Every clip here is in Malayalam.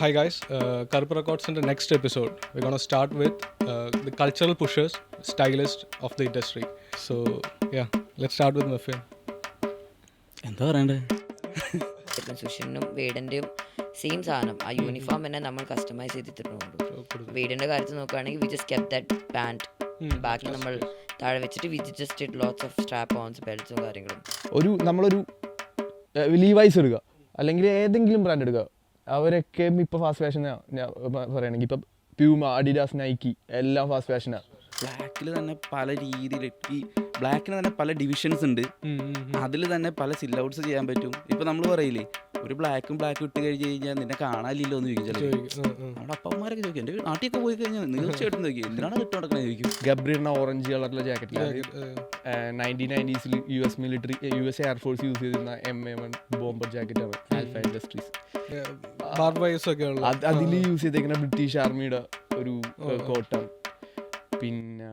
Hi guys, Karpa Records in the next episode. We're gonna start with the cultural pushers, stylists of the industry. So yeah, let's start with Muffin. എന്താ പറയണ്ടേ? സുഷിനും വേടൻ്റെയും സെയിം സാധനം ആ യൂണിഫോം തന്നെ നമ്മൾ കസ്റ്റമൈസ് ചെയ്തിട്ടുണ്ട്. വേടൻ്റെ കാര്യത്തിൽ നോക്കുകയാണെങ്കിൽ we just kept that pant ബാക്കി നമ്മൾ താഴെ വെച്ചിട്ട് we just it lots of strap ons ബെൽറ്റ്സും കാര്യങ്ങളും. നമ്മളൊരു ലീവൈസ് എടുക്കുക അല്ലെങ്കിൽ ഏതെങ്കിലും ബ്രാൻഡ് എടുക്കുക, അവരൊക്കെ ഇപ്പോൾ ഫാസ്റ്റ് ഫാഷനാണ്. ഞാൻ പറയുകയാണെങ്കിൽ ഇപ്പം പ്യൂമ, അഡിഡാസ്, നൈക്കി എല്ലാം ഫാസ്റ്റ് ഫാഷനാണ്. ബ്ലാക്കിൽ തന്നെ പല രീതിയിൽ ഈ ബ്ലാക്കിന് തന്നെ പല ഡിവിഷൻസ് ഉണ്ട്. അതിൽ തന്നെ പല സിൽ ഔട്ട്സ് ചെയ്യാൻ പറ്റും. ഇപ്പം നമ്മൾ പറയില്ലേ, ഒരു ബ്ലാക്ക് ഇട്ട് കഴിഞ്ഞ് കഴിഞ്ഞാൽ നിന്നെ കാണാനില്ലോ എന്ന് ചോദിച്ചാൽ നമ്മുടെ അപ്പന്മാരൊക്കെ ചോദിക്കും. എൻ്റെ നാട്ടിലൊക്കെ പോയി കഴിഞ്ഞാൽ തീർച്ചയായിട്ടും ചോദിക്കും, എന്തിനാണ് ഇട്ട് നടക്കുന്നത് ചോദിക്കും. ഗബ്രിയുടെ ഓറഞ്ച് കളറിലെ jacket 1990s US air force use ചെയ്തിരുന്ന M1 ബോംബർ ജാക്കറ്റാണ് ആൽഫ ഇൻഡസ്ട്രീസ്. അതിൽ യൂസ് ചെയ്തേക്കുന്ന ബ്രിട്ടീഷ് ആർമിയുടെ ഒരു കോട്ടാണ്. പിന്നെ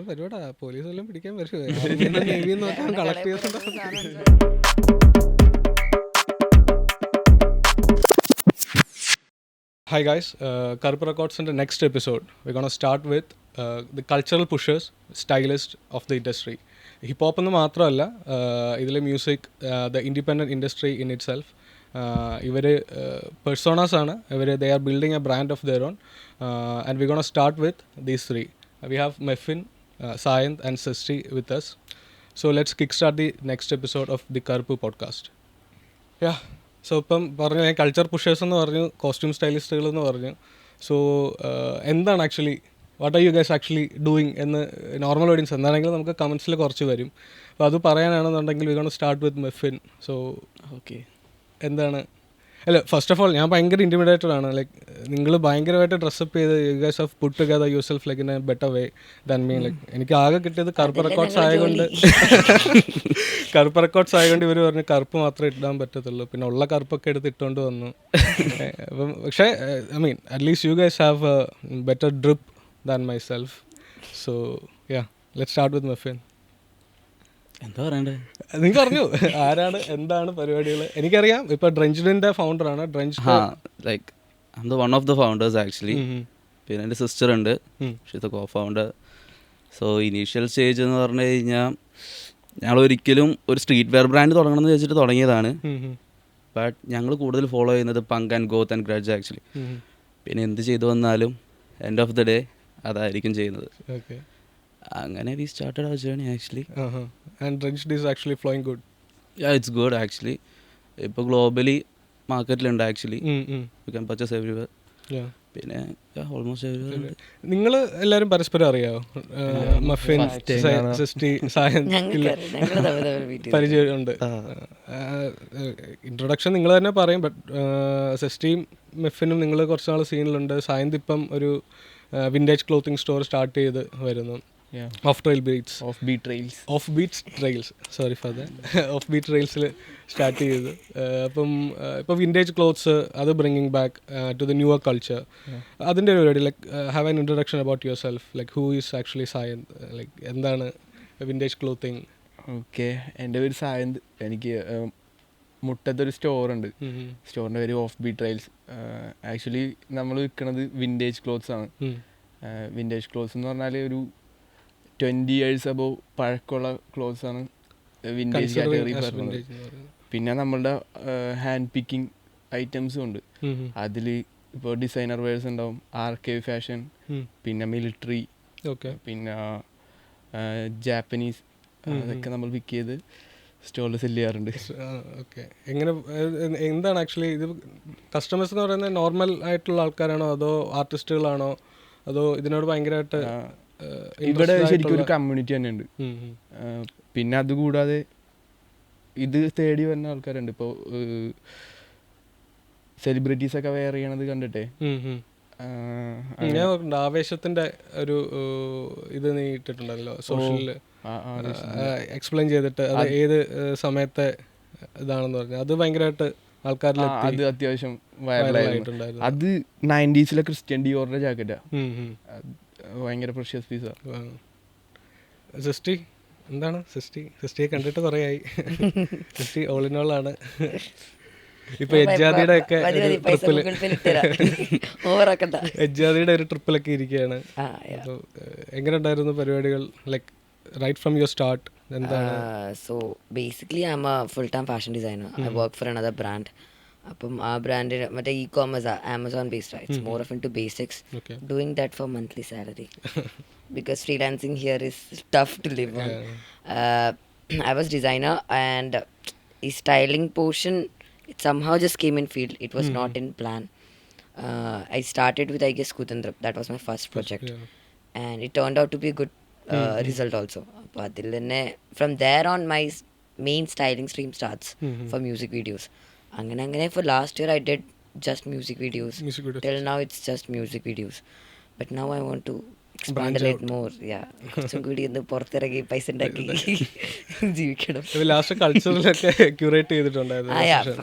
പരിപാടാ പോലീസ് എല്ലാം പിടിക്കാൻ collect Hi guys, Karpa Records in the next episode. We're gonna start with the cultural pushers, stylists of the industry. Hip hop എന്ന് മാത്രമല്ല, ഇതിലെ music, the independent industry in itself. ഇവർ പേഴ്സോണാസ് ആണ്. they are building a brand of their own. And we're gonna start with these three. We have Muffin, Sayanth and Srishti with us. So let's kickstart the next episode of the Karpu podcast. Yeah. So ഇപ്പം പറഞ്ഞു, കൾച്ചർ പുഷേഴ്സ് എന്ന് പറഞ്ഞു, കോസ്റ്റ്യൂം സ്റ്റൈലിസ്റ്റുകൾ എന്ന് പറഞ്ഞു. സോ എന്താണ് actually, what are you guys actually doing എന്ന് നോർമൽ ഓഡിയൻസ് എന്താണെങ്കിലും നമുക്ക് കമൻസിൽ കുറച്ച് വരും. അപ്പോൾ അത് പറയാനാണെന്നുണ്ടെങ്കിൽ we gonna start with Muffin. So okay, എന്താണ്, അല്ല ഫസ്റ്റ് ഓഫ് ഓൾ ഞാൻ ഭയങ്കര ഇൻറ്റിമിഡേറ്റഡ് ആണ്. ലൈക്ക് നിങ്ങൾ ഭയങ്കരമായിട്ട് ഡ്രസ്സപ്പ് ചെയ്ത് U guys have put together your self like in A better way than me. Like എനിക്ക് ആകെ കിട്ടിയത് കറുപ്പ് റെക്കോർഡ്സ് ആയതുകൊണ്ട് ഇവർ പറഞ്ഞു കറുപ്പ് മാത്രമേ ഇടാൻ പറ്റത്തുള്ളൂ. പിന്നെ ഉള്ള കറുപ്പൊക്കെ എടുത്ത് ഇട്ടുകൊണ്ട് വന്നു. അപ്പം പക്ഷേ I mean at least U guys have A better drip than my self. So yeah, let's start with Muffin. എന്താ പറയണ്ടേ? നിങ്ങൾ പറഞ്ഞു ആരാണ്, എന്താണ് പരിപാടികൾ? എനിക്കറിയാം, ഇപ്പൊ ഡ്രഞ്ച്ഡിന്റെ ഫൗണ്ടറാണ്. Like I am one of the founders actually. പിന്നെ എൻ്റെ സിസ്റ്റർ ഉണ്ട്, she's a co founder. So initial stage എന്ന് പറഞ്ഞു കഴിഞ്ഞാൽ ഞങ്ങൾ ഒരിക്കലും ഒരു സ്ട്രീറ്റ് വെയർ ബ്രാൻഡ് തുടങ്ങണം എന്ന് വെച്ചിട്ട് തുടങ്ങിയതാണ്. ബട്ട് ഞങ്ങൾ കൂടുതൽ ഫോളോ ചെയ്യുന്നത് പങ്ക് ആൻഡ് ഗോത്ത് ആൻഡ് ഗ്രഡ്ജ് ആക്ച്വലി. പിന്നെ എന്ത് ചെയ്തു വന്നാലും എൻഡ് ഓഫ് ദ ഡേ അതായിരിക്കും ചെയ്യുന്നത്. അങ്ങനെ we started our journey actually. And Drenched is actually flowing good. Yeah, it's good actually. ഇപ്പോൾ ഗ്ലോബലി മാർക്കറ്റിലുണ്ട് actually. You can purchase everywhere. പിന്നെ ഓൾമോസ്റ്റ് എവരിവെയർ. നിങ്ങൾ എല്ലാവരും പരസ്പരം അറിയാമോ? Muffin, Srishti, Sayanth പരിചയമുണ്ട്. ഇൻട്രൊഡക്ഷൻ നിങ്ങൾ തന്നെ പറയും. ബട്ട് Srishtiയും Muffinനും നിങ്ങൾ കുറച്ച് നാൾ സീനിലുണ്ട്. Sayanth ഇപ്പം ഒരു വിൻറ്റേജ് ക്ലോത്തിങ് സ്റ്റോർ സ്റ്റാർട്ട് ചെയ്ത് വരുന്നു. ഓഫ് ബീറ്റ് ട്രെയിൽസിൽ സ്റ്റാർട്ട് ചെയ്ത് അപ്പം ഇപ്പോൾ വിൻറ്റേജ് ക്ലോത്ത്സ് അത് bringing back to the newer culture, അതിൻ്റെ ഒരു പരിപാടി. Like have an introduction about yourself, like who is actually Sayanth, like എന്താണ് വിൻറ്റേജ് ക്ലോത്തിങ്? ഓക്കെ, എൻ്റെ പേര് സായന്ത്. എനിക്ക് മുട്ടത്തൊരു സ്റ്റോറുണ്ട്. സ്റ്റോറിൻ്റെ പേര് ഓഫ് ബീറ്റ് ട്രെയിൽസ്. ആക്ച്വലി നമ്മൾ വിൽക്കുന്നത് വിൻറ്റേജ് ക്ലോത്ത്സ് ആണ്. വിൻറ്റേജ് ക്ലോത്ത്സ് എന്ന് പറഞ്ഞാൽ ഒരു 20 years അബോവ് പഴക്കമുള്ള ക്ലോത്ത്സ് ആണ് വിൻറ്റേജ് കാറ്റഗറി പറയുന്നത്. പിന്നെ നമ്മളുടെ ഹാൻഡ് പിക്കിംഗ് ഐറ്റംസും ഉണ്ട്. അതിൽ ഇപ്പോൾ ഡിസൈനർ വെയർസ് ഉണ്ടാവും, ആർക്കൈവ് ഫാഷൻ, പിന്നെ മിലിറ്ററി, പിന്നെ ജാപ്പനീസ്, അതൊക്കെ നമ്മൾ പിക്ക് ചെയ്ത് സ്റ്റോറിൽ സെല് ചെയ്യാറുണ്ട്. ഓക്കെ, എങ്ങനെ, എന്താണ് ആക്ച്വലി ഇത്? കസ്റ്റമേഴ്സ് എന്ന് പറയുന്നത് നോർമൽ ആയിട്ടുള്ള ആൾക്കാരാണോ അതോ ആർട്ടിസ്റ്റുകളാണോ അതോ ഇതിനോട് ഭയങ്കരമായിട്ട്? ഇവിടെ ശരിക്കും ഒരു കമ്മ്യൂണിറ്റി തന്നെ ഉണ്ട്. പിന്നെ അതുകൂടാതെ ഇത് തേടി വരുന്ന ആൾക്കാരുണ്ട്. ഇപ്പോൾ സെലിബ്രിറ്റീസ് ഒക്കെ വെയർ ചെയ്യണത് കണ്ടിട്ടേ ഞാൻ ആവേശത്തിന്റെ ഒരു ഇത് നീ ഇട്ടിട്ടുണ്ടല്ലോ സോഷ്യലില്, എക്സ്പ്ലെയിൻ ചെയ്തിട്ട് അത് ഏത് സമയത്തെ ഇതാണെന്ന് പറഞ്ഞു. അത് ഭയങ്കരമായിട്ട് ആൾക്കാരിൽ അത് അത്യാവശ്യം വൈറലായിട്ടുണ്ടായിരുന്നു. അത് 90s ക്രിസ്ത്യൻ ഡിയോറിന്റെ ജാക്കറ്റാ. ഭയങ്കര പ്രഷ്യസ് പീസാ. Srishti, എന്താണ് Srishtiയെ കണ്ടിട്ട് കുറേ ആയി. Srishti ഓൾ ഇൻ ഓൾ ആണ്. ഇപ്പൊ എജ്ജാദിയുടെ ഒക്കെ മതി മതി പൈസ ട്രിപ്പിൽ ഗൂഗിൾ പേയിൽ ഇട്ടുതരാം. ഓവറാക്കണ്ട. എജ്ജാദിയുടെ ഒരു ട്രിപ്പിലൊക്കെ ഇരിക്കുകയാണ്. അപ്പോൾ എങ്ങനെ ഉണ്ടായിരുന്നു പരിപാടികൾ, like right from your start എന്താണ്? So basically I am a full time fashion designer. I work for another brand. അപ്പം ആ ബ്രാൻഡിന് മറ്റേ e commerce Amazon based. It's more of into basics. Doing that for monthly salary because freelancing here is tough to live on. I was designer and the styling portion, it somehow just came in field. It was not in plan. I started with, I guess, Kudandram. That was my first project. And it turned out to be a good result also. But from there on, my main styling stream starts for music videos. Angane for last year I did just music videos. Till now it's just music videos. But now I want to expand a little more. Yeah. കുറച്ചും കൂടി ഒന്ന് പുറത്തിറങ്ങി പൈസ ഉണ്ടാക്കി ജീവിക്കണം. ലാസ്റ്റ് കൾച്ചറിലൊക്കെ ക്യൂറേറ്റ് ചെയ്തിട്ടുണ്ടായിരുന്നു.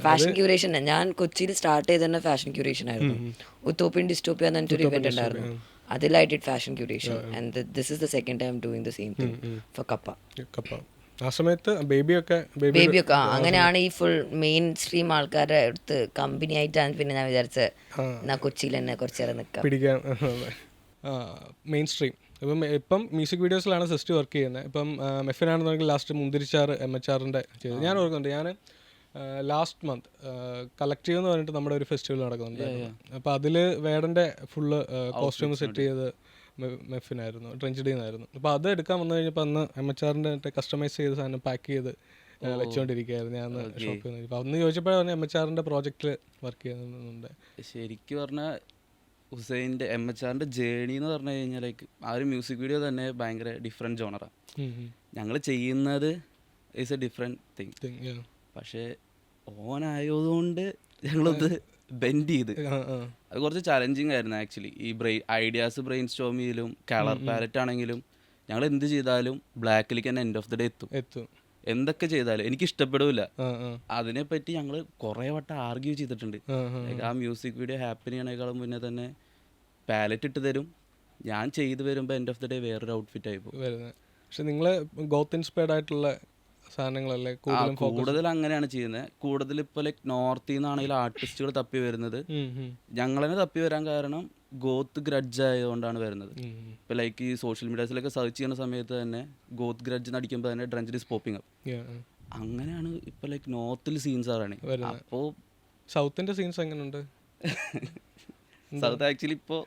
ഫാഷൻ ക്യൂറേഷൻ ഞാൻ കൊച്ചിയിൽ സ്റ്റാർട്ട് ചെയ്ത് തന്നെ ഫാഷൻ ക്യൂറേഷൻ ആയിരുന്നു. ഉത്തോപ്യൻ ഡിസ്റ്റോപ്യ എന്ന് പറഞ്ഞിട്ടൊരു ഇവന്റ് ഉണ്ടായിരുന്നു. അതിൽ I did fashion curation and this is the second time doing the same thing for Kappa. ആ സമയത്ത് ബേബിയൊക്കെ അങ്ങനെയാണ് ഈ ഫുൾ മെയിൻ സ്ട്രീം ആൾക്കാരുടെ അടുത്ത് കമ്പനി ആയിട്ടാണ് പിന്നെ ഞാൻ വിചാരിച്ചത് എന്നാ കൊച്ചിയിൽ തന്നെ കുറച്ച് നേരം നിൽക്കാം പിടിക്കാൻ. മെയിൻ സ്ട്രീം ഇപ്പം മ്യൂസിക് വീഡിയോസിലാണ് സിസ്റ്റ് വർക്ക് ചെയ്യുന്നത്. ഇപ്പം മെഫിനാണെന്നുണ്ടെങ്കിൽ ലാസ്റ്റ് മുന്തിരിച്ചാറ് MHRന്റെ ചെയ്തത് ഞാൻ ഓർക്കുന്നുണ്ട്. ഞാൻ ലാസ്റ്റ് മന്ത് കളക്റ്റീവ് എന്ന് പറഞ്ഞിട്ട് നമ്മുടെ ഒരു ഫെസ്റ്റിവൽ നടക്കുന്നുണ്ട്. അപ്പോൾ അതിൽ വേടൻ്റെ ഫുള്ള് കോസ്റ്റ്യൂം സെറ്റ് ചെയ്ത് മെഫിനായിരുന്നു, ട്രെഞ്ചിഡിൽ നിന്നായിരുന്നു. അപ്പോൾ അത് എടുക്കാൻ വന്നു കഴിഞ്ഞപ്പോൾ അന്ന് MHRന്റെ കസ്റ്റമൈസ് ചെയ്ത സാധനം പാക്ക് ചെയ്ത് വെച്ചുകൊണ്ടിരിക്കുകയായിരുന്നു ഞാൻ ഷോപ്പിൽ നിന്ന്. അപ്പോൾ അന്ന് ചോദിച്ചപ്പോഴാണ് MHRന്റെ പ്രോജക്റ്റിൽ വർക്ക് ചെയ്യുന്നുണ്ട്. ശരിക്കും പറഞ്ഞാൽ ഹുസൈൻ്റെ MHRന്റെ ജേണി എന്ന് പറഞ്ഞു കഴിഞ്ഞാൽ ലൈക്ക് ആ ഒരു മ്യൂസിക് വീഡിയോ തന്നെ ഭയങ്കര ഡിഫറെൻറ്റ് ജോണറാണ്. ഞങ്ങൾ ചെയ്യുന്നത് ഈസ് എ ഡിഫറെൻറ്റ് തിങ്. പക്ഷേ ഓനായതുകൊണ്ട് ഞങ്ങളത് ബെൻഡ് ചെയ്ത് അത് കുറച്ച് ചലഞ്ചിങ് ആയിരുന്നു ആക്ച്വലി. ഈ ഐഡിയാസ് ബ്രെയിൻ സ്റ്റോം ചെയ്യലും കളർ പാലറ്റ് ആണെങ്കിലും ഞങ്ങൾ എന്ത് ചെയ്താലും ബ്ലാക്കിലേക്ക് തന്നെ എൻഡ് ഓഫ് ദി ഡേ എത്തും. എന്തൊക്കെ ചെയ്താലും എനിക്ക് ഇഷ്ടപ്പെടില്ല. അതിനെപ്പറ്റി ഞങ്ങൾ കുറേ വട്ടം ആർഗ്യൂ ചെയ്തിട്ടുണ്ട്. ആ മ്യൂസിക് വീഡിയോ ഹാപ്പൻ ചെയ്യണേക്കാളും മുന്നേ തന്നെ പാലറ്റ് ഇട്ട് തരും. ഞാൻ ചെയ്ത് വരുമ്പോൾ എൻഡ് ഓഫ് ദി ഡേ വേറൊരു ഔട്ട്ഫിറ്റ് ആയി പോകും. പക്ഷെ നിങ്ങൾ ഗോത്ത് ഇൻസ്പയർഡ് ആയിട്ടുള്ള സാധനങ്ങളല്ലേ കൂടുതൽ അങ്ങനെയാണ് ചെയ്യുന്നത്. കൂടുതൽ ഇപ്പോൾ ലൈക്ക് നോർത്തിൽ നിന്നാണെങ്കിൽ ആർട്ടിസ്റ്റുകൾ തപ്പി വരുന്നത്. ഞങ്ങൾ തന്നെ തപ്പി വരാൻ കാരണം ഗോത്ത് ഗ്രഡ്ജ് ആയതുകൊണ്ടാണ് വരുന്നത്. ഇപ്പോൾ ലൈക്ക് ഈ സോഷ്യൽ മീഡിയാസിലൊക്കെ സെർച്ച് ചെയ്യുന്ന സമയത്ത് തന്നെ ഗോത്ത് ഗ്രഡ്ജ് അടിക്കുമ്പോൾ തന്നെ ഡ്രഞ്ച് ഈസ് പോപ്പിംഗ് അപ്പ്. അങ്ങനെയാണ് ഇപ്പോൾ ലൈക്ക് നോർത്തിൽ സീൻസ് ആണ്. അപ്പോൾ സൗത്തിൻ്റെ സീൻസ് എങ്ങനെയുണ്ട്? സൗത്ത് ആക്ച്വലി ഇപ്പോൾ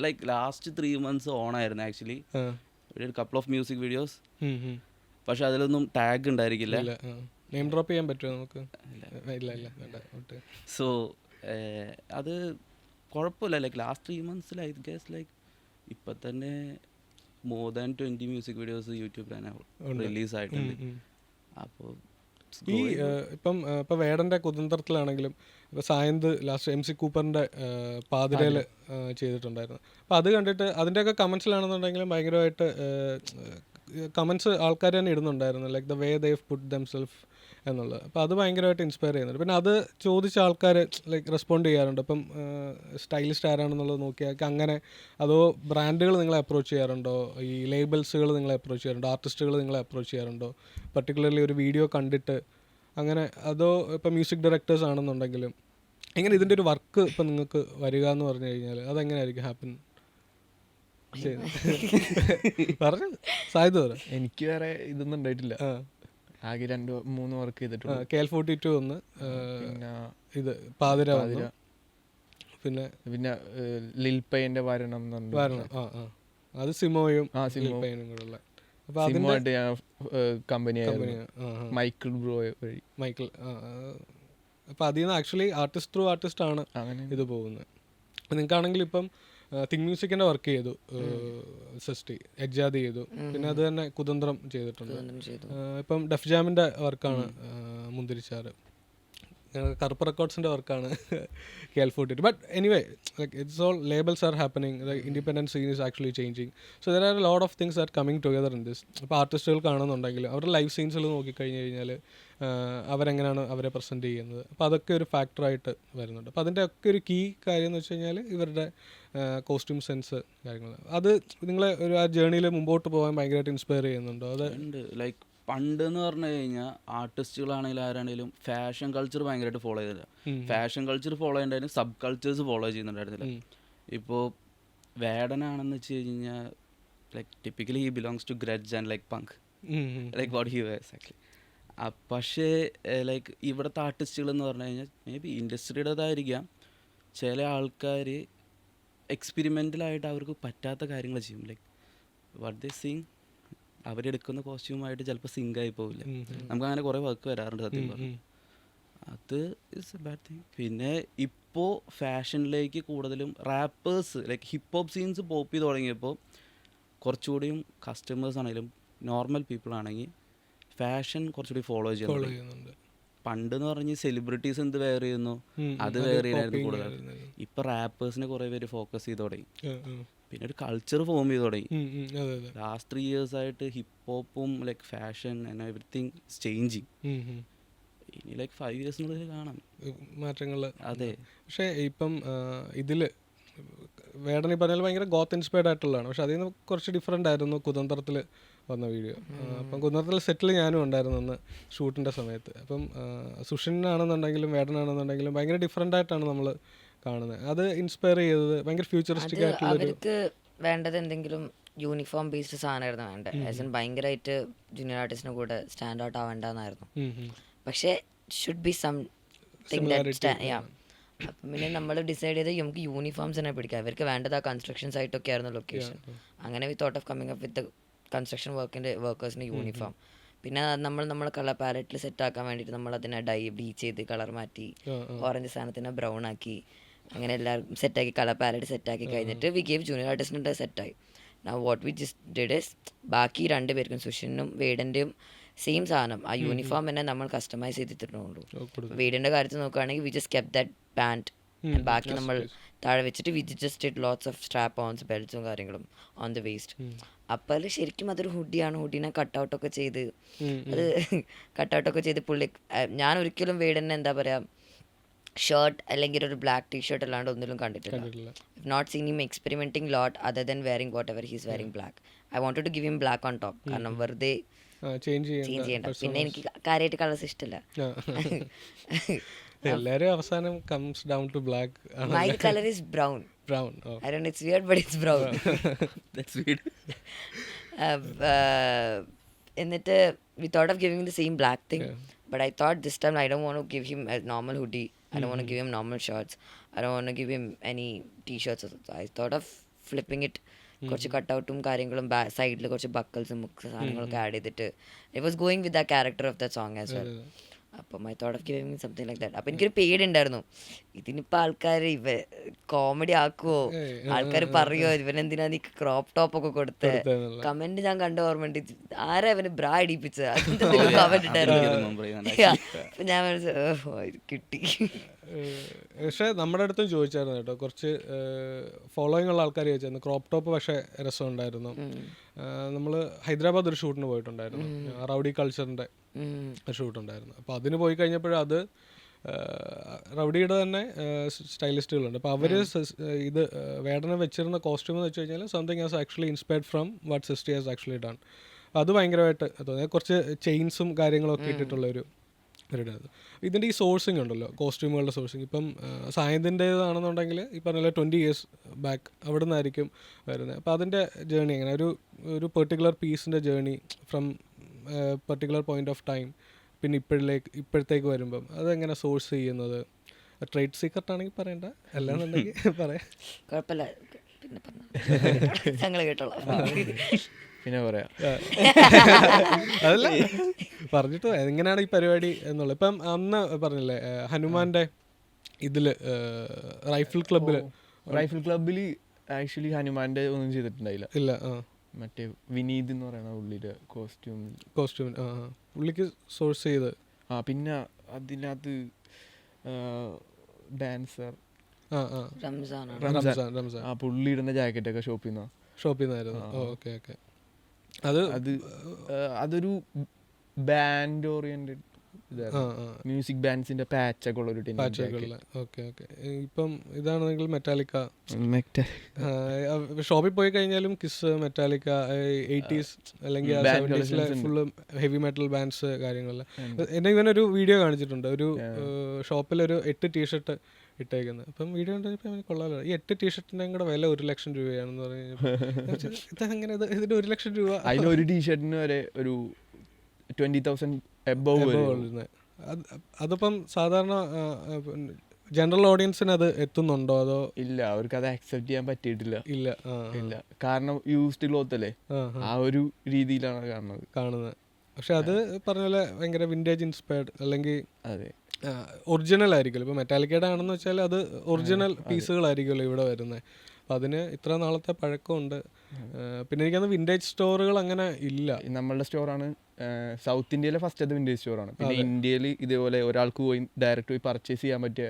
ലൈക്ക് ലാസ്റ്റ് 3 months ഓണായിരുന്നു ആക്ച്വലി. ഒരു കപ്പിൾ ഓഫ് മ്യൂസിക് വീഡിയോസ്. പക്ഷെ അതിലൊന്നും ടാഗ് ഉണ്ടായിരിക്കില്ല. നെയിം ഡ്രോപ്പ് ചെയ്യാൻ പറ്റുമോ നമുക്ക്? സോ അത് കുഴപ്പമില്ല. Like last 3 months I guess like ഇപ്പം തന്നെ മോർ ദാൻ 20 മ്യൂസിക് വീഡിയോസ് യൂട്യൂബിൽ തന്നെ റിലീസ് ആയിട്ടുണ്ട്. അപ്പോൾ ഈ ഇപ്പം വേടൻ്റെ കുതന്ത്രത്തിലാണെങ്കിലും ഇപ്പോൾ സായന്ത് ലാസ്റ്റ് MC കൂപ്പറിൻ്റെ പാതിരയിൽ ചെയ്തിട്ടുണ്ടായിരുന്നു. അപ്പോൾ അത് കണ്ടിട്ട് അതിൻ്റെയൊക്കെ കമൻസിലാണെന്നുണ്ടെങ്കിലും ഭയങ്കരമായിട്ട് കമൻസ് ആൾക്കാർ തന്നെ ഇടുന്നുണ്ടായിരുന്നു, like the way they put themselves എന്നുള്ളത്. അപ്പോൾ അത് ഭയങ്കരമായിട്ട് ഇൻസ്പയർ ചെയ്യുന്നുണ്ട്. പിന്നെ അത് ചോദിച്ച ആൾക്കാർ ലൈക്ക് റെസ്പോണ്ട് ചെയ്യാറുണ്ട്. ഇപ്പം സ്റ്റൈലിസ്റ്റ് ആരാണെന്നുള്ളത് നോക്കിയാൽ അങ്ങനെ, അതോ ബ്രാൻഡുകൾ നിങ്ങളെ അപ്രോച്ച് ചെയ്യാറുണ്ടോ, ഈ ലേബിൾസുകൾ നിങ്ങളെ അപ്രോച്ച് ചെയ്യാറുണ്ടോ, ആർട്ടിസ്റ്റുകൾ നിങ്ങളെ അപ്രോച്ച് ചെയ്യാറുണ്ടോ, പർട്ടിക്കുലർലി ഒരു വീഡിയോ കണ്ടിട്ട് അങ്ങനെ, അതോ ഇപ്പം മ്യൂസിക് ഡയറക്ടേഴ്സ് ആണെന്നുണ്ടെങ്കിലും എങ്ങനെ ഇതിൻ്റെ ഒരു വർക്ക് ഇപ്പം നിങ്ങൾക്ക് വരിക എന്ന് പറഞ്ഞു കഴിഞ്ഞാൽ അതെങ്ങനെയായിരിക്കും ഹാപ്പൻ പറഞ്ഞു സാധ്യത? എനിക്ക് വേറെ ഇതൊന്നും ഉണ്ടായിട്ടില്ല. ആകെ 2-3 വർക്ക് ചെയ്തിട്ടുണ്ട്. KL42 ഒന്ന്, പിന്നെ ഇത് പാതിര, പിന്നെ ലിൽപൈൻ്റെ വരണം അത് സിമോയും ലിൽപൈനും കൂടെ ഉള്ള. സിമോയായിട്ട് ഞാൻ കമ്പനി മൈക്കിൾ ബ്രോ വഴി. മൈക്കിൾ. അപ്പോൾ അതിൽ നിന്ന് ആക്ച്വലി ആർട്ടിസ്റ്റ് ത്രൂ ആർട്ടിസ്റ്റ് ആണ് ഇത് പോകുന്നത്. നിങ്ങൾക്കാണെങ്കിൽ ഇപ്പം തിങ്ക് മ്യൂസിക്കിൻ്റെ വർക്ക് ചെയ്തു, സൃഷ്ടി എജ്ജാദ് ചെയ്തു, പിന്നെ അത് തന്നെ കുതന്ത്രം ചെയ്തിട്ടുണ്ട്. ഇപ്പം ഡെഫ് ജാമിൻ്റെ വർക്കാണ് മുന്തിരിച്ചാറ്, കറുപ്പ് റെക്കോർഡ്സിൻ്റെ വർക്കാണ് KL42. But anyway like it's all labels are happening, like independent scene is actually changing. So there are a lot of things are coming together in this. അപ്പോൾ ആർട്ടിസ്റ്റുകൾ കാണുന്നുണ്ടെങ്കിൽ അവരുടെ ലൈവ് സീൻസുകൾ നോക്കിക്കഴിഞ്ഞ് കഴിഞ്ഞാൽ അവരെങ്ങനെയാണ് അവരെ പ്രസൻറ്റ് ചെയ്യുന്നത്. അപ്പോൾ അതൊക്കെ ഒരു ഫാക്ടറായിട്ട് വരുന്നുണ്ട്. അപ്പോൾ അതിൻ്റെ ഒക്കെ ഒരു കീ കാര്യം എന്ന് വെച്ച് കഴിഞ്ഞാൽ ഇവരുടെ കോസ്റ്റ്യൂം സെൻസ് കാര്യങ്ങൾ. അത് നിങ്ങളെ ഒരു ആ ജേർണിയിൽ മുമ്പോട്ട് പോകാൻ ഭയങ്കരമായിട്ട് ഇൻസ്പയർ ചെയ്യുന്നുണ്ടോ? അത് ലൈക്ക് പണ്ട് എന്ന് പറഞ്ഞു കഴിഞ്ഞാൽ ആർട്ടിസ്റ്റുകളാണെങ്കിലും ആരാണെങ്കിലും ഫാഷൻ കൾച്ചർ ഭയങ്കരമായിട്ട് ഫോളോ ചെയ്തില്ല. ഫാഷൻ കൾച്ചർ ഫോളോ ചെയ്യണ്ടായിരുന്നു, സബ് കൾച്ചേഴ്സ് ഫോളോ ചെയ്യുന്നുണ്ടായിരുന്നില്ല. ഇപ്പോൾ വേടനാണെന്ന് വെച്ച് കഴിഞ്ഞാൽ like typically he belongs to grunge and like punk, like what he wears actually. പക്ഷേ ലൈക്ക് ഇവിടുത്തെ ആർട്ടിസ്റ്റുകൾ എന്ന് പറഞ്ഞു കഴിഞ്ഞാൽ മേ ബി ഇൻഡസ്ട്രിയുടേതായിരിക്കാം, ചില ആൾക്കാർ എക്സ്പെരിമെൻ്റലായിട്ട് അവർക്ക് പറ്റാത്ത കാര്യങ്ങൾ ചെയ്യും. ലൈക്ക് വാട്ട് ദേ സിങ്, അവരെടുക്കുന്ന കോസ്റ്റ്യൂമായിട്ട് ചിലപ്പോൾ സിങ്കായി പോവില്ല. നമുക്ക് അങ്ങനെ കുറേ വർക്ക് വരാറുണ്ട് സത്യം പറഞ്ഞു. അത് ഇറ്റ്സ് എ ബാഡ് തിങ്. പിന്നെ ഇപ്പോൾ ഫാഷനിലേക്ക് കൂടുതലും rappers like hip hop scenes pop ചെയ്ത് തുടങ്ങിയപ്പോൾ കുറച്ചുകൂടിയും കസ്റ്റമേഴ്സ് ആണെങ്കിലും നോർമൽ പീപ്പിൾ ആണെങ്കിൽ ഫാഷൻ കുറച്ചുകൂടി ഫോളോ ചെയ്യുന്നുണ്ട്. പണ്ട് എന്ന് പറഞ്ഞ് സെലിബ്രിറ്റീസ് എന്ത് വെയർ ചെയ്യുന്നു അത് വെയർ ചെയ്യാനായിരുന്നു കൂടുതൽ. ഇപ്പം റാപ്പേഴ്സിനെ കുറേ പേര് ഫോക്കസ് ചെയ്ത് തുടങ്ങി. പിന്നെ ഒരു കൾച്ചർ ഫോം ചെയ്ത് തുടങ്ങി. ലാസ്റ്റ് 3 years ആയിട്ട് ഹിപ്പ് ഹോപ്പും like fashion and everything changing. ഇനി ലൈക്ക് 5 yearsനുള്ളിൽ കാണാം മാറ്റങ്ങൾ. അതെ. പക്ഷേ ഇപ്പം ഇതിൽ വേടൻ ഈ പറഞ്ഞാൽ ഭയങ്കര ഗോത്ത് ഇൻസ്പയർഡ് ആയിട്ടുള്ളതാണ്. പക്ഷെ അതിൽ നിന്ന് കുറച്ച് ഡിഫറെൻ്റ് ആയിരുന്നു കുതന്ത്രത്തിൽ വന്ന വീഡിയോ. അപ്പം കുതന്ത്രത്തിൽ സെറ്റിൽ ഞാനും ഉണ്ടായിരുന്നു അന്ന് ഷൂട്ടിൻ്റെ സമയത്ത്. അപ്പം സുഷിനാണെന്നുണ്ടെങ്കിലും വേടനാണെന്നുണ്ടെങ്കിലും ഭയങ്കര ഡിഫറെൻ്റ് ആയിട്ടാണ് നമ്മൾ കാണുന്നത്. അത് ഇൻസ്പയർ ചെയ്തത് ഭയങ്കര ഫ്യൂച്ചറിസ്റ്റിക് ആയിട്ടുള്ള അവർക്ക് വേണ്ടത് എന്തെങ്കിലും യൂണിഫോം ബേസ്ഡ് സാധനമായിരുന്നു വേണ്ടത്. ആസ് ഇൻ ഭയങ്കരമായിട്ട് ജൂനിയർ ആർട്ടിസ്റ്റിന് കൂടെ സ്റ്റാൻഡ് ഔട്ട് ആവേണ്ടതെന്നായിരുന്നു. പക്ഷേ ഷുഡ് ബി സംതിങ് ദാറ്റ് അപ്പം പിന്നെ നമ്മൾ ഡിസൈഡ് ചെയ്ത് നമുക്ക് യൂണിഫോംസ് തന്നെ പിടിക്കാം. അവർക്ക് വേണ്ടത് ആ കൺസ്ട്രക്ഷൻ സൈറ്റൊക്കെ ആയിരുന്നു ലൊക്കേഷൻ. അങ്ങനെ we thought of coming up with construction വർക്കേഴ്സിൻ്റെ യൂണിഫോം. പിന്നെ നമ്മൾ കളർ പാലറ്റിൽ സെറ്റ് ആക്കാൻ വേണ്ടിയിട്ട് നമ്മൾ അതിനെ ബ്ലീച്ച് ചെയ്ത് കളർ മാറ്റി, ഓറഞ്ച് സാധനത്തിനെ ബ്രൗൺ ആക്കി, അങ്ങനെ എല്ലാവർക്കും സെറ്റാക്കി കളർ പാലറ്റ് സെറ്റാക്കി കഴിഞ്ഞിട്ട് വി ഗേവ് ജൂനിയർ ആർട്ടിസ്റ്റിൻ്റെ സെറ്റായി. Now what we just did is ബാക്കി 2 പേർക്കും സുഷിനും വേടൻ്റെയും സെയിം സാധനം ആ യൂണിഫോം തന്നെ നമ്മൾ കസ്റ്റമൈസ് ചെയ്തിട്ടുള്ളൂ. വീടിൻ്റെ കാര്യത്തിൽ നോക്കുകയാണെങ്കിൽ we just kept that pant, ബാക്കി നമ്മൾ താഴെ വെച്ചിട്ട് we just it lots of strap ons ബെൽറ്റ്സും കാര്യങ്ങളും ഓൺ ദ വേസ്റ്റ്. അപ്പോൾ അത് ശരിക്കും അതൊരു ഹുഡിയാണ്. ഹുഡിനെ കട്ടൗട്ടൊക്കെ ചെയ്ത് അത് കട്ടൗട്ടൊക്കെ ചെയ്ത് പുള്ളി ഞാൻ ഒരിക്കലും വീടിനെ എന്താ പറയുക ഷർട്ട് അല്ലെങ്കിൽ ഒരു ബ്ലാക്ക് ടീഷർട്ട് അല്ലാണ്ട് ഒന്നിലും കണ്ടിട്ടില്ല. Not seen him experimenting lot other than wearing whatever he's wearing black. I wanted to give him black on top. കാരണം വെറുതെ ചേഞ്ച് ചെയ്യണ്ട. പിന്നെ എനിക്ക് കാര്യമായിട്ട് കളേഴ്സ് ഇഷ്ടമല്ല. എല്ലാരും അവസാനം comes down to black. My colour is brown. I don't know, it's weird but it's brown. That's weird. എന്നിട്ട് we thought of giving the same black thing, but I thought this time I don't want to give him a normal hoodie. I don't want to give him normal shirts. I don't want to give him any t-shirts. I thought of flipping it. കുറച്ച് കട്ടൗട്ടും കാര്യങ്ങളും സൈഡിൽ കുറച്ച് ബക്കിൾസും സാധനങ്ങളൊക്കെ ആഡ് ചെയ്തിട്ട് it was going with the character of the song as well. അപ്പം I thought of giving something like that. അപ്പം എനിക്കൊരു പേടിയുണ്ടായിരുന്നു, ഇതിനിപ്പോൾ ആൾക്കാർ കോമഡി ആക്കുമോ, ആൾക്കാർ പറയുമോ ഇവനെന്തിനാ നീ ക്രോപ്പ് ടോപ്പ് ഒക്കെ കൊടുത്ത്. കമന്റ് ഞാൻ കണ്ട ഓർമ്മയുണ്ട്, ആരാ ഇവന് ബ്രാ ഇടിപ്പിച്ചത്, അതിന്റെ കമന്റ് ഉണ്ടായിരുന്നു. അപ്പം ഞാൻ കിട്ടി. പക്ഷേ നമ്മുടെ അടുത്തും ചോദിച്ചായിരുന്നു കേട്ടോ, കുറച്ച് ഫോളോയിങ് ഉള്ള ആൾക്കാർ ചോദിച്ചായിരുന്നു ക്രോപ്പ് ടോപ്പ് പക്ഷേ രസമുണ്ടായിരുന്നു. നമ്മൾ ഹൈദരാബാദ് ഒരു ഷൂട്ടിന് പോയിട്ടുണ്ടായിരുന്നു, റൗഡി കൾച്ചറിൻ്റെ ഷൂട്ടുണ്ടായിരുന്നു. അപ്പോൾ അതിന് പോയി കഴിഞ്ഞപ്പോഴും അത് റൗഡിയുടെ തന്നെ സ്റ്റൈലിസ്റ്റുകളുണ്ട്. അപ്പോൾ അവർ ഇത് വേടനെ വെച്ചിരുന്ന കോസ്റ്റ്യൂം എന്ന് വെച്ച് കഴിഞ്ഞാൽ something has actually inspired from what sixty has actually done. അത് ഭയങ്കരമായിട്ട് തോന്നിയത്, കുറച്ച് ചെയിൻസും കാര്യങ്ങളൊക്കെ ഇട്ടിട്ടുള്ളൊരു ഇതായത്. ഇതിൻ്റെ ഈ സോഴ്സിങ് ഉണ്ടല്ലോ, കോസ്റ്റ്യൂമുകളുടെ സോഴ്സിങ്, ഇപ്പം സായന്തിൻ്റേതാണെന്നുണ്ടെങ്കിൽ ഈ പറഞ്ഞ 20 years ബാക്ക് അവിടെ നിന്നായിരിക്കും വരുന്നത്. അപ്പോൾ അതിൻ്റെ ജേണി എങ്ങനെ, ഒരു പെർട്ടിക്കുലർ പീസിൻ്റെ journey from particular point of time പിന്നെ ഇപ്പോഴത്തേക്ക് വരുമ്പം അതെങ്ങനെ സോഴ്സ് ചെയ്യുന്നത്? ട്രേഡ് സീക്രട്ട് ആണെങ്കിൽ പറയണ്ട, അല്ലാന്നുണ്ടെങ്കിൽ പറയാം, കുഴപ്പമില്ല, ഞങ്ങൾ കേട്ടോളാം. പിന്നെ പറയാം അതല്ല പറഞ്ഞിട്ട് എങ്ങനെയാണ് ഈ പരിപാടി എന്നുള്ളത്. ഇപ്പം അന്ന് പറഞ്ഞില്ലേ ഹനുമാന്റെ ഇതില് റൈഫിൾ ക്ലബിൽ ആക്ച്വലി ഹനുമാന്റെ ഒന്നും ചെയ്തിട്ടുണ്ടായില്ല. ഇല്ല, മറ്റേ വിനീത് എന്ന് പറയുന്ന പുള്ളിയുടെ കോസ്റ്റ്യൂം പുള്ളിക്ക് സോഴ്സ് ചെയ്ത്. പിന്നെ അതിനകത്ത് ഡാൻസർ റംസാൻ ആ പുള്ളി ഇടുന്ന ജാക്കറ്റൊക്കെ ഷോപ്പിൽ നിന്നായിരുന്നു. Okay okay. അതൊരു ബാൻഡ് ഓറിയന്റഡ് മ്യൂസിക് ബാൻഡ്സിന്റെ പാച്ചൊക്കെ ഉള്ള ഒരു പാച്ചൊക്കെയുള്ള. Okay okay. ഇപ്പം ഇതാണെങ്കിൽ മെറ്റാലിക്ക, ഷോപ്പിൽ പോയി കഴിഞ്ഞാലും കിസ്, മെറ്റാലിക്ക, 80s അല്ലെങ്കിൽ 70s full heavy metal bands കാര്യങ്ങളെല്ലാം. എന്നെ ഇവനൊരു വീഡിയോ കാണിച്ചിട്ടുണ്ട്, ഒരു ഷോപ്പിലൊരു 8 ടീഷർട്ട് ഇട്ടേക്കുന്നത്. അപ്പം വീഡിയോ കണ്ടപ്പോൾ അവന് കൊള്ളാമല്ലോ, ഈ 8 ടീഷർട്ടിൻ്റെയും കൂടെ വില 1 ലക്ഷം രൂപയാണെന്ന് പറഞ്ഞു. ഇതെങ്ങനെ ഇതിന് 1 ലക്ഷം രൂപ? അതിന് ഒരു ടീഷർട്ടിന് വരെ ഒരു 20,000 അതിപ്പം സാധാരണ ജനറൽ ഓഡിയൻസിന് അത് എത്തുന്നുണ്ടോ അതോ? ഇല്ല, അവർക്ക് അത് അക്സെപ്റ്റ് ചെയ്യാൻ പറ്റിയിട്ടില്ല. ഇല്ല, കാരണം യൂസ്ഡ് ക്ലോത്ത് അല്ലേ, ആ ഒരു രീതിയിലാണ് കാണുന്നത്. പക്ഷെ അത് പറഞ്ഞ പോലെ ഭയങ്കര വിന്റേജ് ഇൻസ്പയർഡ് അല്ലെങ്കിൽ അതെ ഒറിജിനൽ ആയിരിക്കുമല്ലോ. ഇപ്പോൾ മെറ്റാലിക്കയുടെ ആണെന്ന് വെച്ചാൽ അത് ഒറിജിനൽ പീസുകളായിരിക്കുമല്ലോ ഇവിടെ വരുന്നത്. അപ്പം അതിന് ഇത്ര നാളത്തെ പഴക്കമുണ്ട്. പിന്നെ എനിക്കത് വിന്റേജ് സ്റ്റോറുകൾ അങ്ങനെ ഇല്ല. നമ്മളുടെ സ്റ്റോറാണ് സൗത്ത് ഇന്ത്യയിലെ ഫസ്റ്റത്തെ വിന്റേജ് സ്റ്റോറാണ്. പിന്നെ ഇന്ത്യയിൽ ഇതേപോലെ ഒരാൾക്ക് പോയി ഡയറക്റ്റ് പോയി പർച്ചേസ് ചെയ്യാൻ പറ്റിയ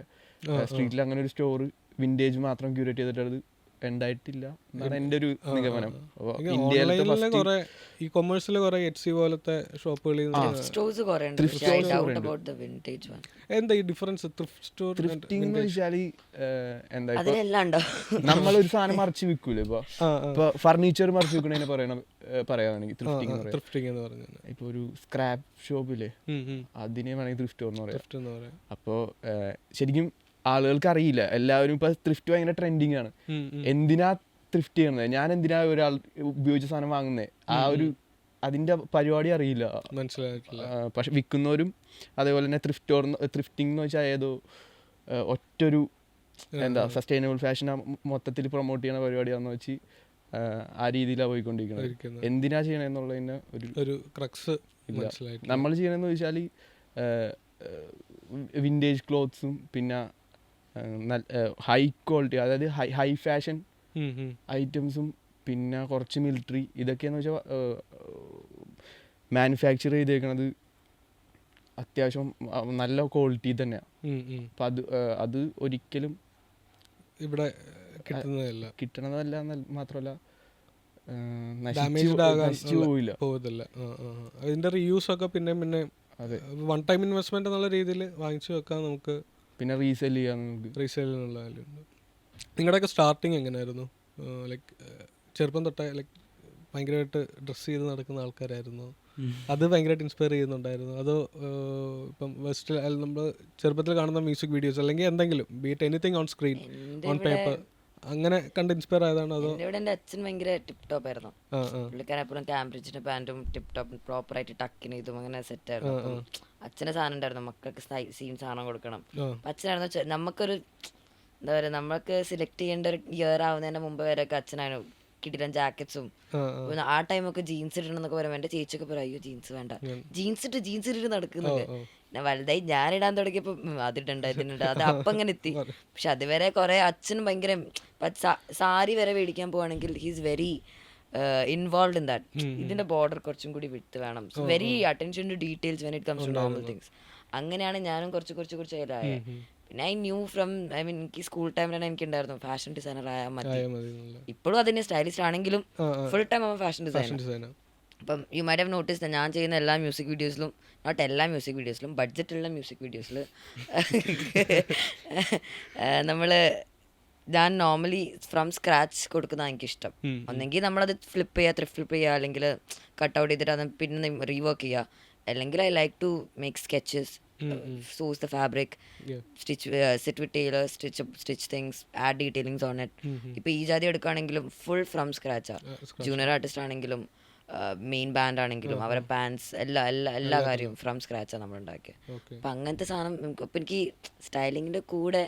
സ്ട്രീറ്റിൽ അങ്ങനെ ഒരു സ്റ്റോർ വിന്റേജ് മാത്രം ക്യൂരേറ്റ് ചെയ്തിട്ടുള്ളത് ഉണ്ടായിട്ടില്ല എന്നാണ് എൻ്റെ ഒരു നിഗമനം. ഇന്ത്യയിലെ ഈ കൊമേഴ്സിൽ കുറെ എറ്റ്സി പോലത്തെ ഷോപ്പുകളിൽ എന്താ ഈ ഡിഫറൻസ്? ത്രിഫ്റ്റിംഗ് എന്ന് വെച്ചാൽ എന്താ, നമ്മളൊരു സാധനം മറിച്ച് വിൽക്കൂലേ, ഇപ്പൊ ഫർണിച്ചർ മറിച്ച് വിൽക്കണതിനെ പറയാണെങ്കിൽ ത്രിഫ്റ്റിംഗ് എന്ന് പറഞ്ഞാൽ ഇപ്പൊ ഒരു സ്ക്രാപ്പ് ഷോപ്പില്ലേ, അതിനെ വേണമെങ്കിൽ ത്രിഫ്റ്റ് എന്ന് പറയാം. അപ്പോൾ ശരിക്കും ആളുകൾക്ക് അറിയില്ല, എല്ലാവരും ഇപ്പൊ ത്രിഫ്റ്റ് ഭയങ്കര ട്രെൻഡിങ് ആണ്. എന്തിനാ ത്രിഫ്റ്റ് ചെയ്യണത്, ഞാൻ എന്തിനാ ഒരാൾ ഉപയോഗിച്ച സാധനം വാങ്ങുന്നത്, ആ ഒരു അതിന്റെ പരിപാടി അറിയില്ല, മനസ്സിലായിട്ടില്ല. പക്ഷെ വിൽക്കുന്നവരും അതേപോലെ തന്നെ ത്രിഫ്റ്റിംഗ് എന്ന് വെച്ചാൽ ഏതോ ഒറ്റൊരു എന്താ സസ്റ്റൈനബിൾ ഫാഷൻ മൊത്തത്തിൽ പ്രൊമോട്ട് ചെയ്യണ പരിപാടിയാണെന്ന് വെച്ച് ആ രീതിയിലാണ് പോയിക്കൊണ്ടിരിക്കുന്നത്. എന്തിനാ ചെയ്യണമെന്നുള്ളതിന് ഒരു ക്രക്സ് നമ്മൾ ചെയ്യണമെന്ന് വെച്ചാൽ വിന്റേജ് ക്ലോത്ത്സും പിന്നെ ഹൈ ക്വാളിറ്റി, അതായത് ഹൈ ഫാഷൻ ഐറ്റംസും പിന്നെ കുറച്ച് മിലിറ്ററി, ഇതൊക്കെയെന്ന് വെച്ചാൽ മാനുഫാക്ചർ ചെയ്തേക്കണത് അത്യാവശ്യം നല്ല ക്വാളിറ്റി തന്നെയാണ്. അപ്പം അത് ഒരിക്കലും ഇവിടെ കിട്ടണതല്ല, മാത്രമല്ല നശിച്ചു പോവില്ല. അതിന്റെ റീയൂസ് ഒക്കെ പിന്നെ അതെ, വൺ ടൈം ഇൻവെസ്റ്റ്മെന്റ് എന്നുള്ള രീതിയിൽ വാങ്ങിച്ചു വെക്കാൻ നമുക്ക്, പിന്നെ റീസെൽ ചെയ്യാൻ റീസെല്ലിനുള്ള വാല്യൂണ്ട്. നിങ്ങളുടെയൊക്കെ സ്റ്റാർട്ടിങ് എങ്ങനെയായിരുന്നു? ലൈക്ക് ചെറുപ്പം തൊട്ടേ ലൈക്ക് ഭയങ്കരമായിട്ട് ഡ്രസ്സ് ചെയ്ത് നടക്കുന്ന ആൾക്കാരായിരുന്നു? അത് ഭയങ്കരമായിട്ട് ഇൻസ്പയർ ചെയ്യുന്നുണ്ടായിരുന്നു? അതോ ഇപ്പം വെസ്റ്റ് നമ്മൾ ചെറുപ്പത്തിൽ കാണുന്ന മ്യൂസിക് വീഡിയോസ് അല്ലെങ്കിൽ എന്തെങ്കിലും beat anything on screen, on paper, അങ്ങനെ കണ്ട് ഇൻസ്പയർ ആയതാണോ? അതോ ഇവിടെ എൻ്റെ അച്ഛൻ ഭയങ്കര ടിപ് ടോപ്പ് ആയിരുന്നു. പുള്ളിക്കാരൻ എപ്പോഴും കാംബ്രിഡ്ജിന്റെ പാൻറ്റും ടിപ് ടോപ്പ് പ്രോപ്പറായിട്ട് ടക്കിന് ഇതും അങ്ങനെ സെറ്റ് ആയിരുന്നു. അച്ഛൻ്റെ സാധനം ഉണ്ടായിരുന്നു, മക്കൾക്ക് സീൻ സാധനം കൊടുക്കണം. അച്ഛനായിരുന്നു നമുക്കൊരു എന്താ പറയുക, നമ്മൾക്ക് സെലക്ട് ചെയ്യേണ്ട ഒരു ഇയർ ആവുന്നതിന് മുമ്പ് വരെയൊക്കെ അച്ഛനായിരുന്നു കിടിലൻ ജാക്കറ്റ്സും. ആ ടൈമൊക്കെ ജീൻസ് ഇടണം എന്നൊക്കെ പറയുമ്പോൾ എൻ്റെ ചേച്ചിയൊക്കെ പറയും, അയ്യോ ജീൻസ് വേണ്ട, ജീൻസ് ഇട്ട് നടക്കുന്നുണ്ട്. ഞാൻ വലുതായി ഞാനിടാൻ തുടങ്ങിയപ്പോൾ അതിടണ്ട ഇതിനുണ്ട്, അത് അപ്പം അങ്ങനെ എത്തി. പക്ഷെ അതുവരെ കുറെ അച്ഛനും ഭയങ്കര സാരി വരെ മേടിക്കാൻ പോവാണെങ്കിൽ he's very involve in that. ഇതിന്റെ ബോർഡർ കുറച്ചും കൂടി വിട്ട് വേണം, very attention to details when it comes to normal things. അങ്ങനെയാണ് ഞാനും കുറച്ച് അതിലായത്. പിന്നെ ഐ ന്യൂ ഫ്രം എനിക്ക് സ്കൂൾ ടൈമിലാണ് എനിക്ക് ഉണ്ടായിരുന്നു ഫാഷൻ ഡിസൈനർ ആയാൽ മതി. ഇപ്പോഴും അതിന് സ്റ്റൈലിസ്റ്റ് ആണെങ്കിലും ഫുൾ ടൈം അവൻ ഫാഷൻ ഡിസൈനർ. അപ്പം യു മൈറ്റ് ഹാവ് നോട്ടീസ് ഞാൻ ചെയ്യുന്ന എല്ലാ മ്യൂസിക് വീഡിയോസിലും, നോട്ട് എല്ലാ മ്യൂസിക് വീഡിയോസിലും, ബഡ്ജറ്റുള്ള മ്യൂസിക് വീഡിയോസിൽ ഞാൻ നോർമലി ഫ്രം സ്ക്രാച്ച് കൊടുക്കുന്നതാണ് എനിക്കിഷ്ടം. ഒന്നെങ്കിൽ നമ്മളത് ത്രിഫ്റ്റ് ചെയ്യുക, അല്ലെങ്കിൽ കട്ട് ഔട്ട് ചെയ്തിട്ട് അത് പിന്നെ റീവർക്ക് ചെയ്യുക, അല്ലെങ്കിൽ I like to make sketches, source the fabric, sit with tailor, stitch things, add detailings on it. ഇപ്പൊ ഈ ജാതി എടുക്കുകയാണെങ്കിലും ഫുൾ ഫ്രം സ്ക്രാച്ചാ. ജൂനിയർ ആർട്ടിസ്റ്റ് ആണെങ്കിലും മെയിൻ ബാൻഡ് ആണെങ്കിലും അവരെ പാൻസ് എല്ലാ കാര്യവും ഫ്രം സ്ക്രാച്ചാണ് നമ്മൾ ഉണ്ടാക്കിയത്. അപ്പം അങ്ങനത്തെ സാധനം ഇപ്പം എനിക്ക് സ്റ്റൈലിങ്ങിൻ്റെ കൂടെ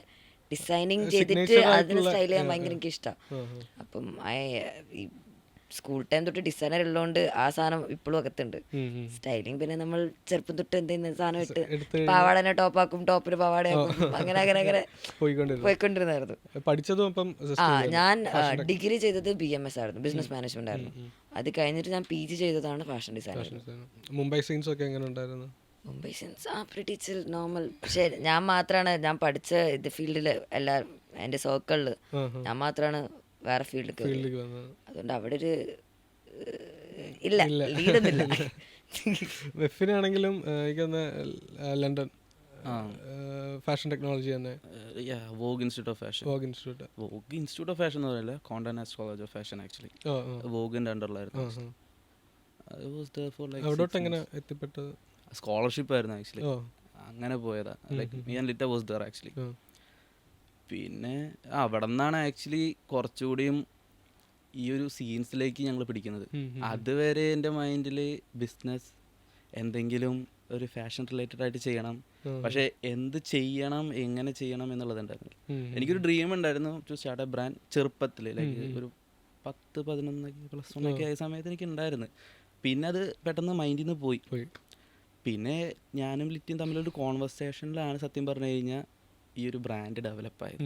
ഡിസൈനിങ് ചെയ്തിട്ട് അതിന് സ്റ്റൈൽ ചെയ്യാൻ ഭയങ്കര എനിക്ക് ഇഷ്ടമാണ്. അപ്പം സ്കൂൾ ടൈം തൊട്ട് ഡിസൈനർ ഉള്ളതുകൊണ്ട് ആ സാധനം ഇപ്പോഴും അകത്തുണ്ട്. സ്റ്റൈലിങ് പിന്നെ നമ്മൾ ചെറുപ്പം തൊട്ട് എന്തെങ്കിലും സാധനം ഇട്ട് പാവാടനെ ടോപ്പാക്കും, ടോപ്പിന് പാവാടയാക്കും, അങ്ങനെ പോയിക്കൊണ്ടിരുന്നായിരുന്നു. ഞാൻ ഡിഗ്രി ചെയ്തത് BMS ആയിരുന്നു, ബിസിനസ് മാനേജ്മെന്റ് ആയിരുന്നു. അത് കഴിഞ്ഞിട്ട് ഞാൻ PG ചെയ്തതാണ് ഫാഷൻ ഡിസൈനർ. മുംബൈ സീൻസ് ഒക്കെ എങ്ങനെ ഉണ്ടായിരുന്നു? മുംബൈ സീൻസ് പ്രിറ്റി ചിൽ, നോർമൽ. പക്ഷേ ഞാൻ മാത്രമാണ്, ഞാൻ പഠിച്ച ഇത് ഫീൽഡിൽ എല്ലാവരും എൻ്റെ സർക്കിളിൽ ഞാൻ മാത്രമാണ് വേറെ ഫീൽഡിലേക്ക്. അതുകൊണ്ട് അവിടെ ഒരു ഇല്ല ലീഡൊന്നുമില്ല, വെഫിനാണെങ്കിലും എനിക്കൊന്ന് ലണ്ടൻ ഫാഷൻ ടെക്നോളജി തന്നെ Vogue institute of fashion. Vogue institute. Vogue institute of fashion എന്ന് പറയില്ല, Conde Nast college of fashion actually. വോഗിൻ്റെ അണ്ടറിലായിരുന്നു. അവിടോട്ട് എങ്ങനെ എത്തിപ്പെട്ടത്? സ്കോളർഷിപ്പ് ആയിരുന്നു ആക്ച്വലി, അങ്ങനെ പോയതാ. Like me and Litta was there actually. പിന്നെ അവിടെ നിന്നാണ് ആക്ച്വലി കുറച്ചുകൂടിയും ഈ ഒരു സീൻസിലേക്ക് ഞങ്ങൾ പിടിക്കുന്നത്. അതുവരെ എൻ്റെ മൈൻഡിൽ ബിസിനസ്, എന്തെങ്കിലും ഒരു ഫാഷൻ റിലേറ്റഡ് ആയിട്ട് ചെയ്യണം, പക്ഷേ എന്ത് ചെയ്യണം, എങ്ങനെ ചെയ്യണം എന്നുള്ളതുണ്ടായിരുന്നു. എനിക്കൊരു ഡ്രീം ഉണ്ടായിരുന്നു ടു സ്റ്റാർട്ട് എ ബ്രാൻഡ് ചെറുപ്പത്തിൽ, ലൈക്ക് ഒരു 10-11 +1 ആയ സമയത്ത് എനിക്ക് ഉണ്ടായിരുന്നു. പിന്നെ അത് പെട്ടെന്ന് മൈൻഡിൽ നിന്ന് പോയി. പിന്നെ ഞാനും ലിറ്റിയും തമ്മിലൊരു കോൺവെർസേഷനിലാണ് സത്യം പറഞ്ഞു കഴിഞ്ഞാൽ ഈ ഒരു ബ്രാൻഡ് ഡെവലപ്പായത്.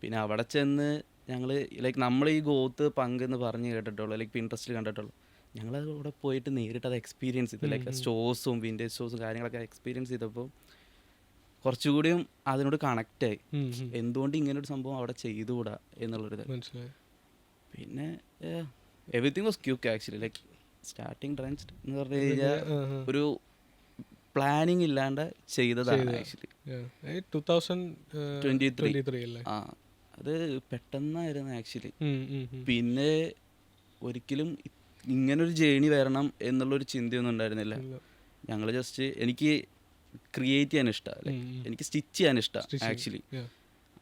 പിന്നെ അവിടെ ചെന്ന് ഞങ്ങൾ ലൈക്ക് നമ്മൾ ഈ ഗോത്ത് പങ്ക് എന്ന് പറഞ്ഞ് കേട്ടിട്ടുള്ളൂ, ലൈക്ക് പിൻട്രസ്റ്റിൽ കണ്ടിട്ടുള്ളൂ. ഞങ്ങളത് അവിടെ പോയിട്ട് നേരിട്ട് അത് എക്സ്പീരിയൻസ് ചെയ്തു. ലൈക്ക് സ്റ്റോഴ്സും വിൻറ്റേജ് സ്റ്റോഴ്സും കാര്യങ്ങളൊക്കെ എക്സ്പീരിയൻസ് ചെയ്തപ്പോൾ കുറച്ചുകൂടിയും അതിനോട് കണക്റ്റായി. എന്തുകൊണ്ട് ഇങ്ങനൊരു സംഭവം അവിടെ ചെയ്തുകൂടാ എന്നുള്ളൊരിത്. പിന്നെ everything was quake actually. Like starting drenched എന്ന് പറഞ്ഞു കഴിഞ്ഞാൽ ഒരു പ്ലാനിങ് ഇല്ലാണ്ട് ചെയ്തതാണ് ആക്ച്വലി. 2023 ആ, അത് പെട്ടെന്നായിരുന്നു ആക്ച്വലി. പിന്നെ ഒരിക്കലും ഇങ്ങനൊരു ജേണി വരണം എന്നുള്ളൊരു ചിന്തയൊന്നും ഉണ്ടായിരുന്നില്ല. ഞങ്ങൾ ജസ്റ്റ് എനിക്ക് ക്രിയേറ്റ് ചെയ്യാൻ ഇഷ്ടമാണ്, എനിക്ക് സ്റ്റിച്ച് ചെയ്യാൻ ഇഷ്ടമാണ് ആക്ച്വലി.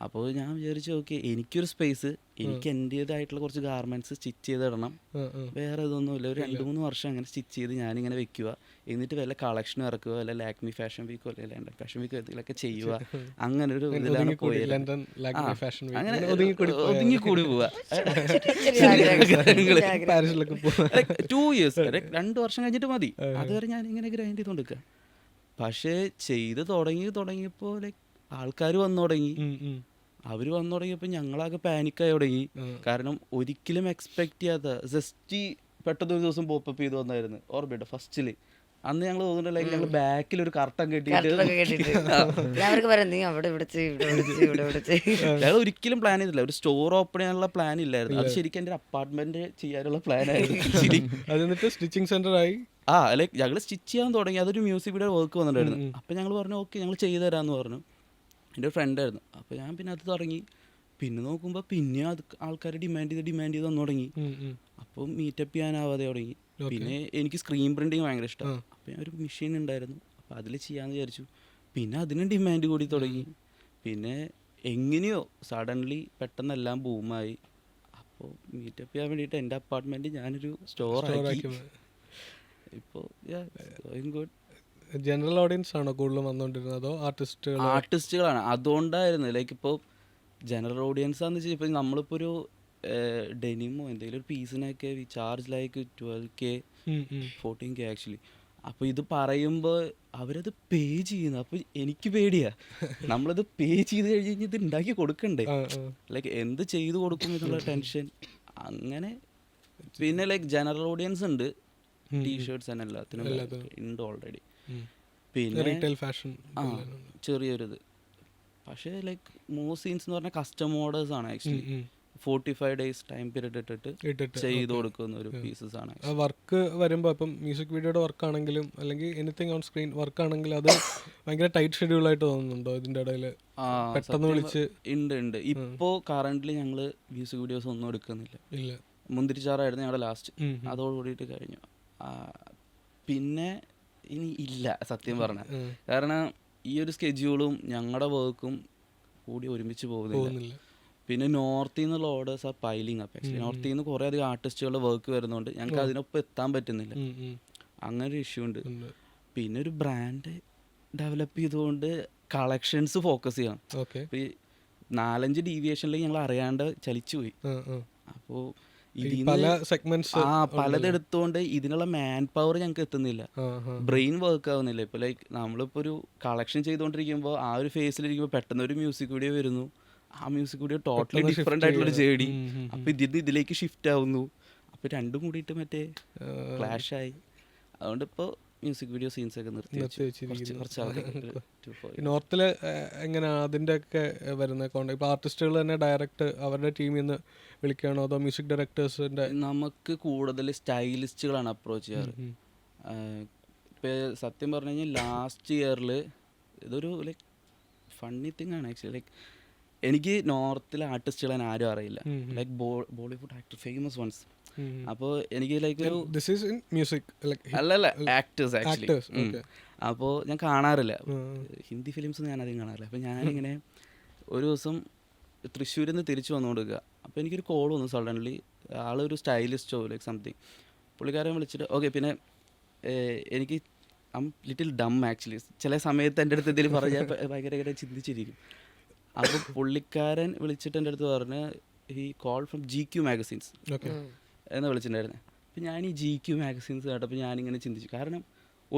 അപ്പോൾ ഞാൻ വിചാരിച്ചു ഓക്കെ എനിക്കൊരു സ്പേസ്, എനിക്ക് എൻ്റേതായിട്ടുള്ള കുറച്ച് ഗാർമെൻറ്റ്സ് സ്റ്റിച്ച് ചെയ്തിടണം, വേറെ ഇതൊന്നുമില്ല. ഒരു 2-3 വർഷം അങ്ങനെ സ്റ്റിച്ച് ചെയ്ത് ഞാനിങ്ങനെ വെക്കുക, എന്നിട്ട് വല്ല കളക്ഷനും ഇറക്കുക, വല്ല ലാക്മി ഫാഷൻ വീക്കോ അല്ലെങ്കിൽ ലണ്ടൻ ഫാഷൻ വീക്കോ എന്തെങ്കിലുമൊക്കെ ചെയ്യുക. അങ്ങനെ ഒരു ഇതിലാണ് പോയത്. അങ്ങനെ ഒതുങ്ങിക്കൂടി പോവുക. 2 years 2 വർഷം കഴിഞ്ഞിട്ട് മതി, അതുവരെ ഞാനിങ്ങനെ ഗ്രൈൻഡ് ചെയ്ത് കൊടുക്കുക. പക്ഷേ ചെയ്ത് തുടങ്ങിയപ്പോൾ ലൈക്ക് ആൾക്കാർ വന്നു തുടങ്ങി. അവർ വന്നു തുടങ്ങിയപ്പോൾ ഞങ്ങളാകെ പാനിക്കായി തുടങ്ങി. കാരണം ഒരിക്കലും എക്സ്പെക്ട് ചെയ്യാത്ത ജസ്റ്റ് പെട്ടെന്നൊരു ദിവസം പോപ്പപ്പ് ചെയ്ത് വന്നായിരുന്നു ഓർമ്മയുണ്ട്. ഫസ്റ്റിൽ അന്ന് ഞങ്ങൾ തോന്നുന്നുണ്ട് ലൈക്ക് ഞങ്ങൾ ബാക്കിൽ ഒരു കർട്ടൻ കെട്ടിയിട്ട് ഞങ്ങൾ ഒരിക്കലും പ്ലാൻ ചെയ്തില്ല. ഒരു സ്റ്റോർ ഓപ്പൺ ചെയ്യാനുള്ള പ്ലാൻ ഇല്ലായിരുന്നു. അത് ശരിക്കും എൻ്റെ അപ്പാർട്ട്മെന്റ് ചെയ്യാനുള്ള പ്ലാൻ ആയിരുന്നു. സ്റ്റിച്ചിങ് സെന്റർ ആയി. ലൈക്ക് ഞങ്ങൾ സ്റ്റിച്ച് ചെയ്യാൻ തുടങ്ങി. അതൊരു മ്യൂസിക് വീഡിയോ വർക്ക് വന്നിട്ടുണ്ടായിരുന്നു. അപ്പം ഞങ്ങൾ പറഞ്ഞു ഓക്കെ ഞങ്ങൾ ചെയ്തു തരാമെന്ന് പറഞ്ഞു. എൻ്റെ ഒരു ഫ്രണ്ടായിരുന്നു. അപ്പോൾ ഞാൻ പിന്നെ അത് തുടങ്ങി. പിന്നെ നോക്കുമ്പോൾ പിന്നെ അത് ആൾക്കാർ ഡിമാൻഡ് ചെയ്ത് വന്നു തുടങ്ങി. അപ്പം മീറ്റപ്പ് ചെയ്യാനാവാതെ തുടങ്ങി. പിന്നെ എനിക്ക് സ്ക്രീൻ പ്രിൻറ്റിങ് ഭയങ്കര ഇഷ്ടമാണ്. അപ്പോൾ ഞാൻ ഒരു മെഷീൻ ഉണ്ടായിരുന്നു, അപ്പോൾ അതിൽ ചെയ്യാമെന്ന് വിചാരിച്ചു. പിന്നെ അതിനും ഡിമാൻഡ് കൂടി തുടങ്ങി. പിന്നെ എങ്ങനെയോ സഡൻലി പെട്ടെന്നെല്ലാം ബൂമായി. അപ്പോൾ മീറ്റപ്പ് ചെയ്യാൻ വേണ്ടിയിട്ട് എൻ്റെ അപ്പാർട്ട്മെൻറ്റ് ഞാനൊരു സ്റ്റോറാക്കി. ഇപ്പോൾ ഗുഡ്. ജനറൽ ഓഡിയൻസ് ആണോ കൂടുതലും വന്നുകൊണ്ടിരുന്നത് അതോ ആർട്ടിസ്റ്റുകളാണ്? അതുകൊണ്ടായിരുന്നു ലൈക്ക് ഇപ്പോൾ ജനറൽ ഓഡിയൻസ് ആണെന്ന് വെച്ചാൽ ഇപ്പോൾ നമ്മളിപ്പോൾ ഒരു ഡെനിമോ എന്തെങ്കിലും ഒരു പീസിനൊക്കെ we charge like 12K 14K actually. അപ്പോൾ ഇത് പറയുമ്പോൾ അവരത് പേ ചെയ്യുന്നു. അപ്പോൾ എനിക്ക് പേടിയാ, നമ്മളത് പേ ചെയ്ത് കഴിഞ്ഞ് കഴിഞ്ഞാൽ ഇത് ഉണ്ടാക്കി കൊടുക്കണ്ടേ, ലൈക്ക് എന്ത് ചെയ്ത് കൊടുക്കും എന്നുള്ള ടെൻഷൻ. അങ്ങനെ പിന്നെ ലൈക്ക് ജനറൽ ഓഡിയൻസ് ഉണ്ട്, ടീഷർട്സ് തന്നെ എല്ലാത്തിനും ഉണ്ട് ഓൾറെഡി. പിന്നെ റീറ്റെയിൽ ഫാഷൻ ചെറിയൊരിത്. പക്ഷേ ലൈക്ക് മോസ്റ്റ് സീൻസ് എന്ന് പറഞ്ഞാൽ കസ്റ്റം ഓർഡേഴ്സ് ആണ് ആക്ച്വലി. 45 days ടൈം പീരീഡ് ഇട്ടിട്ട് ചെയ്ത് കൊടുക്കുന്ന ഒരു പീസസ് ആണ്. വർക്ക് വരുമ്പോൾ ഇപ്പം മ്യൂസിക് വീഡിയോയുടെ വർക്ക് ആണെങ്കിലും അല്ലെങ്കിൽ എനിത്തിങ് ഓൺ സ്ക്രീൻ വർക്ക് ആണെങ്കിലും അത് ഭയങ്കര ടൈറ്റ് ഷെഡ്യൂൾ ആയിട്ട് തോന്നുന്നുണ്ടോ ഇതിൻ്റെ ഇടയിൽ? പെട്ടെന്ന് വിളിച്ച് ഉണ്ട്. ഇപ്പോൾ കറന്റ്ലി ഞങ്ങൾ മ്യൂസിക് വീഡിയോസ് ഒന്നും എടുക്കുന്നില്ല. മുന്തിരിച്ചാറായിരുന്നു ഞങ്ങളുടെ ലാസ്റ്റ്, അതോടുകൂടിയിട്ട് കഴിഞ്ഞു. പിന്നെ ഇനി ഇല്ല സത്യം പറഞ്ഞാൽ. കാരണം ഈ ഒരു സ്കെഡ്യൂളും ഞങ്ങളുടെ വർക്കും കൂടി ഒരുമിച്ച് പോകുന്നില്ല. പിന്നെ നോർത്തിൽ നിന്നുള്ള ഓർഡേഴ്സ് ആ പൈലിങ് അപ്പ്. ആക്ച്വലി നോർത്തിൽ നിന്ന് കുറേ അധികം ആർട്ടിസ്റ്റുകളുടെ വർക്ക് വരുന്നതുകൊണ്ട് ഞങ്ങൾക്ക് അതിനൊപ്പം എത്താൻ പറ്റുന്നില്ല. അങ്ങനെ ഒരു ഇഷ്യൂ ഉണ്ട്. പിന്നെ ഒരു ബ്രാൻഡ് ഡെവലപ്പ് ചെയ്തുകൊണ്ട് കളക്ഷൻസ് ഫോക്കസ് ചെയ്യണം. അപ്പോൾ ഈ 4-5 ഡീവിയേഷനിലേക്ക് ഞങ്ങൾ അറിയാണ്ട് ചലിച്ചു പോയി. അപ്പോൾ പലതെടുത്തോണ്ട് ഇതിനുള്ള മാൻ പവർ ഞങ്ങൾക്ക് എത്തുന്നില്ല, ബ്രെയിൻ വർക്ക് ആവുന്നില്ല. ഇപ്പോൾ ലൈക്ക് നമ്മളിപ്പോൾ ഒരു കളക്ഷൻ ചെയ്തുകൊണ്ടിരിക്കുമ്പോൾ ആ ഒരു ഫേസിലിരിക്കുമ്പോൾ പെട്ടെന്ന് ഒരു മ്യൂസിക് വീഡിയോ വരുന്നു. ആ മ്യൂസിക് വീഡിയോ ടോട്ടലി ഡിഫറെൻ്റ് ആയിട്ടുള്ളൊരു ജേണി. അപ്പോൾ ഇതിലേക്ക് ഷിഫ്റ്റ് ആവുന്നു. അപ്പോൾ രണ്ടും കൂടിയിട്ട് മറ്റേ ക്ലാഷായി. അതുകൊണ്ട് ഇപ്പോൾ മ്യൂസിക് വീഡിയോ സീൻസ് ഒക്കെ നിർത്തി നോർത്തില് എങ്ങനെയാണ് അതിൻ്റെ ഒക്കെ വരുന്നത് കോണ്ടാക്ട്? ഇപ്പോൾ ആർട്ടിസ്റ്റുകൾ തന്നെ ഡയറക്റ്റ് അവരുടെ ടീമിൽ നിന്ന് വിളിക്കുകയാണോ അതോ മ്യൂസിക് ഡയറക്ടേഴ്സിൻ്റെ? നമുക്ക് കൂടുതൽ സ്റ്റൈലിസ്റ്റുകളാണ് അപ്രോച്ച് ചെയ്യാറ്. ഇപ്പോൾ സത്യം പറഞ്ഞു കഴിഞ്ഞാൽ ലാസ്റ്റ് ഇയറിൽ ഇതൊരു ലൈക്ക് ഫണ്ണി തിങ് ആണ് ആക്ച്വലി. ലൈക്ക് എനിക്ക് നോർത്തിലെ ആർട്ടിസ്റ്റുകളെ ആരും അറിയില്ല, like Bollywood actor famous ones. അപ്പോൾ എനിക്ക് ലൈക്ക് ഒരു അല്ലല്ല ആക്ടേഴ്സ് ആക്ച്വലി. അപ്പോൾ ഞാൻ കാണാറില്ല ഹിന്ദി ഫിലിംസ്, ഞാൻ അധികം കാണാറില്ല. അപ്പോൾ ഞാനിങ്ങനെ ഒരു ദിവസം തൃശ്ശൂരിൽ നിന്ന് തിരിച്ചു വന്നുകൊടുക്കുക. അപ്പോൾ എനിക്കൊരു കോൾ വന്നു സഡൻലി. ആളൊരു സ്റ്റൈലിസ്റ്റോ ലൈക്ക് സംതിങ്, പുള്ളിക്കാരൻ വിളിച്ചിട്ട് ഓക്കെ. പിന്നെ എനിക്ക് ലിറ്റിൽ ഡം ആക്ച്വലി, ചില സമയത്ത് എൻ്റെ അടുത്ത് എന്തെങ്കിലും പറഞ്ഞാൽ ഭയങ്കര ചിന്തിച്ചിരിക്കും. അപ്പോൾ പുള്ളിക്കാരൻ വിളിച്ചിട്ട് എൻ്റെ അടുത്ത് പറഞ്ഞ് ഈ കോൾ ഫ്രം GQ മാഗസീൻസ് എന്ന് വിളിച്ചിട്ടുണ്ടായിരുന്നു. അപ്പോൾ ഞാൻ ഈ GQ മാഗസീൻസ് കേട്ടപ്പോൾ ഞാനിങ്ങനെ ചിന്തിച്ചു, കാരണം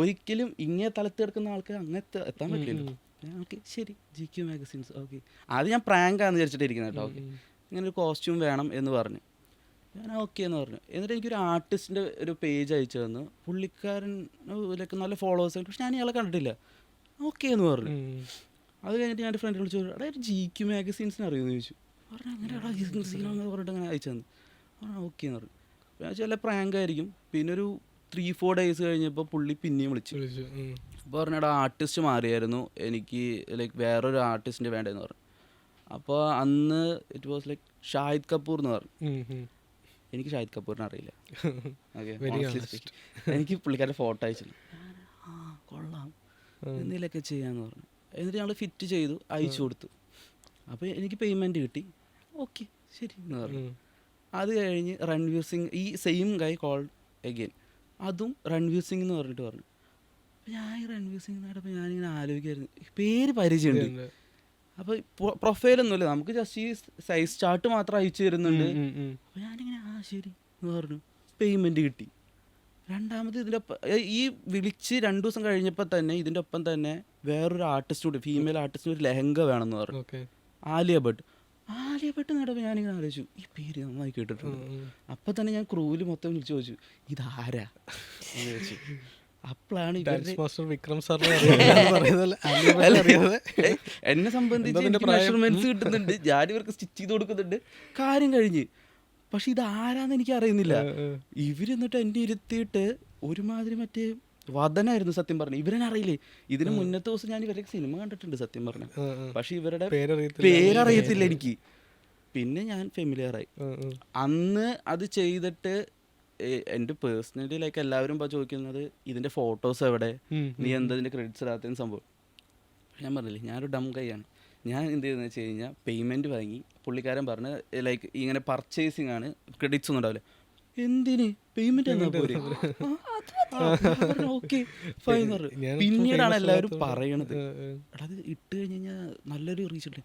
ഒരിക്കലും ഇങ്ങനെ തലത്ത് കിടക്കുന്ന ആൾക്ക് അങ്ങനത്തെ എത്താൻ പറ്റില്ലല്ലോ. ഓക്കെ ശരി GQ മാഗസീൻസ് ഓക്കെ. അത് ഞാൻ പ്രാങ്കാന്ന് വിചാരിച്ചിട്ട് ഇരിക്കുന്നത് കേട്ടോ. ഓക്കെ ഇങ്ങനെ ഒരു കോസ്റ്റ്യൂം വേണം എന്ന് പറഞ്ഞു. ഞാൻ ഓക്കെ എന്ന് പറഞ്ഞു. എന്നിട്ട് എനിക്കൊരു ആർട്ടിസ്റ്റിൻ്റെ ഒരു പേജ് അയച്ചു തന്നു. പുള്ളിക്കാരൻ ലൈക്ക് നല്ല ഫോളോവേഴ്സ്, പക്ഷെ ഞാൻ ഇയാളെ കണ്ടിട്ടില്ല. ഓക്കെ എന്ന് പറഞ്ഞു. അത് കഴിഞ്ഞിട്ട് ഞാൻ എൻ്റെ ഫ്രണ്ട് വിളിച്ചു, എടാ ഒരു GQ മാഗസീൻസിന് അറിയുമെന്ന് ചോദിച്ചു. പറഞ്ഞു അങ്ങനെ എടാ സീനാന്ന് പറഞ്ഞിട്ട് അങ്ങനെ അയച്ചു തന്നു. പറഞ്ഞു ഓക്കെ എന്ന് പറഞ്ഞു. ഞാൻ ചില പ്രാങ്കായിരിക്കും. പിന്നെ ഒരു 3-4 ഡേയ്സ് കഴിഞ്ഞപ്പോൾ പുള്ളി പിന്നെയും വിളിച്ചു. അപ്പോൾ പറഞ്ഞു എടാ ആർട്ടിസ്റ്റ് മാറിയായിരുന്നു, എനിക്ക് ലൈക്ക് വേറൊരു ആർട്ടിസ്റ്റിൻ്റെ വേണ്ടതെന്ന് പറഞ്ഞു. അപ്പോൾ അന്ന് it was like Shahid Kapoor എന്ന് പറഞ്ഞു. എനിക്ക് ഷാഹിദ് കപൂറിനെ അറിയില്ല. ഓക്കെ എനിക്ക് പുള്ളിക്കാരുടെ ഫോട്ടോ അയച്ചു. ആ കൊള്ളാം എന്തെങ്കിലുമൊക്കെ ചെയ്യാമെന്ന് പറഞ്ഞു. എന്നിട്ട് ഞങ്ങൾ ഫിറ്റ് ചെയ്തു അയച്ചു കൊടുത്തു. അപ്പോൾ എനിക്ക് പേയ്മെൻറ്റ് കിട്ടി. ഓക്കെ ശരി എന്ന് പറഞ്ഞു. അത് കഴിഞ്ഞ് രൺവീർ സിംഗ്, ഈ സെയിം ഗൈ കോൾഡ് അഗെയിൻ, അതും രൺവീർ സിംഗ് എന്ന് പറഞ്ഞിട്ട് പറഞ്ഞു. അപ്പോൾ ഞാൻ ഈ രൺവീർ സിംഗ് എന്നപ്പോൾ ഞാനിങ്ങനെ ആലോചിക്കായിരുന്നു, പേര് പരിചയമുണ്ട്. അപ്പോൾ പ്രൊഫൈലൊന്നുമില്ല, നമുക്ക് ജസ്റ്റ് ഈ സൈസ് ചാർട്ട് മാത്രം അയച്ചു തരുന്നുണ്ട്. അപ്പോൾ ഞാനിങ്ങനെ ആ ശരി എന്ന് പറഞ്ഞു. പേയ്മെൻറ്റ് കിട്ടി. രണ്ടാമത് ഇതിൻ്റെ ഒപ്പം ഈ വിളിച്ച് 2 ദിവസം കഴിഞ്ഞപ്പോൾ തന്നെ ഇതിൻ്റെ ഒപ്പം തന്നെ വേറൊരു ആർട്ടിസ്റ്റോട്, ഫീമെയിൽ ആർട്ടിസ്റ്റിന് ഒരു ലെഹങ്ക വേണമെന്ന് പറഞ്ഞു. ആലിയ ഭട്ട് നേടുമ്പോൾ ഞാനിങ്ങനെ ആലോചിച്ചു, ഈ പേര് നന്നായി കേട്ടിട്ടുണ്ട്. അപ്പം തന്നെ ഞാൻ ക്രൂവിൽ മൊത്തം വിളിച്ചു ചോദിച്ചു ഇതാരാ എന്ന് ചോദിച്ചു. അപ്പോഴാണ് എന്നെ സംബന്ധിച്ച് മെഷർമെന്റ്സ് കിട്ടുന്നുണ്ട്, ഞാൻ ഇവർക്ക് സ്റ്റിച്ച് ചെയ്ത് കൊടുക്കുന്നുണ്ട്, കാര്യം കഴിഞ്ഞ്. പക്ഷെ ഇതാരാന്ന് എനിക്ക് അറിയുന്നില്ല. ഇവരെന്നിട്ട് എന്നെ ഇരുത്തിയിട്ട് ഒരുമാതിരി മറ്റേ വദനായിരുന്നു സത്യം പറഞ്ഞു. ഇവരെന്നെ അറിയില്ലേ. ഇതിന് മുന്നത്തെ ദിവസം ഞാൻ ഇവരുടെ സിനിമ കണ്ടിട്ടുണ്ട് സത്യം പറഞ്ഞു, പക്ഷെ ഇവരുടെ പേരറിയത്തില്ല എനിക്ക്. പിന്നെ ഞാൻ ഫെമിലിയറായി. അന്ന് അത് ചെയ്തിട്ട് എൻ്റെ പേഴ്സണലി ലൈക്ക് എല്ലാവരും ചോദിക്കുന്നത് ഇതിൻ്റെ ഫോട്ടോസ് എവിടെ, നീ എന്താ ഇതിൻ്റെ ക്രെഡിറ്റ്സ് ഇടാത്തതിന് സംഭവം. ഞാൻ പറഞ്ഞില്ലേ ഞാനൊരു ഡം കൈയാണ്. ഞാൻ എന്ത് ചെയ്തെന്ന് വെച്ച് കഴിഞ്ഞാൽ പേയ്മെൻറ്റ് വാങ്ങി. പുള്ളിക്കാരൻ പറഞ്ഞ് ലൈക്ക് ഇങ്ങനെ പർച്ചേസിങ് ആണ്, ക്രെഡിറ്റ്സ് ഒന്നും ഉണ്ടാവില്ല. എന്തിന് പേയ്മെൻറ്റ് എന്നാ പോരെ, ഓക്കെ ഫൈൻ പറഞ്ഞു. പിന്നീടാണ് എല്ലാവരും പറയണത് അത് ഇട്ട് കഴിഞ്ഞ് കഴിഞ്ഞാൽ നല്ലൊരു റീച്ച് ഉണ്ട്.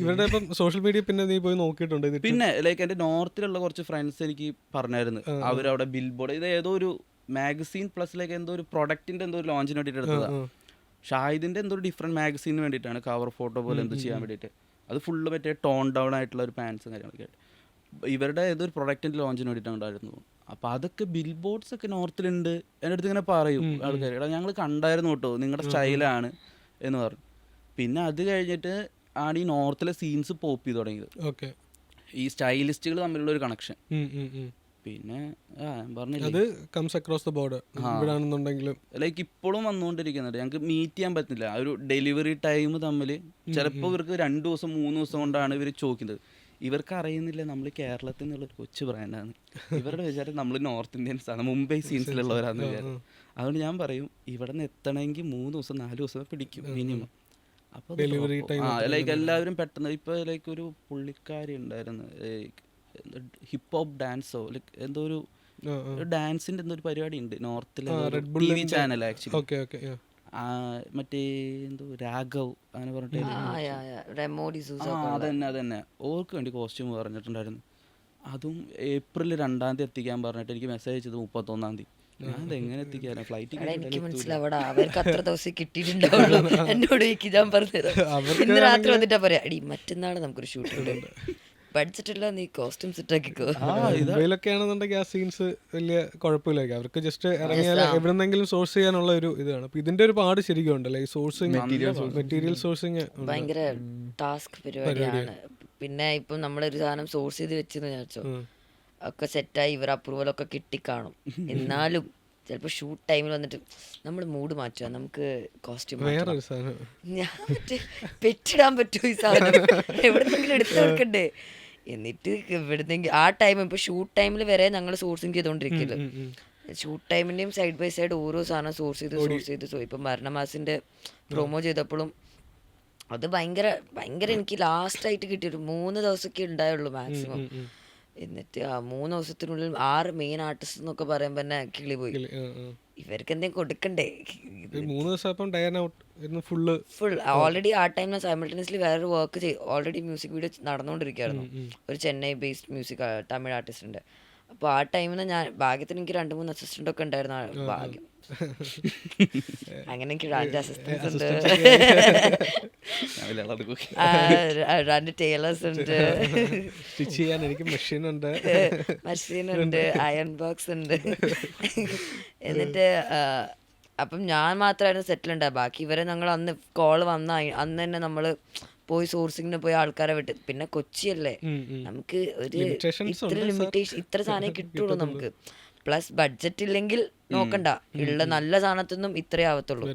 ഇവരുടെ ഇപ്പം സോഷ്യൽ മീഡിയ പിന്നെ നീ പോയി നോക്കിയിട്ടുണ്ട്? പിന്നെ ലൈക്ക് എൻ്റെ നോർത്തിലുള്ള കുറച്ച് ഫ്രണ്ട്സ് എനിക്ക് പറഞ്ഞായിരുന്നു, അവരവിടെ ബിൽ ബോർഡ്, ഇത് ഏതോ ഒരു മാഗസീൻ പ്ലസ് ലൈക്ക് എന്തോ ഒരു പ്രൊഡക്റ്റിൻ്റെ എന്തോ ഒരു ലോഞ്ചിന് വേണ്ടിയിട്ട് എടുത്തതാണ്. ഷാഹിദിൻ്റെ എന്തോ ഒരു ഡിഫറെൻറ്റ് മാഗസീന് വേണ്ടിയിട്ടാണ്, കവർ ഫോട്ടോ പോലെ എന്തോ ചെയ്യാൻ വേണ്ടിയിട്ട്. അത് ഫുള്ള് മറ്റേ ടോൺ ഡൗൺ ആയിട്ടുള്ള ഒരു പാൻസും കാര്യങ്ങളൊക്കെ ആയിട്ട്. ഇവരുടെ ഏതൊരു പ്രൊഡക്റ്റിൻ്റെ ലോഞ്ചിന് വേണ്ടിയിട്ടാണ് ഉണ്ടായിരുന്നു. അപ്പോൾ അതൊക്കെ ബിൽ ബോർഡ്സ് ഒക്കെ നോർത്തിലുണ്ട്. എൻ്റെ അടുത്ത് ഇങ്ങനെ പറയും ആൾക്കാർ, എടാ ഞങ്ങൾ കണ്ടായിരുന്നു കേട്ടോ നിങ്ങളുടെ സ്റ്റൈലാണ് എന്ന് പറഞ്ഞു. പിന്നെ അത് കഴിഞ്ഞിട്ട് ആണ് ഈ നോർത്തിലെ സീൻസ് പോപ്പ് ചെയ്ത് തുടങ്ങിയത്. ഓക്കെ, ഈ സ്റ്റൈലിസ്റ്റുകൾ തമ്മിലുള്ള ഒരു കണക്ഷൻ. പിന്നെ പറഞ്ഞില്ല അത് കംസ് അക്രോസ് ദ ബോർഡർ ഇവിടാണെന്നുണ്ടെങ്കിലും ലൈക്ക് ഇപ്പോഴും വന്നുകൊണ്ടിരിക്കുന്നുണ്ട്. ഞങ്ങൾക്ക് മീറ്റ് ചെയ്യാൻ പറ്റുന്നില്ല. ആ ഒരു ഡെലിവറി ടൈം തമ്മിൽ ചിലപ്പോൾ ഇവർക്ക് 2 ദിവസം 3 ദിവസം കൊണ്ടാണ് ഇവർ ചോദിക്കുന്നത്. ഇവർക്ക് അറിയുന്നില്ല നമ്മൾ കേരളത്തിൽ നിന്നുള്ളൊരു കൊച്ചു ബ്രാൻഡാണ്. ഇവരുടെ വിചാരം നമ്മൾ നോർത്ത് ഇന്ത്യൻസ് ആണ്, മുംബൈ സീൻസിലുള്ളവരാണെന്ന് വിചാരം. അതുകൊണ്ട് ഞാൻ പറയും ഇവിടെ നിന്ന് എത്തണമെങ്കിൽ 3 ദിവസം 4 ദിവസം പിടിക്കും മിനിമം. അപ്പോൾ ലൈക്ക് എല്ലാവരും പെട്ടെന്ന് ഇപ്പോൾ ലൈക്ക് ഒരു പുള്ളിക്കാരി ഉണ്ടായിരുന്നു, ഹിപ്പ് ഹോപ്പ് ഡാൻസോ ലൈക്ക് എന്തോ ഒരു ഡാൻസിൻ്റെ എന്തോ ഒരു പരിപാടി ഉണ്ട് നോർത്തിലെ TV ചാനൽ ആക്ച്വലി. മറ്റേ എന്തോ രാഘവ് അങ്ങനെ പറഞ്ഞിട്ട് അതന്നെ ഓർക്ക് വേണ്ടി കോസ്റ്റ്യൂം പറഞ്ഞിട്ടുണ്ടായിരുന്നു. അതും ഏപ്രിൽ 2-ാം തീയതി എത്തിക്കാൻ പറഞ്ഞിട്ട് എനിക്ക് മെസ്സേജ് അയച്ചത് 31-ാം തീയതി. ഞാൻ എങ്ങനെ എത്തിക്കാനാ ഫ്ലൈറ്റ്? എനിക്ക് മനസ്സിലാവടാ, അവർക്ക് അത്ര ദിവസം കിട്ടിയിട്ടുണ്ടാവുള്ളൂ. എന്നോട് ഞാൻ പറഞ്ഞത് ഇന്ന് രാത്രി വന്നിട്ടാ പറയാ, അടി മറ്റന്നാൾ നമുക്കൊരു ഷൂട്ട് ഉണ്ട്, ബഡ്ജറ്റ് ഇല്ല, നീ കോസ്റ്റ്യൂം സെറ്റ് ആക്കിക്കോ. ദുബൈയിലൊക്കെ ആണെന്നുണ്ടെങ്കിൽ ആ സീൻസ് വലിയ കുഴപ്പമില്ലായിരിക്കും. അവർക്ക് ജസ്റ്റ് ഇറങ്ങിയാൽ എവിടെന്നെങ്കിലും സോഴ്സ് ചെയ്യാനുള്ള ഒരു ഇതാണ്. അപ്പൊ ഇതിന്റെ ഒരു പാട് ശരിക്കും ഉണ്ടല്ലോ, ഈ സോഴ്സിങ് മെറ്റീരിയൽ സോഴ്സിങ് ഭയങ്കര ടാസ്ക് പരിപാടിയാണ്. പിന്നെ ഇപ്പം നമ്മളൊരു സാധനം സോഴ്സ് ചെയ്ത് വെച്ചെന്ന് വിചാരിച്ചോ, ഒക്കെ സെറ്റായി ഇവർ അപ്രൂവലൊക്കെ കിട്ടിക്കാണും, എന്നാലും ചിലപ്പോൾ ഷൂട്ട് ടൈമിൽ വന്നിട്ട് നമ്മൾ മൂഡ് മാറ്റുക, നമുക്ക് കോസ്റ്റ്യൂം വേറൊരു സാധനം ഞാൻ മറ്റേ പെറ്റിടാൻ പറ്റുമോ ഈ സാധനം, എവിടെന്നെങ്കിലും എടുത്ത് വെക്കണ്ടേ, എന്നിട്ട് എവിടെന്നെങ്കിലും ആ ടൈം ഇപ്പോൾ ഷൂട്ട് ടൈമിൽ വരെ ഞങ്ങൾ സോഴ്സിങ് ചെയ്തുകൊണ്ടിരിക്കില്ല. ഷൂട്ട് ടൈമിൻ്റെയും സൈഡ് ബൈ സൈഡ് ഓരോ സാധനം സോഴ്സ് ചെയ്ത് ഇപ്പം മരണമാസിൻ്റെ പ്രൊമോ ചെയ്തപ്പോഴും അത് ഭയങ്കര എനിക്ക് ലാസ്റ്റായിട്ട് കിട്ടിയൊരു 3 ദിവസമൊക്കെ ഉണ്ടായുള്ളൂ മാക്സിമം. എന്നിട്ട് ആ 3 ദിവസത്തിനുള്ളിൽ 6 മെയിൻ ആർട്ടിസ്റ്റ് എന്നൊക്കെ പറയുമ്പോൾ തന്നെ കിളി പോയി. ഇവർക്ക് എന്തെങ്കിലും കൊടുക്കണ്ടേ? 3 ദിവസം ഫുൾ ഓൾറെഡി ആ ടൈം ഞാൻ സൈമൾട്ടേനിയസ്ലി വേറൊരു വർക്ക് ഓൾറെഡി മ്യൂസിക് വീഡിയോ നടന്നുകൊണ്ടിരിക്കുകയായിരുന്നു. ഒരു ചെന്നൈ ബേസ്ഡ് മ്യൂസിക് തമിഴ് ആർട്ടിസ്റ്റിൻ്റെ. അപ്പോൾ ആ ടൈമിൽ ഞാൻ ഭാഗ്യത്തിന് എനിക്ക് 2-3 അസിസ്റ്റൻ്റ് ഒക്കെ ഉണ്ടായിരുന്നു. ഭാഗ്യം അങ്ങനെ എനിക്ക് 2 അസിസ്റ്റൻസ് ഉണ്ട്, 2 ടൈലേഴ്സ് ഉണ്ട്, സ്റ്റിച്ച് ചെയ്യാൻ എനിക്ക് മെഷീനുണ്ട്, അയൺ ബോക്സ് ഉണ്ട്. എന്നിട്ട് അപ്പം ഞാൻ മാത്രമായിരുന്നു സെറ്റിൽ ഉണ്ടായത്. ബാക്കി ഇവരെ ഞങ്ങൾ അന്ന് കോൾ വന്ന അന്ന് തന്നെ നമ്മൾ പോയി സോഴ്സിങ്ങിന് പോയി ആൾക്കാരെ വിട്ട്. പിന്നെ കൊച്ചിയല്ലേ, നമുക്ക് ഒരു ഇത്ര ലിമിറ്റേഷൻ, ഇത്ര സാധനം കിട്ടുള്ളൂ നമുക്ക്. പ്ലസ് ബഡ്ജറ്റ് ഇല്ലെങ്കിൽ നോക്കണ്ട, ഉള്ള നല്ല സാധനത്തൊന്നും ഇത്രേ ആവത്തുള്ളൂ.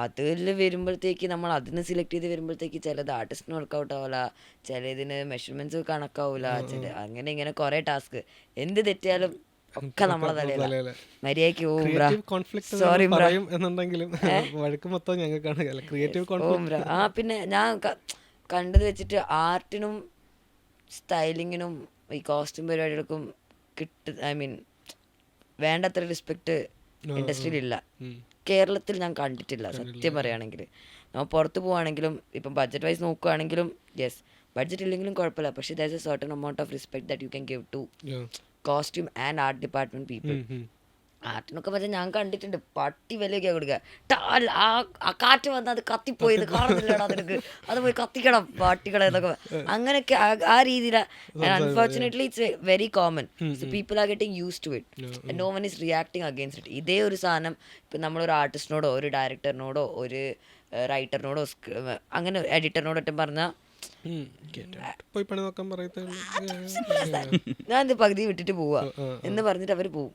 അതിൽ വരുമ്പോഴത്തേക്ക് നമ്മൾ അതിന് സെലക്ട് ചെയ്ത് വരുമ്പോഴത്തേക്ക് ചിലത് ആർട്ടിസ്റ്റിന് വർക്കൗട്ട് ആവില്ല, ചിലതിന് മെഷർമെന്റ്സ് കണക്കാവില്ല, അങ്ങനെ ഇങ്ങനെ കുറെ ടാസ്ക്. എന്ത് തെറ്റിയാലും ഒക്കെ നമ്മളെ തലയില. മര്യാദക്ക് ആ പിന്നെ ഞാൻ കണ്ടത് വെച്ചിട്ട് ആർട്ടിനും സ്റ്റൈലിങ്ങിനും ഈ കോസ്റ്റ്യൂം പരിപാടികൾക്കും വേണ്ടത്ര റെസ്പെക്ട് ഇൻഡസ്ട്രിയിൽ ഇല്ല. കേരളത്തിൽ ഞാൻ കണ്ടിട്ടില്ല സത്യം പറയുകയാണെങ്കിൽ. നമ്മൾ പുറത്ത് പോവുകയാണെങ്കിലും ഇപ്പം ബഡ്ജറ്റ് വൈസ് നോക്കുകയാണെങ്കിലും യെസ്, ബഡ്ജറ്റ് ഇല്ലെങ്കിലും കുഴപ്പമില്ല, പക്ഷേ there is a certain amount of respect that you can give to costume and art department people. ആർട്ടിനൊക്കെ പറ്റാൻ ഞാൻ കണ്ടിട്ടുണ്ട് പട്ടി വിലയൊക്കെ കൊടുക്കുക. ആ കാറ്റ് വന്നാൽ അത് കത്തിപ്പോയത് കാണുന്നില്ലടാ, നിനക്ക് അത് പോയി കത്തിക്കണം പാട്ടികളെ എന്നൊക്കെ, അങ്ങനെയൊക്കെ ആ രീതിയിലാണ്. Unfortunately it's very common. So people are getting use to it and no one is reacting against it. ഇതേ ഒരു സാധനം ഇപ്പം നമ്മളൊരു ആർട്ടിസ്റ്റിനോടോ ഒരു ഡയറക്ടറിനോടോ ഒരു റൈറ്ററിനോടോ അങ്ങനെ എഡിറ്ററിനോടോ ഒട്ടും പറഞ്ഞാൽ ഞാൻ ഇത് പകുതി വിട്ടിട്ട് പോവാ എന്ന് പറഞ്ഞിട്ട് അവര് പോവും.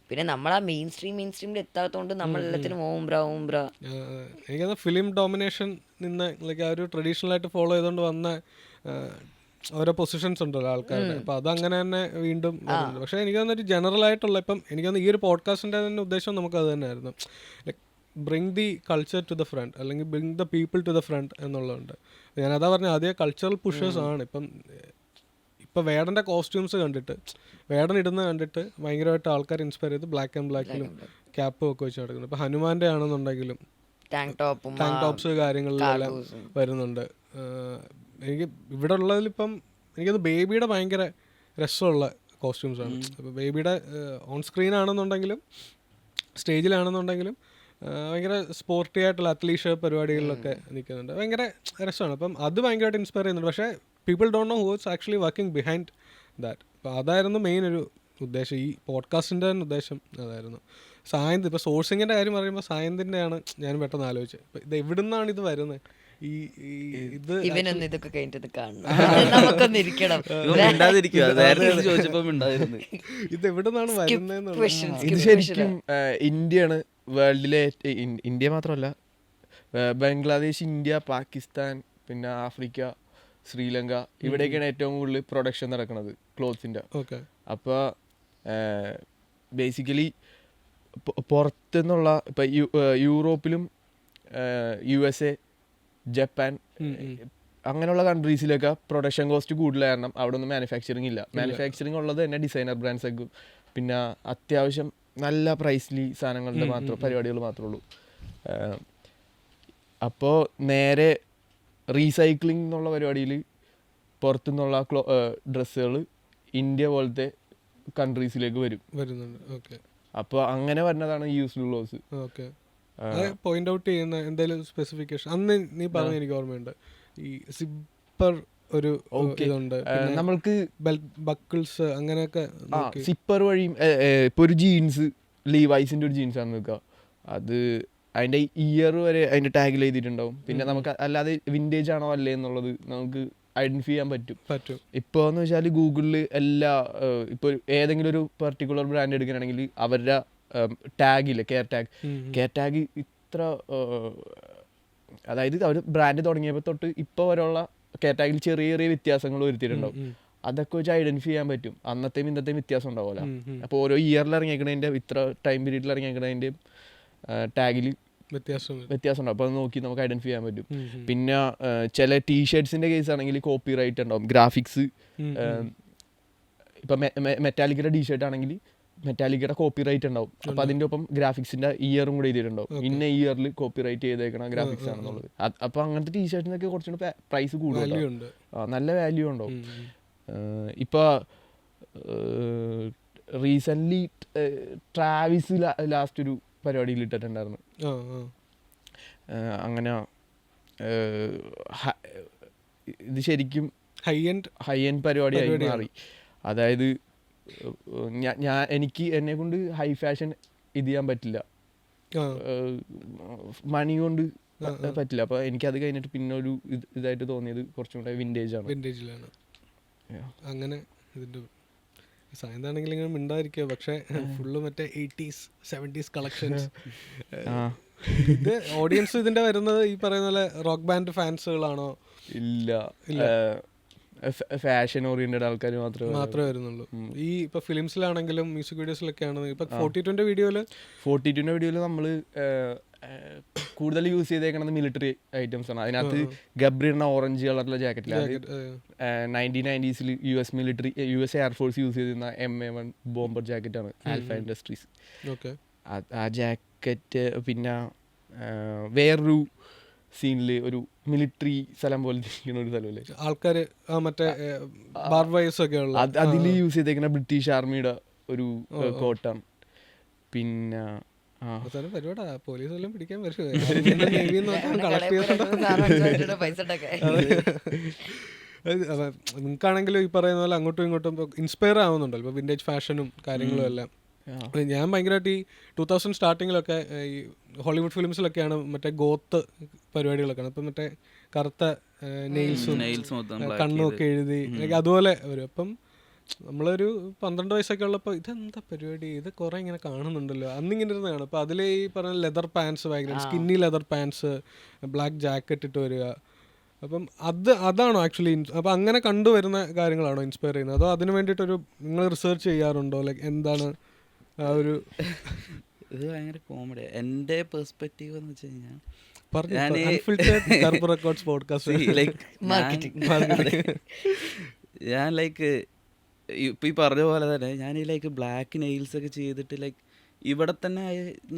പിന്നെ നമ്മൾ ആ മെയിൻ സ്ട്രീമിൽ എത്താത്തോണ്ട് നമ്മൾ എല്ലാത്തിനും ഓംബ്ര. എനിക്കത് ഫിലിം ഡോമിനേഷൻ നിന്ന് ലൈക്ക് ആ ഒരു ട്രഡീഷണൽ ആയിട്ട് ഫോളോ ചെയ്തുകൊണ്ട് വന്ന ഓരോ പൊസിഷൻസ് ഉണ്ടല്ലോ ആൾക്കാരുടെ. അപ്പൊ അതങ്ങനെ തന്നെ വീണ്ടും വരുന്നുണ്ട്. പക്ഷെ എനിക്ക് തോന്നുന്നു ഒരു ജനറൽ ആയിട്ടുള്ള ഇപ്പം എനിക്ക് തോന്നുന്നു ഈ ഒരു പോഡ്കാസ്റ്റിന്റെ തന്നെ ഉദ്ദേശം നമുക്ക് അത് തന്നെയായിരുന്നു. Like bring the culture to the front, അല്ലെങ്കിൽ bring the people to the front എന്നുള്ളതുണ്ട്. ഞാനതാ പറഞ്ഞ ആദ്യം കൾച്ചറൽ പുഷേഴ്സ് ആണ്. ഇപ്പം വേടൻ്റെ കോസ്റ്റ്യൂംസ് കണ്ടിട്ട്, വേടൻ ഇടുന്ന കണ്ടിട്ട് ഭയങ്കരമായിട്ട് ആൾക്കാർ ഇൻസ്പയർ ചെയ്ത് ബ്ലാക്ക് ആൻഡ് ബ്ലാക്കിലും ക്യാപ്പും ഒക്കെ വെച്ച് നടക്കുന്നത്. ഇപ്പം ഹനുമാൻ്റെ ആണെന്നുണ്ടെങ്കിലും ടാങ്ക് ടോപ്സ് കാര്യങ്ങളിലെല്ലാം വരുന്നുണ്ട്. എനിക്ക് ഇവിടെ ഉള്ളതിലിപ്പം എനിക്കത് ബേബിയുടെ ഭയങ്കര രസമുള്ള കോസ്റ്റ്യൂംസാണ്. അപ്പോൾ ബേബിയുടെ ഓൺ സ്ക്രീൻ ആണെന്നുണ്ടെങ്കിലും സ്റ്റേജിലാണെന്നുണ്ടെങ്കിലും ഭയങ്കര സ്പോർട്ടി ആയിട്ടുള്ള അത്ലീഷ പരിപാടികളിലൊക്കെ നിൽക്കുന്നുണ്ട്. ഭയങ്കര രസമാണ്. അപ്പം അത് ഭയങ്കരമായിട്ട് ഇൻസ്പയർ ചെയ്യുന്നുണ്ട്. പക്ഷേ people don't know who is actually working behind that. അപ്പോൾ അതായിരുന്നു മെയിൻ ഒരു ഉദ്ദേശം, ഈ പോഡ്കാസ്റ്റിൻ്റെ തന്നെ ഉദ്ദേശം അതായിരുന്നു. സായന്ത് ഇപ്പോൾ സോഴ്സിങ്ങിൻ്റെ കാര്യം പറയുമ്പോൾ സായന്തിൻ്റെയാണ് ഞാൻ പെട്ടെന്ന് ആലോചിച്ചത്. ഇപ്പം ഇത് എവിടെ നിന്നാണ് ഇത് വരുന്നത്? ഇവനൊന്നും ഇതൊക്കെ കഴിഞ്ഞിട്ട് കാണണം, നമുക്കൊന്ന് ഇരിക്കണം. ഇത് എവിടെ നിന്നാണ് വരുന്നത്? ഇത് ശരിക്കും ഇന്ത്യയാണ് വേൾഡിലെ, ഇന്ത്യ മാത്രമല്ല ബംഗ്ലാദേശ്, ഇന്ത്യ, പാകിസ്ഥാൻ, പിന്നെ ആഫ്രിക്ക, ശ്രീലങ്ക, ഇവിടെയൊക്കെയാണ് ഏറ്റവും കൂടുതൽ പ്രൊഡക്ഷൻ നടക്കുന്നത് ക്ലോത്ത്സിൻ്റെ. അപ്പോൾ ബേസിക്കലി പുറത്തുനിന്നുള്ള ഇപ്പം യൂറോപ്പിലും USA, ജപ്പാൻ അങ്ങനെയുള്ള കൺട്രീസിലൊക്കെ പ്രൊഡക്ഷൻ കോസ്റ്റ് കൂടുതൽ കാരണം അവിടെ ഒന്നും മാനുഫാക്ചറിങ് ഇല്ല. മാനുഫാക്ചറിങ് ഉള്ളത് തന്നെ ഡിസൈനർ ബ്രാൻഡ്സൊക്കെ, പിന്നെ അത്യാവശ്യം നല്ല പ്രൈസ്ലി സാധനങ്ങളുടെ പരിപാടികൾ മാത്രമേ ഉള്ളൂ. അപ്പോൾ നേരെ റീസൈക്ലിംഗ് എന്നുള്ള പരിപാടിയിൽ പുറത്തുനിന്നുള്ള ഡ്രസ്സുകൾ ഇന്ത്യ പോലത്തെ കൺട്രീസിലേക്ക് വരുന്നുണ്ട്. അപ്പോൾ അങ്ങനെ വരുന്നതാണ് യൂസ്ഡ് ക്ലോത്ത്സ്. പോയിന്റ് ഔട്ട് ചെയ്യുന്ന എന്തെങ്കിലും സ്പെസിഫിക്കേഷൻ അന്ന് നീ പറഞ്ഞ എനിക്ക് ഓർമ്മയുണ്ട്. ഈ സിപ്പർ ഒരു ഇതുണ്ട്, നമ്മൾക്ക് ബക്കിൾസ് അങ്ങനെയൊക്കെ. സിപ്പർ വഴിയും ഇപ്പോൾ ഒരു ജീൻസ് ലീവൈസിൻ്റെ ഒരു ജീൻസാണെന്ന് വെക്കുക, അത് അതിൻ്റെ ഇയർ വരെ അതിൻ്റെ ടാഗിൽ എഴുതിയിട്ടുണ്ടാവും. പിന്നെ നമുക്ക് അല്ലാതെ വിൻറ്റേജ് ആണോ അല്ലേ എന്നുള്ളത് നമുക്ക് ഐഡൻറ്റിഫൈ ചെയ്യാൻ പറ്റും. ഇപ്പോൾ എന്ന് വെച്ചാൽ ഗൂഗിളിൽ എല്ലാ ഇപ്പോൾ ഏതെങ്കിലും ഒരു പെർട്ടിക്കുലർ ബ്രാൻഡ് എടുക്കുകയാണെങ്കിൽ അവരുടെ ടാഗില്ല, കെയർ ടാഗ് ഇത്ര അതായത് അവർ ബ്രാൻഡ് തുടങ്ങിയപ്പോൾ തൊട്ട് ഇപ്പോൾ വരെയുള്ള കെയർ ടാഗിൽ ചെറിയ ചെറിയ വ്യത്യാസങ്ങൾ വരുത്തിയിട്ടുണ്ടാവും. അതൊക്കെ വെച്ച് ഐഡന്റിഫൈ ചെയ്യാൻ പറ്റും. അന്നത്തെയും ഇന്നത്തെയും വ്യത്യാസം ഉണ്ടാവുമല്ലോ. അപ്പോൾ ഓരോ ഇയറിൽ ഇറങ്ങിയേക്കണതിൻ്റെ ഇത്ര ടൈം പീരീഡിൽ ഇറങ്ങിയേക്കണതിൻ്റെയും ടാഗിൽ വ്യത്യാസം ഉണ്ടാവും. അപ്പോൾ അത് നോക്കി നമുക്ക് ഐഡന്റിഫൈ ചെയ്യാൻ പറ്റും. പിന്നെ ചില ടീഷർട്സിൻ്റെ കേസ് ആണെങ്കിൽ കോപ്പി റൈറ്റ് ഉണ്ടാവും, ഗ്രാഫിക്സ്. ഇപ്പം മെറ്റാലിക്കയുടെ ടീഷർട്ട് ആണെങ്കിൽ മെറ്റാലിക്കയുടെ കോപ്പി റൈറ്റ് ഉണ്ടാവും. അപ്പോൾ അതിൻ്റെ ഒപ്പം ഗ്രാഫിക്സിൻ്റെ ഇയറും കൂടെ എഴുതിയിട്ടുണ്ടാവും. ഇന്ന ഇയറിൽ കോപ്പി റൈറ്റ് ചെയ്തേക്കണ ഗ്രാഫിക്സ് ആണെന്നുള്ളത്. അപ്പോൾ അങ്ങനത്തെ ടീഷർട്ടിനൊക്കെ കുറച്ചുകൂടെ പ്രൈസ് കൂടുതലുണ്ടാവും, നല്ല വാല്യൂ ഉണ്ടാവും. ഇപ്പോൾ റീസെൻ്റ്ലി ട്രാവിസ് ലാസ്റ്റ് ഒരു പരിപാടിയിൽ ഇട്ടിട്ടുണ്ടായിരുന്നു. അങ്ങനെ ഇത് ശരിക്കും ഹൈ എൻഡ് പരിപാടിയായി മാറി. അതായത് എനിക്ക് എന്നെ കൊണ്ട് ഹൈ ഫാഷൻ ഇത് ചെയ്യാൻ പറ്റില്ല, മണി കൊണ്ട് പറ്റില്ല. അപ്പോൾ എനിക്കത് കഴിഞ്ഞിട്ട് പിന്നെ ഒരു ഇതായിട്ട് തോന്നിയത് കുറച്ചും കൂടെ വിൻറ്റേജിലാണ്. അങ്ങനെ ഇതിൻ്റെ സായന്താണെങ്കിൽ ഇങ്ങനെ മിണ്ടായിരിക്കുക, പക്ഷേ ഫുള്ള് മറ്റേ 80s 70s കളക്ഷൻസ്. ഇത് ഓഡിയൻസ് ഇതിൻ്റെ വരുന്നത് ഈ പറയുന്ന പോലെ റോക്ക് ബാൻഡ് ഫാൻസുകളാണോ? ഇല്ല, ഫാഷൻ ഓറിയന്റഡ് ആൾക്കാർ മാത്രമേ വരുന്നുള്ളൂ. ഈ ഇപ്പൊ ഫിലിംസിലാണെങ്കിലും മ്യൂസിക് വീഡിയോസിലൊക്കെ ആണ്. ഇപ്പൊ 42 വീഡിയോയില് നമ്മൾ കൂടുതൽ യൂസ് ചെയ്തേക്കണത് മിലിറ്ററി ഐറ്റംസ് ആണ്. അതിനകത്ത് ഗബ്രിയുടെ ഓറഞ്ച് കളറിലെ ജാക്കറ്റിൽ 1990s US എയർഫോഴ്സ് യൂസ് ചെയ്തിരുന്ന MA1 ബോംബർ ജാക്കറ്റാണ് ആൽഫ ഇൻഡസ്ട്രീസ്. ആ ജാക്കറ്റ് പിന്നെ വേറൊരു സീനില് ഒരു മിലിറ്ററി സ്ഥലം പോലെ ഇരിക്കുന്ന ഒരു സ്ഥലമല്ലേ, ആൾക്കാര് മറ്റേ അതിൽ യൂസ് ചെയ്തേക്കുന്ന ബ്രിട്ടീഷ് ആർമിയുടെ ഒരു കോട്ടാണ്. പിന്നെ നിങ്ങൾക്കാണെങ്കിലും ഈ പറയുന്ന പോലെ അങ്ങോട്ടും ഇങ്ങോട്ടും ഇൻസ്പയർ ആവുന്നുണ്ടല്ലോ ഇപ്പൊ വിന്റേജ് ഫാഷനും കാര്യങ്ങളും എല്ലാം. ഞാൻ ഭയങ്കരമായിട്ട് ഈ 2000 സ്റ്റാർട്ടിങ്ങിലൊക്കെ ഈ ഹോളിവുഡ് ഫിലിംസിലൊക്കെയാണ് മറ്റേ ഗോത്ത് പരിപാടികളൊക്കെയാണ്. ഇപ്പം മറ്റേ കറുത്ത നെയിൽസും കണ്ണും ഒക്കെ എഴുതി അതുപോലെ വരും. അപ്പം നമ്മളൊരു 12 വയസ്സൊക്കെ ഉള്ളപ്പോൾ ഇതെന്താ പരിപാടി, ഇത് കുറേ ഇങ്ങനെ കാണുന്നുണ്ടല്ലോ, അന്നിങ്ങനെ ഇരുന്നതാണ്. അപ്പോൾ അതിൽ ഈ പറഞ്ഞ ലെതർ പാൻസ്, ഭയങ്കര skinny leather pants, black jacket ഇട്ട് വരിക. അപ്പം അതാണോ ആക്ച്വലി അപ്പം അങ്ങനെ കണ്ടുവരുന്ന കാര്യങ്ങളാണോ ഇൻസ്പയർ ചെയ്യുന്നത്, അതോ അതിന് വേണ്ടിയിട്ടൊരു നിങ്ങൾ റിസർച്ച് ചെയ്യാറുണ്ടോ? ലൈക്ക് എന്താണ് ആ ഒരു ഇത് ഭയങ്കര കോമഡി. എൻ്റെ പെർസ്പെക്റ്റീവ് എന്ന് വെച്ച് കഴിഞ്ഞാൽ ഞാൻ ലൈക്ക് ഇപ്പം ഈ പറഞ്ഞ പോലെ തന്നെ ഞാൻ ഈ ലൈക്ക് ബ്ലാക്ക് നെയിൽസ് ഒക്കെ ചെയ്തിട്ട് ലൈക്ക് ഇവിടെ തന്നെ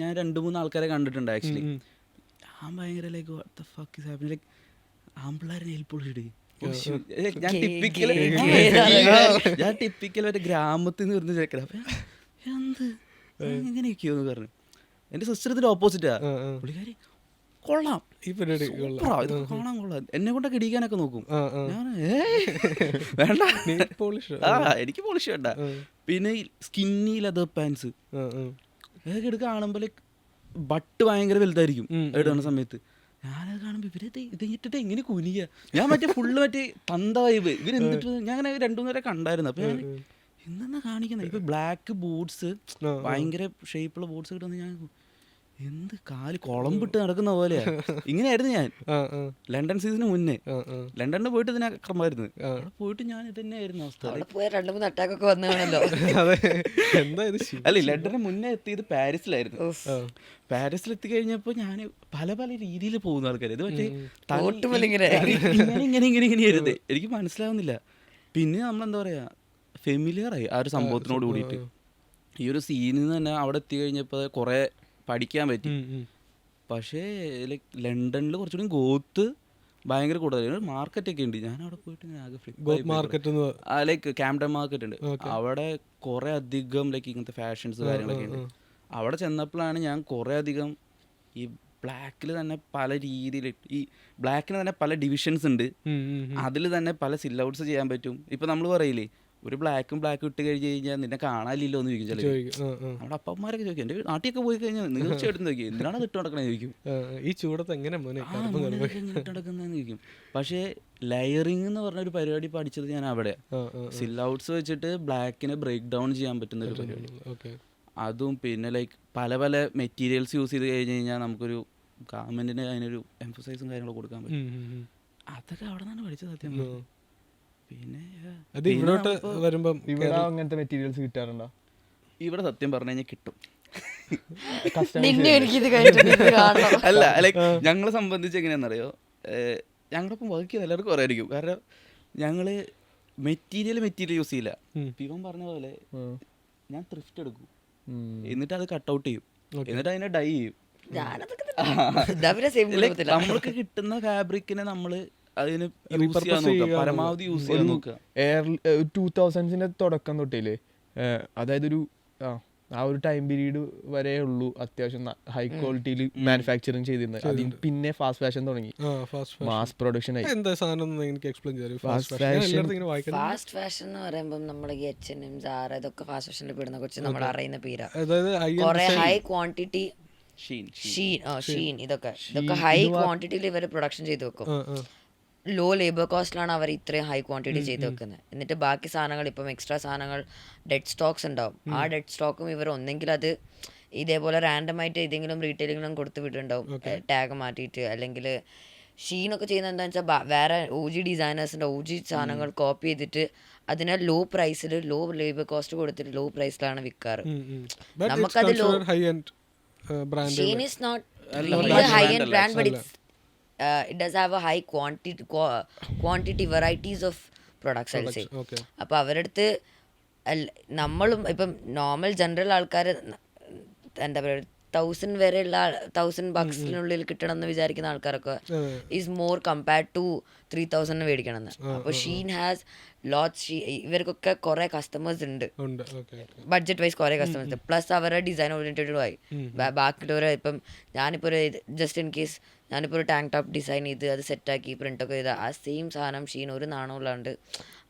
ഞാൻ 2-3 ആൾക്കാരെ കണ്ടിട്ടുണ്ട് ആക്ച്വലി. ഞാൻ ഭയങ്കര like what the fuck is happening, like ആമ്പിള്ളേരെ നെയിൽ പോളിഷ്. ഞാൻ ടിപ്പിക്കൽ മറ്റേ ഗ്രാമത്തിൽ നിന്ന് വരുന്ന ചേക്കല. അപ്പം എന്ത് എങ്ങനെയൊക്കെയോ എന്ന് പറഞ്ഞു. എൻ്റെ സിസ്റ്റർ ഇതിൻ്റെ ഓപ്പോസിറ്റാ. പുള്ളിക്കാരി കൊള്ളാം, ഈ പരിപാടി കാണാൻ കൊള്ളാം, എന്നെ കൊണ്ടൊക്കെ ഇടിക്കാനൊക്കെ നോക്കും. ഞാൻ വേണ്ട, എനിക്ക് പോളിഷ് വേണ്ട. പിന്നെ സ്കിന്നി ലെതർ പാൻസ് അതൊക്കെ എടുക്കുക കാണുമ്പോൾ ലൈക്ക് ബട്ട് ഭയങ്കര വലുതായിരിക്കും എടുക്കുന്ന സമയത്ത്. ഞാനത് കാണുമ്പോൾ ഇവരത് ഇതിട്ടിട്ട് എങ്ങനെ കുനിയ, ഞാൻ മറ്റേ ഫുള്ള് മറ്റേ പന്ത വൈബ് ഇവരെന്തിട്ട് ഞാൻ അങ്ങനെ 2-3 പേരെ കണ്ടായിരുന്നു. അപ്പം ഞാൻ എന്തെന്നാ കാണിക്കുന്നത്, ഇപ്പം ബ്ലാക്ക് ബൂട്ട്സ് ഭയങ്കര ഷേപ്പുള്ള ബൂട്ട്സ് കിട്ടുന്ന ഞാൻ എന്ത് കാല് കുളമ്പിട്ട് നടക്കുന്ന പോലെയാ. ഇങ്ങനെയായിരുന്നു ഞാൻ ലണ്ടൻ സീസണിന് മുന്നേ. ലണ്ടനിൽ പോയിട്ട് ഇതിനക്രമായിരുന്നു, അവിടെ പോയിട്ട് ഞാൻ ഇത് തന്നെയായിരുന്നു അവസ്ഥ. അല്ല, ലണ്ടന് മുന്നേ എത്തിയത് പാരീസിലായിരുന്നു. പാരീസിൽ എത്തിക്കഴിഞ്ഞപ്പോൾ ഞാൻ പല പല രീതിയിൽ പോകുന്ന ആൾക്കാർ. ഇത് മറ്റേ ഇങ്ങനെയായിരുന്നു, എനിക്ക് മനസ്സിലാവുന്നില്ല. പിന്നെ നമ്മളെന്താ പറയാ ഫെമിലിയറായി ആ ഒരു സംഭവത്തിനോട് കൂടിയിട്ട്. ഈ ഒരു സീനിൽ തന്നെ അവിടെ എത്തിക്കഴിഞ്ഞപ്പോൾ കുറേ പഠിക്കാൻ പറ്റി. പക്ഷേ ലൈക്ക് ലണ്ടനിൽ കുറച്ചുകൂടി ഗോത്ത് ഭയങ്കര കൂടുതൽ മാർക്കറ്റൊക്കെ ഉണ്ട്. ഞാൻ അവിടെ പോയിട്ട് ആകെ ലൈക്ക് ക്യാംപ്ടൺ മാർക്കറ്റ് ഉണ്ട്, അവിടെ കുറേ അധികം ലൈക്ക് ഇങ്ങനത്തെ ഫാഷൻസ് കാര്യങ്ങളൊക്കെ ഉണ്ട്. അവിടെ ചെന്നപ്പോഴാണ് ഞാൻ കുറേ അധികം ഈ ബ്ലാക്കിൽ തന്നെ പല രീതിയിൽ, ഈ ബ്ലാക്കിന് തന്നെ പല ഡിവിഷൻസ് ഉണ്ട്, അതിൽ തന്നെ പല സിൽ ഔട്ട്സ് ചെയ്യാൻ പറ്റും. ഇപ്പം നമ്മൾ പറയില്ലേ ഒരു ബ്ലാക്കും ഇട്ട് കഴിഞ്ഞ് കഴിഞ്ഞാൽ നിന്നെ കാണാനില്ലോ എന്ന് ചോദിക്കും ചിലപ്പോൾ. നമ്മുടെ അപ്പന്മാരൊക്കെ ചോദിക്കും, എൻ്റെ നാട്ടിലൊക്കെ പോയി കഴിഞ്ഞാൽ തീർച്ചയായിട്ടും ചോദിക്കും എന്തിനാണ് ഇട്ട് നടക്കണേ ചോദിക്കും, ഈ ചൂടത്ത് എങ്ങനെ ഇട്ട് നടക്കുന്നതെന്ന് ചോദിക്കും. പക്ഷേ ലെയറിങ് എന്ന് പറഞ്ഞൊരു പരിപാടി പഠിച്ചത് ഞാൻ അവിടെ സിൽ ഔട്ട്സ് വെച്ചിട്ട് ബ്ലാക്കിനെ ബ്രേക്ക് ഡൗൺ ചെയ്യാൻ പറ്റുന്ന ഒരു പരിപാടി. അതും പിന്നെ ലൈക്ക് പല പല മെറ്റീരിയൽസ് യൂസ് ചെയ്ത് കഴിഞ്ഞ് കഴിഞ്ഞാൽ നമുക്കൊരു ഗാർമെൻറ്റിന് അതിനൊരു എംഫസൈസും കാര്യങ്ങളും കൊടുക്കാൻ പറ്റും. അതൊക്കെ അവിടെ നിന്നാണ് പഠിച്ചത് സത്യം. പിന്നെ അത് ഇവിടോട്ട് വരുമ്പം ഇവിടെ അങ്ങനത്തെ മെറ്റീരിയൽസ് കിട്ടാറുണ്ടോ? ഇവിടെ സത്യം പറഞ്ഞു കഴിഞ്ഞാൽ കിട്ടും. നിന്നെ എനിക്കിത് കഴിഞ്ഞിട്ട് കാണണം. അല്ല ലൈക്ക് ഞങ്ങളെ സംബന്ധിച്ച് എങ്ങനെയാണെന്നറിയോ, ഞങ്ങളിപ്പം വർക്ക് ചെയ്യുന്ന എല്ലാവർക്കും അറിയായിരിക്കും. കാരണം ഞങ്ങൾ മെറ്റീരിയൽ യൂസ് ചെയ്യില്ല. ഇവൻ പറഞ്ഞ പോലെ ഞാൻ ത്രിഫ്റ്റ് എടുക്കും, എന്നിട്ട് അത് കട്ട് ഔട്ട് ചെയ്യും, എന്നിട്ട് അതിനെ ഡൈ ചെയ്യും. നമ്മൾക്ക് കിട്ടുന്ന ഫാബ്രിക്കിനെ നമ്മൾ അതിന് യൂസ് ചെയ്യാൻ നോക്കുക, പരമാവധി യൂസ് ചെയ്യാൻ നോക്കുക. 2000s തുടക്കം തൊട്ടില്ലേ, അതായത് ആ ഒരു ടൈം പീരീഡ് വരെ ഉള്ളൂ അത്യാവശ്യം ഹൈ ക്വാളിറ്റിയിൽ മാനുഫാക്ചറിങ് ചെയ്തിരുന്നത്. അതിന് പിന്നെ ഫാസ്റ്റ് ഫാഷൻ തുടങ്ങി, മാസ് പ്രൊഡക്ഷൻ ആയി. ഫാസ്റ്റ് ഫാഷൻ എന്ന് പറയുമ്പോൾ നമ്മുടെ H&M, Zara ഇതൊക്കെ ഫാസ്റ്റ് ഫാഷനിൽ പെടുന്ന കുറച്ച് നമ്മൾ അറിയുന്ന പേരാ. കുറെ ഹൈ ക്വാണ്ടിറ്റി ഷീൻ ഇതൊക്കെ ഹൈ ക്വാണ്ടിറ്റിയിൽ ഇവർ പ്രൊഡക്ഷൻ ചെയ്ത് വെക്കും. ലോ ലേബർ കോസ്റ്റിലാണ് അവർ ഇത്രയും ഹൈ ക്വാണ്ടിറ്റി ചെയ്ത് വെക്കുന്നത്. എന്നിട്ട് ബാക്കി സാധനങ്ങൾ ഇപ്പം എക്സ്ട്രാ സാധനങ്ങൾ ഡെഡ് സ്റ്റോക്സ് ഉണ്ടാവും. ആ ഡെഡ് സ്റ്റോക്കും ഇവർ ഒന്നെങ്കിൽ അത് ഇതേപോലെ റാൻഡമായിട്ട് ഏതെങ്കിലും റീറ്റെയിലിങ്ങിലും കൊടുത്ത് വിട്ടിട്ടുണ്ടാവും, ടാഗ് മാറ്റിയിട്ട്. അല്ലെങ്കിൽ ഷീനൊക്കെ ചെയ്യുന്നത് എന്താണെന്ന് വെച്ചാൽ വേറെ OG ഡിസൈനേഴ്സിൻ്റെ OG സാധനങ്ങൾ കോപ്പി ചെയ്തിട്ട് അതിനെ ലോ പ്രൈസിൽ ലോ ലേബർ കോസ്റ്റ് കൊടുത്തിട്ട് ലോ പ്രൈസിലാണ് വിൽക്കാറ്. നമുക്കത് low Shein is not really high end brand, but it does have a high quantity varieties of products, I'll say. അപ്പോൾ അവരുടെ അടുത്ത് നമ്മളും ഇപ്പം നോർമൽ ജനറൽ ആൾക്കാർ എന്താ പറയുക 1000 വരെയുള്ള $1000 കിട്ടണം എന്ന് വിചാരിക്കുന്ന ആൾക്കാരൊക്കെ ഈസ് മോർ കമ്പയർഡ് ടു 3000 മേടിക്കണമെന്ന്. അപ്പോൾ ഷീൻ ഹാസ് ലോട്ട്സ്, ഇവർക്കൊക്കെ കുറെ കസ്റ്റമേഴ്സ് ഉണ്ട്, ബഡ്ജറ്റ് വൈസ് കുറെ കസ്റ്റമേഴ്സ് ഉണ്ട്. പ്ലസ് അവരുടെ ഡിസൈൻ ഓറിയന്റഡും ആയി. ബാക്കിയുള്ളവരെ ഇപ്പം ഞാനിപ്പോൾ ഒരു ജസ്റ്റ് ഇൻ കേസ് ഞാനിപ്പോൾ ഒരു ടാങ്ക് ടോപ്പ് ഡിസൈൻ ചെയ്ത് അത് സെറ്റാക്കി പ്രിൻ്റൊക്കെ ചെയ്ത് ആ സെയിം സാധനം ഷീൻ ഒരു നാണമില്ലാണ്ട്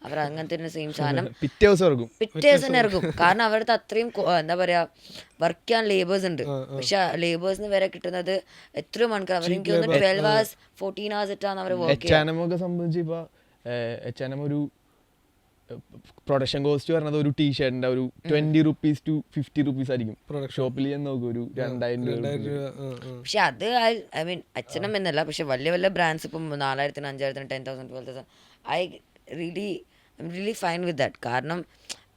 അവർ അങ്ങനത്തെ തന്നെ സെയിം സാധനം പിറ്റേ ദിവസം ഇറക്കും. കാരണം അവരുടെ അത്രയും എന്താ പറയാ വർക്ക് ചെയ്യാൻ ലേബേഴ്സ് ഉണ്ട്. പക്ഷെ ലേബേഴ്സിന് വരെ കിട്ടുന്നത് എത്രയോ മണിക്കൂർ, അവർ എനിക്ക് തോന്നുന്നു 12 hours 14 hours ഇട്ടാണ് അവർ വർക്ക് ചെയ്യുന്നത്. സംബന്ധിച്ച് ഇപ്പോൾ H&M ഒരു പ്രൊഡക്ഷൻ കോസ്റ്റ് പറഞ്ഞത് ഒരു ടീഷർട്ടിന്റെ ഒരു 20 rupees to 50 rupees ആയിരിക്കും. ഷോപ്പിൽ ഞാൻ നോക്കും ഒരു 2000 രൂപ. പക്ഷെ അത് ഐ മീൻ H&M എന്നല്ല, പക്ഷെ വലിയ വലിയ ബ്രാൻഡ്സ് ഇപ്പം 4000, 5000, 10,000, 12,000 I really fine with that. കാരണം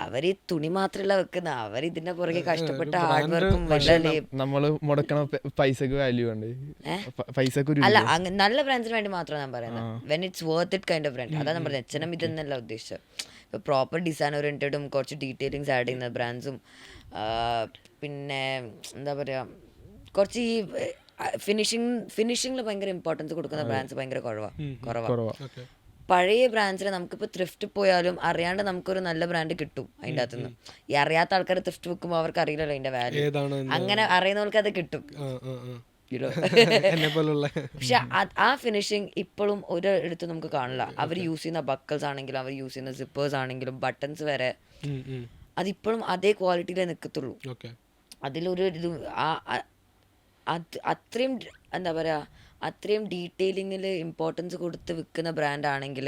അവർ ഈ തുണി മാത്രമല്ല വെക്കുന്ന, അവർ ഇതിന്റെ പുറകെ കഷ്ടപ്പെട്ട ഹാർഡ് വർക്കും നമ്മള് മുടക്കണ പൈസക്ക് വാല്യൂ ഉണ്ട്. അല്ല നല്ല ബ്രാൻഡ്സിന് വേണ്ടി മാത്രമാണ് ഞാൻ പറയുന്നത്. When it's worth it kind of brand. അതാണ് ഞാൻ പറഞ്ഞത്. H&M ഇതെന്നല്ല ഉദ്ദേശിച്ചത്. ഇപ്പോൾ പ്രോപ്പർ ഡിസൈൻ ഓറിയൻറ്റഡും കുറച്ച് ഡീറ്റെയിലിങ്സ് ആഡ് ചെയ്യുന്ന ബ്രാൻഡ്സും പിന്നെ എന്താ പറയുക കുറച്ച് ഈ ഫിനിഷിങ്ങിൽ ഭയങ്കര ഇമ്പോർട്ടൻസ് കൊടുക്കുന്ന ബ്രാൻഡ്സ് ഭയങ്കര കുറവാണ്. പഴയ ബ്രാൻഡ്സിനെ നമുക്കിപ്പോൾ ത്രിഫ്റ്റ് പോയാലും അറിയാണ്ട് നമുക്കൊരു നല്ല ബ്രാൻഡ് കിട്ടും അതിൻ്റെ അകത്തുനിന്ന്. ഈ അറിയാത്ത ആൾക്കാർ ത്രിഫ്റ്റ് വെക്കുമ്പോൾ അവർക്ക് അറിയില്ലല്ലോ അതിൻ്റെ വാല്യൂ. അങ്ങനെ അറിയുന്നവർക്ക് അത് കിട്ടും. പക്ഷെ ആ ഫിനിഷിങ് ഇപ്പോഴും ഒരിടത്ത് നമുക്ക് കാണില്ല. അവർ യൂസ് ചെയ്യുന്ന ബക്കിൾസ് ആണെങ്കിലും അവർ യൂസ് ചെയ്യുന്ന സിപ്പേഴ്സ് ആണെങ്കിലും ബട്ടൺസ് വരെ അതിപ്പോഴും അതേ ക്വാളിറ്റിയിലേ നിൽക്കത്തുള്ളൂ. അതിലൊരു ഇത് അത്രയും എന്താ പറയുക അത്രയും ഡീറ്റെയിലിങ്ങിൽ ഇമ്പോർട്ടൻസ് കൊടുത്ത് വിൽക്കുന്ന ബ്രാൻഡ് ആണെങ്കിൽ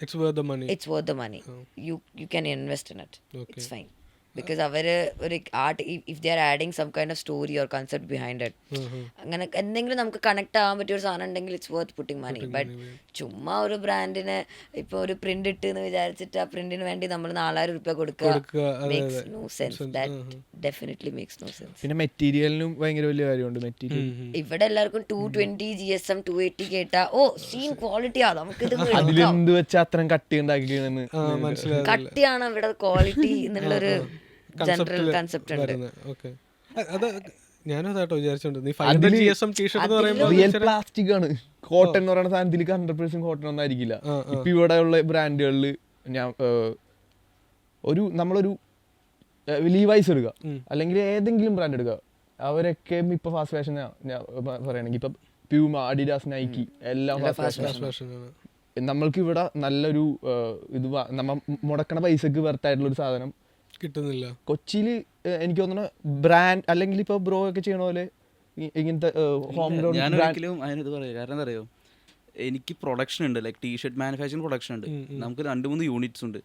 it's worth the money. You can invest in it. It's fine. Because അവർ ഒരു art if they are adding some kind of story or concept behind it, അങ്ങനെ എന്തെങ്കിലും നമുക്ക് കണക്ട് ആവാൻ പറ്റിയ ഒരു സാധനം ഉണ്ടെങ്കിൽ it's worth putting money. But ചുമ്മാ ഒരു ബ്രാൻഡിന് ഇപ്പോൾ ഒരു പ്രിന്റ് ഇട്ട് എന്ന് വിചാരിച്ചിട്ട് ആ പ്രിന്റിന് വേണ്ടി നമ്മൾ 4000 രൂപ കൊടുക്കുക makes no sense. That definitely makes no sense. പിന്നെ മെറ്റീരിയലിനും ഭയങ്കര വലിയ കാര്യമുണ്ട്. മെറ്റീരിയൽ ഇവിടെ എല്ലാവർക്കും 220 GSM 280 കേട്ടാ ഓ സീൻ ക്വാളിറ്റിയാ നമുക്കിത് അതിലെന്ത് വെച്ചാൽ അത്രയും കട്ടി ഉണ്ടാക്കിയാണെന്ന് കട്ടിയാണ് ഇവിടെ ക്വാളിറ്റി എന്നുള്ളൊരു ജനറൽ കൺസെപ്റ്റ് ഉണ്ട്. റിയൽ പ്ലാസ്റ്റിക് ആണ്. കോട്ടൺ എന്ന് പറയുന്ന സാധനത്തിൽ 100% കോട്ടൺ ഒന്നും ആയിരിക്കില്ല. ഇപ്പൊ ഇവിടെ ഉള്ള ബ്രാൻഡുകളിൽ ഞാൻ നമ്മളൊരു ലീവൈസ് എടുക്കുക അല്ലെങ്കിൽ ഏതെങ്കിലും ബ്രാൻഡ് എടുക്കുക, അവരൊക്കെ ഇപ്പൊ ഫാസ്റ്റ് ഫാഷൻ പറയുകയാണെങ്കിൽ ഇപ്പൊ പ്യൂമ, അഡിഡാസ്, നൈക്കി എല്ലാം ഫാസ്റ്റ് ഫാഷൻ. നമ്മൾക്ക് ഇവിടെ നല്ലൊരു ഇത് നമ്മ മുടക്കണ പൈസക്ക് വെർത്തായിട്ടുള്ള ഒരു സാധനം കിട്ടുന്നില്ല കൊച്ചിയിൽ. എനിക്ക് തോന്നുന്നു ബ്രാൻഡ് അല്ലെങ്കിൽ ഇപ്പൊ ബ്രോ ഒക്കെ ചെയ്യണ പോലെ ഇങ്ങനത്തെ ഹോം ഗ്രൗണ്ട് ഞാൻ ഒരിക്കലും അതിനത് പറയാം. കാരണം എന്താ അറിയോ, എനിക്ക് പ്രൊഡക്ഷൻ ഉണ്ട്, ലൈക്ക് ടീഷർട്ട് മാനുഫാക്ചറിങ് പ്രൊഡക്ഷൻ ഉണ്ട്. നമുക്ക് 2-3 യൂണിറ്റ്സ് ഉണ്ട്.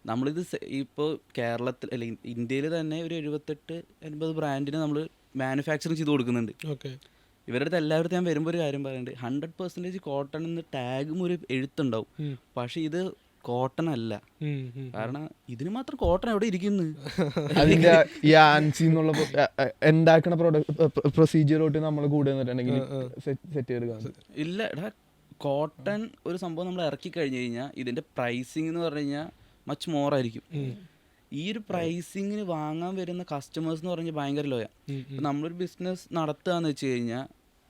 നമ്മളിത് ഇപ്പോൾ കേരളത്തിൽ അല്ലെ ഇന്ത്യയിൽ തന്നെ ഒരു 78-80 ബ്രാൻഡിന് നമ്മൾ മാനുഫാക്ചറിങ് ചെയ്ത് കൊടുക്കുന്നുണ്ട്. ഓക്കെ. ഇവരുടെ അടുത്ത് എല്ലാവരും ഞാൻ വരുമ്പോൾ ഒരു കാര്യം പറയുന്നുണ്ട്, 100% കോട്ടൺ എന്ന് ടാഗും ഒരു എഴുത്തുണ്ടാവും, പക്ഷെ ഇത് കോട്ടൺ അല്ല. കാരണം ഇതിന് മാത്രം കോട്ടൺ എവിടെ ഇരിക്കുന്നു? അതിന്റെ ഈ ആൻസി എന്നുള്ള ഉണ്ടാക്കുന്ന പ്രൊസീജിയർ തൊട്ട് നമ്മൾ കൂടെ നിന്നിട്ടുണ്ടെങ്കിൽ സെറ്റ് ചെയ്തെടുക്കാം. ഇല്ല എടാ, കോട്ടൺ ഒരു സംഭവം നമ്മൾ ഇറക്കി കഴിഞ്ഞ് കഴിഞ്ഞാൽ ഇതിന്റെ പ്രൈസിങ് എന്ന് പറഞ്ഞു കഴിഞ്ഞാൽ മച്ച് മോർ ആയിരിക്കും. ഈ ഒരു പ്രൈസിങ്ങിന് വാങ്ങാൻ വരുന്ന കസ്റ്റമേഴ്സ് എന്ന് പറഞ്ഞാൽ ഭയങ്കര ലോയാ. നമ്മളൊരു ബിസിനസ് നടത്തുകയെന്ന് വെച്ച് കഴിഞ്ഞാൽ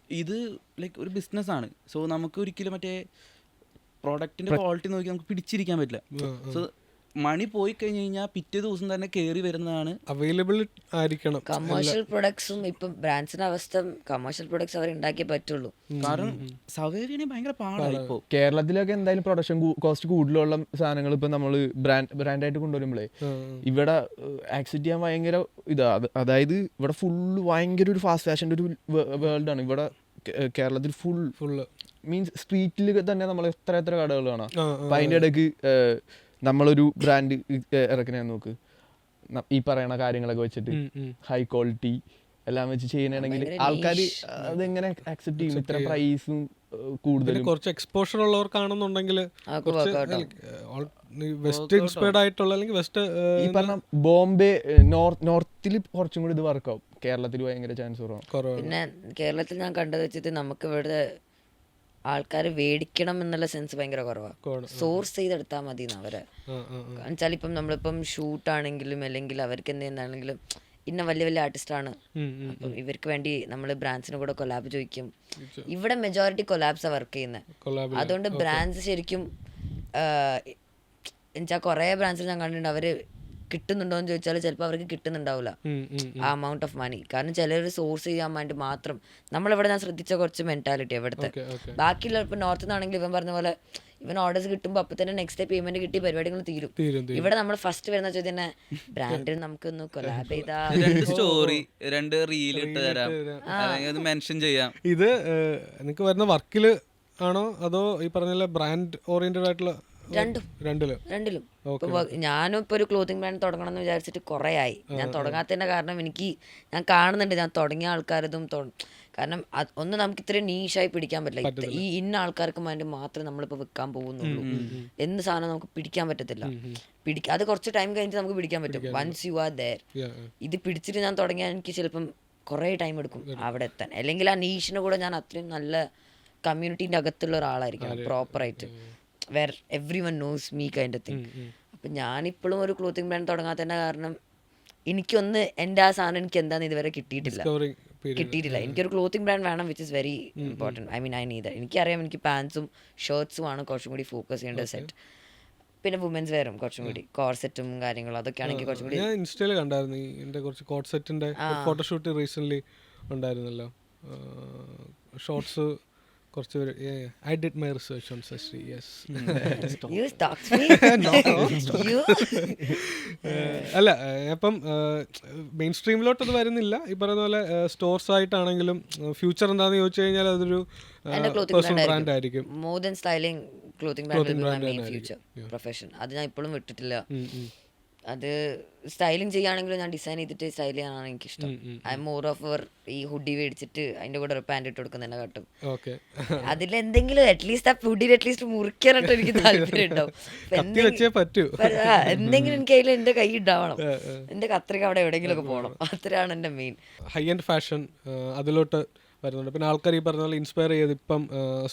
ഇത് ലൈക്ക് ഒരു ബിസിനസ്സാണ്. സോ നമുക്ക് ഒരിക്കലും മറ്റേ പ്രോഡക്റ്റിന്റെ ക്വാളിറ്റി നോക്കി നമുക്ക് പിടിച്ചിരിക്കാൻ പറ്റില്ല. സോ മണി പോയി കഴിഞ്ഞ് കഴിഞ്ഞാൽ പിറ്റേ ദിവസം തന്നെ കയറി വരുന്നതാണ്. അവൈലബിൾ ആയിരിക്കണം കമേഴ്ഷ്യൽ പ്രൊഡക്ട്സും ഇപ്പം ബ്രാൻഡ്സിന്റെ അവസ്ഥ, കമേഴ്ഷ്യൽ പ്രൊഡക്ട്സ് അവർ ഉണ്ടാക്കിയേ പറ്റുള്ളൂ. കാരണം സർവൈവ് ചെയ്യണേ ഭയങ്കര പാടാണ്. ഇപ്പോൾ കേരളത്തിലൊക്കെ എന്തായാലും പ്രൊഡക്ഷൻ കോസ്റ്റ് കൂടുതലുള്ള സാധനങ്ങൾ ഇപ്പൊ നമ്മൾ ബ്രാൻഡായിട്ട് കൊണ്ടുവരുമ്പോഴേ ഇവിടെ ആക്സെപ്റ്റ് ചെയ്യാൻ ഭയങ്കര ഇതാ. അതായത് ഇവിടെ ഫുള്ള് ഭയങ്കര ഒരു ഫാസ്റ്റ് ഫാഷൻ്റെ ഒരു വേൾഡാണ് ഇവിടെ കേരളത്തിൽ. ഫുള്ള് മീൻസ് സ്ട്രീറ്റിൽ തന്നെ നമ്മൾ എത്ര കടകൾ കാണാം. അപ്പൊ അതിൻ്റെ ഇടയ്ക്ക് നമ്മളൊരു ബ്രാൻഡ് ഇറക്കണേ നോക്ക്, ഈ പറയണ കാര്യങ്ങളൊക്കെ വെച്ചിട്ട് ഹൈ ക്വാളിറ്റി എല്ലാം വെച്ച് ചെയ്യണമെങ്കിൽ ആൾക്കാർ അതെങ്ങനെ ആക്സെപ്റ്റ് ചെയ്യും? ഇത്ര പ്രൈസും കൂടുതലും കുറച്ച് എക്സ്പോഷർ ഉള്ളവർക്കാണെന്നുണ്ടെങ്കിൽ വെസ്റ്റ് ഇൻസ്പയർഡ് ആയിട്ടുള്ള അല്ലെങ്കിൽ വെസ്റ്റ് ഈ പറഞ്ഞ ബോംബെ നോർത്തിൽ കുറച്ചും കൂടി ഇത് വർക്കാവും. കേരളത്തിൽ ഭയങ്കര ചാൻസ് കുറവാണ്. പിന്നെ കേരളത്തിൽ ഞാൻ കണ്ടത് വെച്ചിട്ട് നമുക്ക് ഇവിടെ ആൾക്കാർ മേടിക്കണം എന്നുള്ള സെൻസ് ഭയങ്കര കുറവാണ്. സോഴ്സ് ചെയ്തെടുത്താൽ മതി അവരെ. കാരണം വെച്ചാൽ ഇപ്പം നമ്മളിപ്പം ഷൂട്ടാണെങ്കിലും അല്ലെങ്കിൽ അവർക്ക് എന്താണെങ്കിലും ഇന്ന വലിയ വലിയ ആർട്ടിസ്റ്റാണ്, അപ്പം ഇവർക്ക് വേണ്ടി നമ്മൾ ബ്രാൻഡ്സിന് കൂടെ കൊലാബ് ചോദിക്കും. ഇവിടെ മെജോറിറ്റി കൊലാബ്സാണ് വർക്ക് ചെയ്യുന്നത്. അതുകൊണ്ട് ബ്രാൻഡ്സ് ശരിക്കും എന്നുവെച്ചാൽ കുറേ ബ്രാൻഡ്സിൽ ഞാൻ കണ്ടിട്ടുണ്ട്, അവർ കിട്ടുന്നുണ്ടോ എന്ന് ചോദിച്ചാൽ ചിലപ്പോൾ അവർക്ക് കിട്ടുന്നുണ്ടാവില്ല ആ അമൗണ്ട് ഓഫ് മണി. കാരണം ചിലർ സോഴ്സ് ചെയ്യാൻ വേണ്ടി മാത്രം. നമ്മളിവിടെ ഞാൻ ശ്രദ്ധിച്ച കുറച്ച് മെന്റാലിറ്റി ഇവിടുത്തെ. ബാക്കിയുള്ള ഇപ്പം നോർത്ത് നിന്നാണെങ്കിൽ ഇവൻ പറഞ്ഞ പോലെ ഇവൻ ഓർഡേഴ്സ് കിട്ടുമ്പോൾ അപ്പം തന്നെ നെക്സ്റ്റ് ഡേ പേയ്മെന്റ് കിട്ടി പരിപാടികൾ തീരും. ഇവിടെ നമ്മൾ ഫസ്റ്റ് വരുന്ന ചോദ്യം തന്നെ ബ്രാൻഡിൽ നമുക്കൊന്ന് കൊലാബ് ചെയ്താ 2 സ്റ്റോറി 2 റീൽ ഇട്ട് തരാം, മെൻഷൻ ചെയ്യാം. ഇത് നിങ്ങൾക്ക് വരുന്ന വർക്കിൽ ആണോ അതോ ഈ പറഞ്ഞ ബ്രാൻഡ് ഓറിയന്റഡ് ആയിട്ടുള്ള? രണ്ടിലും. ഞാനും ഇപ്പൊ ഒരു ക്ലോത്തിങ് ബ്രാൻഡ് തുടങ്ങണം എന്ന് വിചാരിച്ചിട്ട് കുറേ ആയി. ഞാൻ തുടങ്ങാത്തതിന്റെ കാരണം ഞാൻ കാണുന്നുണ്ട് ഞാൻ തുടങ്ങിയ ആൾക്കാരതും. കാരണം ഒന്ന് നമുക്ക് ഇത്രയും നീഷായി പിടിക്കാൻ പറ്റില്ല. ഈ ഇന്ന ആൾക്കാർക്ക് വേണ്ടി മാത്രമേ നമ്മളിപ്പോൾ വിൽക്കാൻ പോകുന്നുള്ളൂ. എന്ത് സാധനം നമുക്ക് പിടിക്കാൻ പറ്റത്തില്ല. അത് കുറച്ച് ടൈം കഴിഞ്ഞിട്ട് നമുക്ക് പിടിക്കാൻ പറ്റും. Once you are there. ഇത് പിടിച്ചിട്ട് ഞാൻ തുടങ്ങിയാൽ എനിക്ക് ചിലപ്പം കുറേ ടൈം എടുക്കും അവിടെ എത്താൻ. അല്ലെങ്കിൽ ആ നീഷിന് കൂടെ ഞാൻ അത്രയും നല്ല കമ്മ്യൂണിറ്റീൻ്റെ അകത്തുള്ള ഒരാളായിരിക്കണം, പ്രോപ്പറായിട്ട്, where every one knows me kind of thing. അപ്പം ഞാനിപ്പോഴും ഒരു ക്ലോത്തിങ് ബ്രാൻഡ് തുടങ്ങാത്തതിൻ്റെ കാരണം എനിക്കൊന്ന് എൻ്റെ ആ സാധനം എനിക്ക് എന്താണെന്ന് ഇതുവരെ കിട്ടിയിട്ടില്ല. എനിക്കൊരു ക്ലോത്തിങ് ബ്രാൻഡ് വേണം, which is very important. I mean I need. എനിക്കറിയാം എനിക്ക് പാൻസും ഷർട്ട്സും ആണ് കുറച്ചും കൂടി ഫോക്കസ് ചെയ്യേണ്ട സെറ്റ്. പിന്നെ വുമൻസ് വെയറും കുറച്ചും കൂടി കോർസെറ്റും കാര്യങ്ങളും അതൊക്കെയാണ് എനിക്ക് കുറച്ചും കൂടി. ഞാൻ ഇൻസ്റ്റയിൽ കണ്ടായിരുന്നു എൻ്റെ കുറച്ച് കോർസെറ്റിൻ്റെ ഫോട്ടോഷൂട്ട് റീസെൻ്റ്ലി ഉണ്ടായിരുന്നല്ലോ. ഷോർട്സ് കുറച്ച് I did my research on Sashri. Yes. You stalked me? You? അല്ല, അപ്പം മെയിൻ സ്ട്രീമിലോട്ടത് വരുന്നില്ല. ഈ പറയുന്ന പോലെ സ്റ്റോർസ് ആയിട്ടാണെങ്കിലും ഫ്യൂച്ചർ എന്താണെന്ന് ചോദിച്ചു കഴിഞ്ഞാൽ അതൊരു പേഴ്സണൽ ബ്രാൻഡ് ആയിരിക്കും. More than styling clothing brand main future profession. അത് ഞാൻ ഇപ്പോഴും വിട്ടിട്ടില്ല. അത് സ്റ്റൈലിംഗ് ചെയ്യുകയാണെങ്കിലും ഞാൻ ഡിസൈൻ ചെയ്തിട്ട് സ്റ്റൈൽ ചെയ്യാനാണ് എനിക്കിഷ്ടം. ഐ മോർ ഓഫ് ഈ ഹുഡി മേടിച്ചിട്ട് അതിന്റെ കൂടെ ഒരു പാൻറ് ഇട്ട് കൊടുക്കുന്നതിനെ കാട്ടും. അതിലെന്തെങ്കിലും അറ്റ്ലീസ്റ്റ് ആ ഹുഡിയിൽ അറ്റ്ലീസ്റ്റ് മുറിക്കാനായിട്ട് എനിക്ക് താല്പര്യം ഉണ്ടാവും. എന്തെങ്കിലും എനിക്ക് അതിൽ എന്റെ കൈ ഉണ്ടാവണം, എന്റെ കത്രിക അവിടെ എവിടെയെങ്കിലും ഒക്കെ പോകണം. അത്രയാണ് എന്റെ മെയിൻ. ഹൈ എൻഡ് ഫാഷൻ അതിലോട്ട് വരുന്നുണ്ട്. പിന്നെ ആൾക്കാർ ഈ പറഞ്ഞ പോലെ ഇൻസ്പയർ ചെയ്ത് ഇപ്പം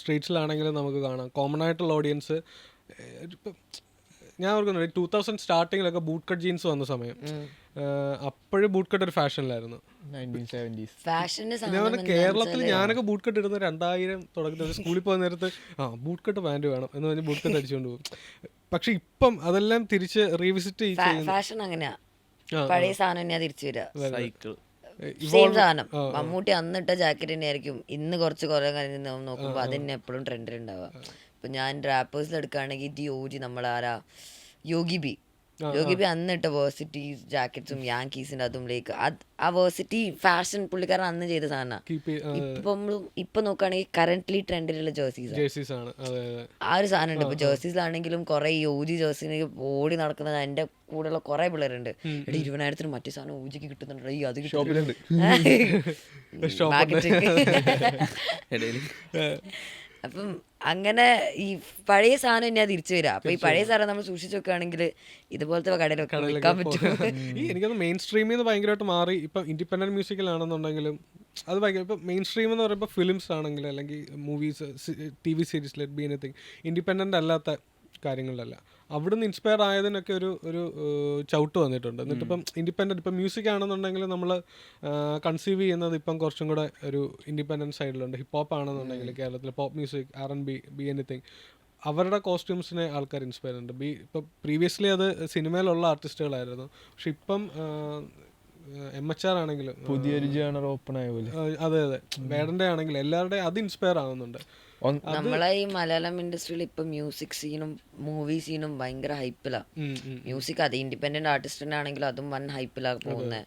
സ്ട്രീറ്റ്സിലാണെങ്കിലും നമുക്ക് കാണാം കോമൺ ആയിട്ടുള്ള ഓഡിയൻസ്. ഇപ്പം ഞാൻ ഓർക്കുന്നുണ്ട് 2000 സ്റ്റാർട്ടിങ്ങിലൊക്കെ ബൂട്ട് കട്ട് ജീൻസ് വന്ന സമയം. അപ്പോഴും ബൂട്ട് കട്ട് ഒരു ഫാഷനിലായിരുന്നു. കേരളത്തിൽ ഞാനൊക്കെ ബൂട്ട് കട്ട് ഇടുന്ന 2000 തുടക്കത്തിൽ സ്കൂളിൽ പോകുന്ന നേരത്ത് ബൂട്ട് കട്ട് പാൻറ് വേണം എന്ന് പറഞ്ഞ് ബൂട്ട് കട്ട് അടിച്ചുകൊണ്ട് പോകും. പക്ഷെ ഇപ്പം അതെല്ലാം തിരിച്ച് റീവിസിറ്റ് ഫാഷൻ അങ്ങനെയാ. പഴയ സാധനം തന്നെയാ തിരിച്ചു വരിക. സൈക്കിൾ സെയിം സാധനം. മമ്മൂട്ടി അന്നിട്ട ജാക്കറ്റ് തന്നെ ആയിരിക്കും ഇന്ന് കുറച്ച് കുറേ കഴിഞ്ഞ് നോക്കുമ്പോൾ അത് തന്നെ എപ്പോഴും ട്രെൻഡിലുണ്ടാവുക. ഇപ്പം ഞാൻ റാപ്പേഴ്സിൽ എടുക്കുകയാണെങ്കിൽ DOG നമ്മളാരാ യോഗി ബി ജോഗി ബി അന്ന് ഇട്ട വേഴ്സിറ്റീസ് ജാക്കറ്റ്സും യാങ്കീസിന്റെ അതും ലൈക്ക് ആ വേഴ്സിറ്റി ഫാഷൻ പുള്ളിക്കാരൻ അന്ന് ചെയ്ത സാധനം. ഇപ്പൊ നോക്കുകയാണെങ്കിൽ കറന്റ്ലി ട്രെൻഡിലുള്ള ജേഴ്സീസ് ആണ്. അതെ അതെ. ആ ഒരു സാധനം ഉണ്ട്. ഇപ്പൊ ജേഴ്സീസിലാണെങ്കിലും കുറെ ഊജി ജേഴ്സിന് ഓടി നടക്കുന്നത് എന്റെ കൂടെയുള്ള കുറെ പിള്ളേരുണ്ട്. 20,000 മറ്റേ സാധനം ഊജിക്ക് കിട്ടുന്നുണ്ട്, ഈ അത് കിട്ടുന്നുണ്ട്. അപ്പം അങ്ങനെ ഈ പഴയ സാധനം തന്നെയാ തിരിച്ചു വരിക. അപ്പൊ ഈ പഴയ സാധനം നമ്മൾ സൂക്ഷിച്ചു വെക്കുകയാണെങ്കിൽ ഇതുപോലത്തെ കടയിലൊക്കെ വിൽക്കാൻ പറ്റും. എനിക്കത് മെയിൻ സ്ട്രീമിൽ നിന്ന് ഭയങ്കരമായിട്ട് മാറി. ഇപ്പം ഇൻഡിപെൻഡന്റ് മ്യൂസിക്കിലാണെന്നുണ്ടെങ്കിലും അത് ഭയങ്കര ഇപ്പം മെയിൻ സ്ട്രീം എന്ന് പറയുമ്പോൾ ഫിലിംസ് ആണെങ്കിൽ അല്ലെങ്കിൽ movies, TV series, let be anything, independent അല്ലാത്ത കാര്യങ്ങളിലല്ല അവിടുന്ന് ഇൻസ്പയർ ആയതിനൊക്കെ ഒരു ചവിട്ട് വന്നിട്ടുണ്ട്. എന്നിട്ടിപ്പം ഇൻഡിപെൻഡൻറ്റ് ഇപ്പം മ്യൂസിക് ആണെന്നുണ്ടെങ്കിൽ നമ്മൾ കൺസീവ് ചെയ്യുന്നത് ഇപ്പം കുറച്ചും കൂടെ ഒരു ഇൻഡിപെൻഡൻറ്റ് സൈഡിലുണ്ട്. ഹിപ്പോപ്പ് ആണെന്നുണ്ടെങ്കിൽ കേരളത്തിൽ pop music, R&B, B anything, അവരുടെ കോസ്റ്റ്യൂംസിനെ ആൾക്കാർ ഇൻസ്പയർ ചെയ്യുന്നുണ്ട്. ഇപ്പം പ്രീവിയസ്ലി അത് സിനിമയിലുള്ള ആർട്ടിസ്റ്റുകളായിരുന്നു. പക്ഷെ ഇപ്പം MHR ആണെങ്കിലും പുതിയൊരു ജേണർ ഓപ്പൺ ആയ പോലെ. അതെ അതെ. വേടൻ്റെ ആണെങ്കിലും എല്ലാവരുടെയും അത് ഇൻസ്പയർ ആവുന്നുണ്ട്. നമ്മളെ ഈ മലയാളം ഇൻഡസ്ട്രിയിൽ ഇപ്പൊ മ്യൂസിക് സീനും മൂവി സീനും ഭയങ്കര ഹൈപ്പിലാ. മ്യൂസിക് അത് ഇൻഡിപെൻഡന്റ് ആർട്ടിസ്റ്റിന്റെ ആണെങ്കിലും അതും വൻ ഹൈപ്പിലാ പോകുന്നത്.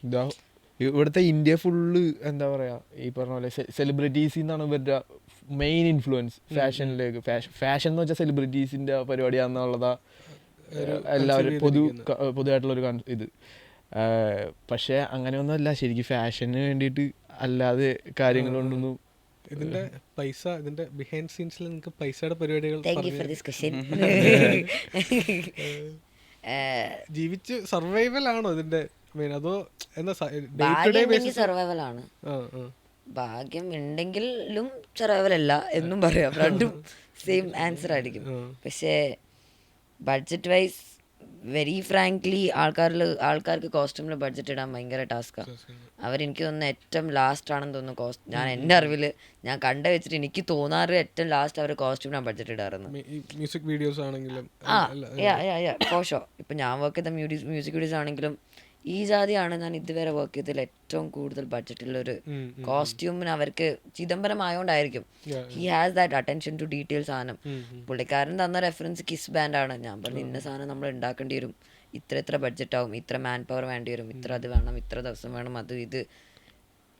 ഇവിടുത്തെ ഇന്ത്യ ഫുള്ള് എന്താ പറയാ, ഈ പറഞ്ഞ പോലെ സെലിബ്രിറ്റീസിൽ നിന്നാണ് ഇവരുടെ മെയിൻ ഇൻഫ്ലുവൻസ് ഫാഷനിലേക്ക്. ഫാഷൻ എന്ന് വെച്ചാൽ സെലിബ്രിറ്റീസിന്റെ പരിപാടിയാണെന്നുള്ളതാ എല്ലാവരും പൊതുവായിട്ടുള്ളൊരു ഇത്. പക്ഷെ അങ്ങനെയൊന്നുമല്ല, ശരിക്കും ഫാഷന് വേണ്ടിയിട്ട് അല്ലാതെ കാര്യങ്ങൾ കൊണ്ടൊന്നും. ഇതിന്റെ പൈസ, ഇതിന്റെ ബിഹൈൻഡ് സീൻസിൽ നിങ്ങൾക്ക് പൈസയുടെ പരിപാടികൾ ജീവിച്ച് സർവൈവൽ ആണോ ഇതിന്റെ മെയിൻ, അതോ എന്താ സർവൈവൽ ആണ്? ഭാഗ്യം ഉണ്ടെങ്കിലും സർവൈവൽ അല്ല എന്നും പറയാം. രണ്ടും സെയിം ആൻസർ ആയിരിക്കും. പക്ഷേ ബഡ്ജറ്റ് വൈസ് വെരി ഫ്രാങ്ക്ലി ആൾക്കാർക്ക് കോസ്റ്റ്യൂമിൽ ബഡ്ജറ്റ് ഇടാൻ ഭയങ്കര ടാസ്ക്കാണ്. അവരെനിക്ക് തോന്നുന്നു ഏറ്റവും ലാസ്റ്റ് ആണെന്ന് തോന്നുന്നു കോസ്റ്റ്. ഞാൻ എൻ്റെ അറിവിൽ ഞാൻ കണ്ട വെച്ചിട്ട് എനിക്ക് തോന്നാറ് ഏറ്റവും ലാസ്റ്റ് അവർ കോസ്റ്റ്യൂമിനാണ് ബഡ്ജറ്റ് ഇടാറുണ്ട്. മ്യൂസിക് വീഡിയോസ് ആണെങ്കിലും കോഷോ ഇപ്പം ഞാൻ വർക്ക് ചെയ്ത മ്യൂസിക് വീഡിയോസ് ആണെങ്കിലും ഈ ജാതിയാണ് ഞാൻ ഇതുവരെ വർക്ക് ചെയ്തതിൽ ഏറ്റവും കൂടുതൽ ബഡ്ജറ്റുള്ളൊരു കോസ്റ്റ്യൂമിന്. അവർക്ക് ചിദംബരം ആയതുകൊണ്ടായിരിക്കും, he has that attention to details സാധനം. പുള്ളിക്കാരൻ തന്ന റെഫറൻസ് കിസ് ബാൻഡാണ്. ഞാൻ പറഞ്ഞു ഇന്ന സാധനം നമ്മൾ ഉണ്ടാക്കേണ്ടി വരും, ഇത്ര ബഡ്ജറ്റ് ആവും, ഇത്ര മാൻ പവർ വേണ്ടി വരും, ഇത്ര അത് വേണം, ഇത്ര ദിവസം വേണം, അത് ഇത്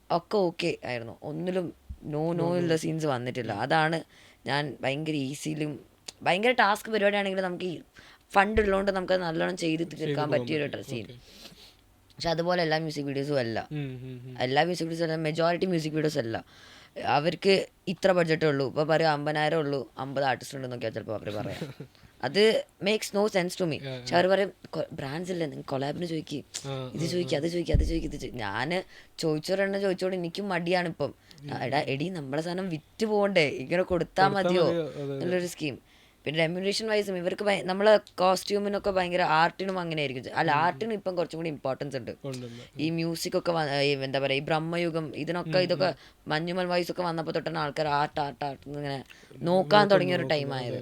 ഒക്കെ ഓക്കെ ആയിരുന്നു. ഒന്നിലും നോ ഉള്ള സീൻസ് വന്നിട്ടില്ല. അതാണ് ഞാൻ ഭയങ്കര ഈസിയിലും ഭയങ്കര ടാസ്ക് പരിപാടിയാണെങ്കിലും നമുക്ക് ഈ ഫണ്ട് ഉള്ളതുകൊണ്ട് നമുക്ക് നല്ലോണം ചെയ്ത് തീർക്കാൻ പറ്റിയൊരു സീൻ. പക്ഷെ അതുപോലെ എല്ലാ മ്യൂസിക് വീഡിയോസും അല്ല. മെജോറിറ്റി മ്യൂസിക് വീഡിയോസ് അല്ല. അവർക്ക് ഇത്ര ബഡ്ജറ്റേ ഉള്ളൂ. ഇപ്പോൾ പറയും 50,000 ഉള്ളൂ, 50 ആർട്ടിസ്റ്റ് ഉണ്ടെന്നൊക്കെയാണ് ചിലപ്പോൾ അവർ പറയാം. അത് makes no sense to me. പക്ഷെ അവർ പറയും ബ്രാൻഡ്സ് ഇല്ലേ, നിങ്ങൾ കൊളാബിന് ചോദിക്കും, ഇത് ചോദിക്കുക, അത് ചോദിക്കുക, അത് ചോദിക്കുക, ഇത് ചോദിക്കും. ഞാൻ ചോദിച്ചോണ്ട് എനിക്കും മടിയാണ് ഇപ്പം. എടി നമ്മളെ സാധനം വിറ്റ് പോകണ്ടേ, ഇങ്ങനെ കൊടുത്താൽ മതിയോ എന്നുള്ളൊരു സ്കീം. പിന്നെ റെമ്യൂണറേഷൻ വൈസും ഇവർക്ക് നമ്മളെ കോസ്റ്റ്യൂമിനൊക്കെ ഭയങ്കര ആർട്ടിനും അങ്ങനെ ആയിരിക്കും. അല്ല, ആർട്ടിനും ഇപ്പം കുറച്ചും കൂടി ഇമ്പോർട്ടൻസ് ഉണ്ട്. ഈ മ്യൂസിക് ഒക്കെ എന്താ പറയുക, ഈ ബ്രഹ്മയുഗം ഇതൊക്കെ മഞ്ഞുമൽ വൈസ് ഒക്കെ വന്നപ്പോൾ തൊട്ടാണ് ആൾക്കാർ ആർട്ട് ഇങ്ങനെ നോക്കാൻ തുടങ്ങിയ ഒരു ടൈമായത്.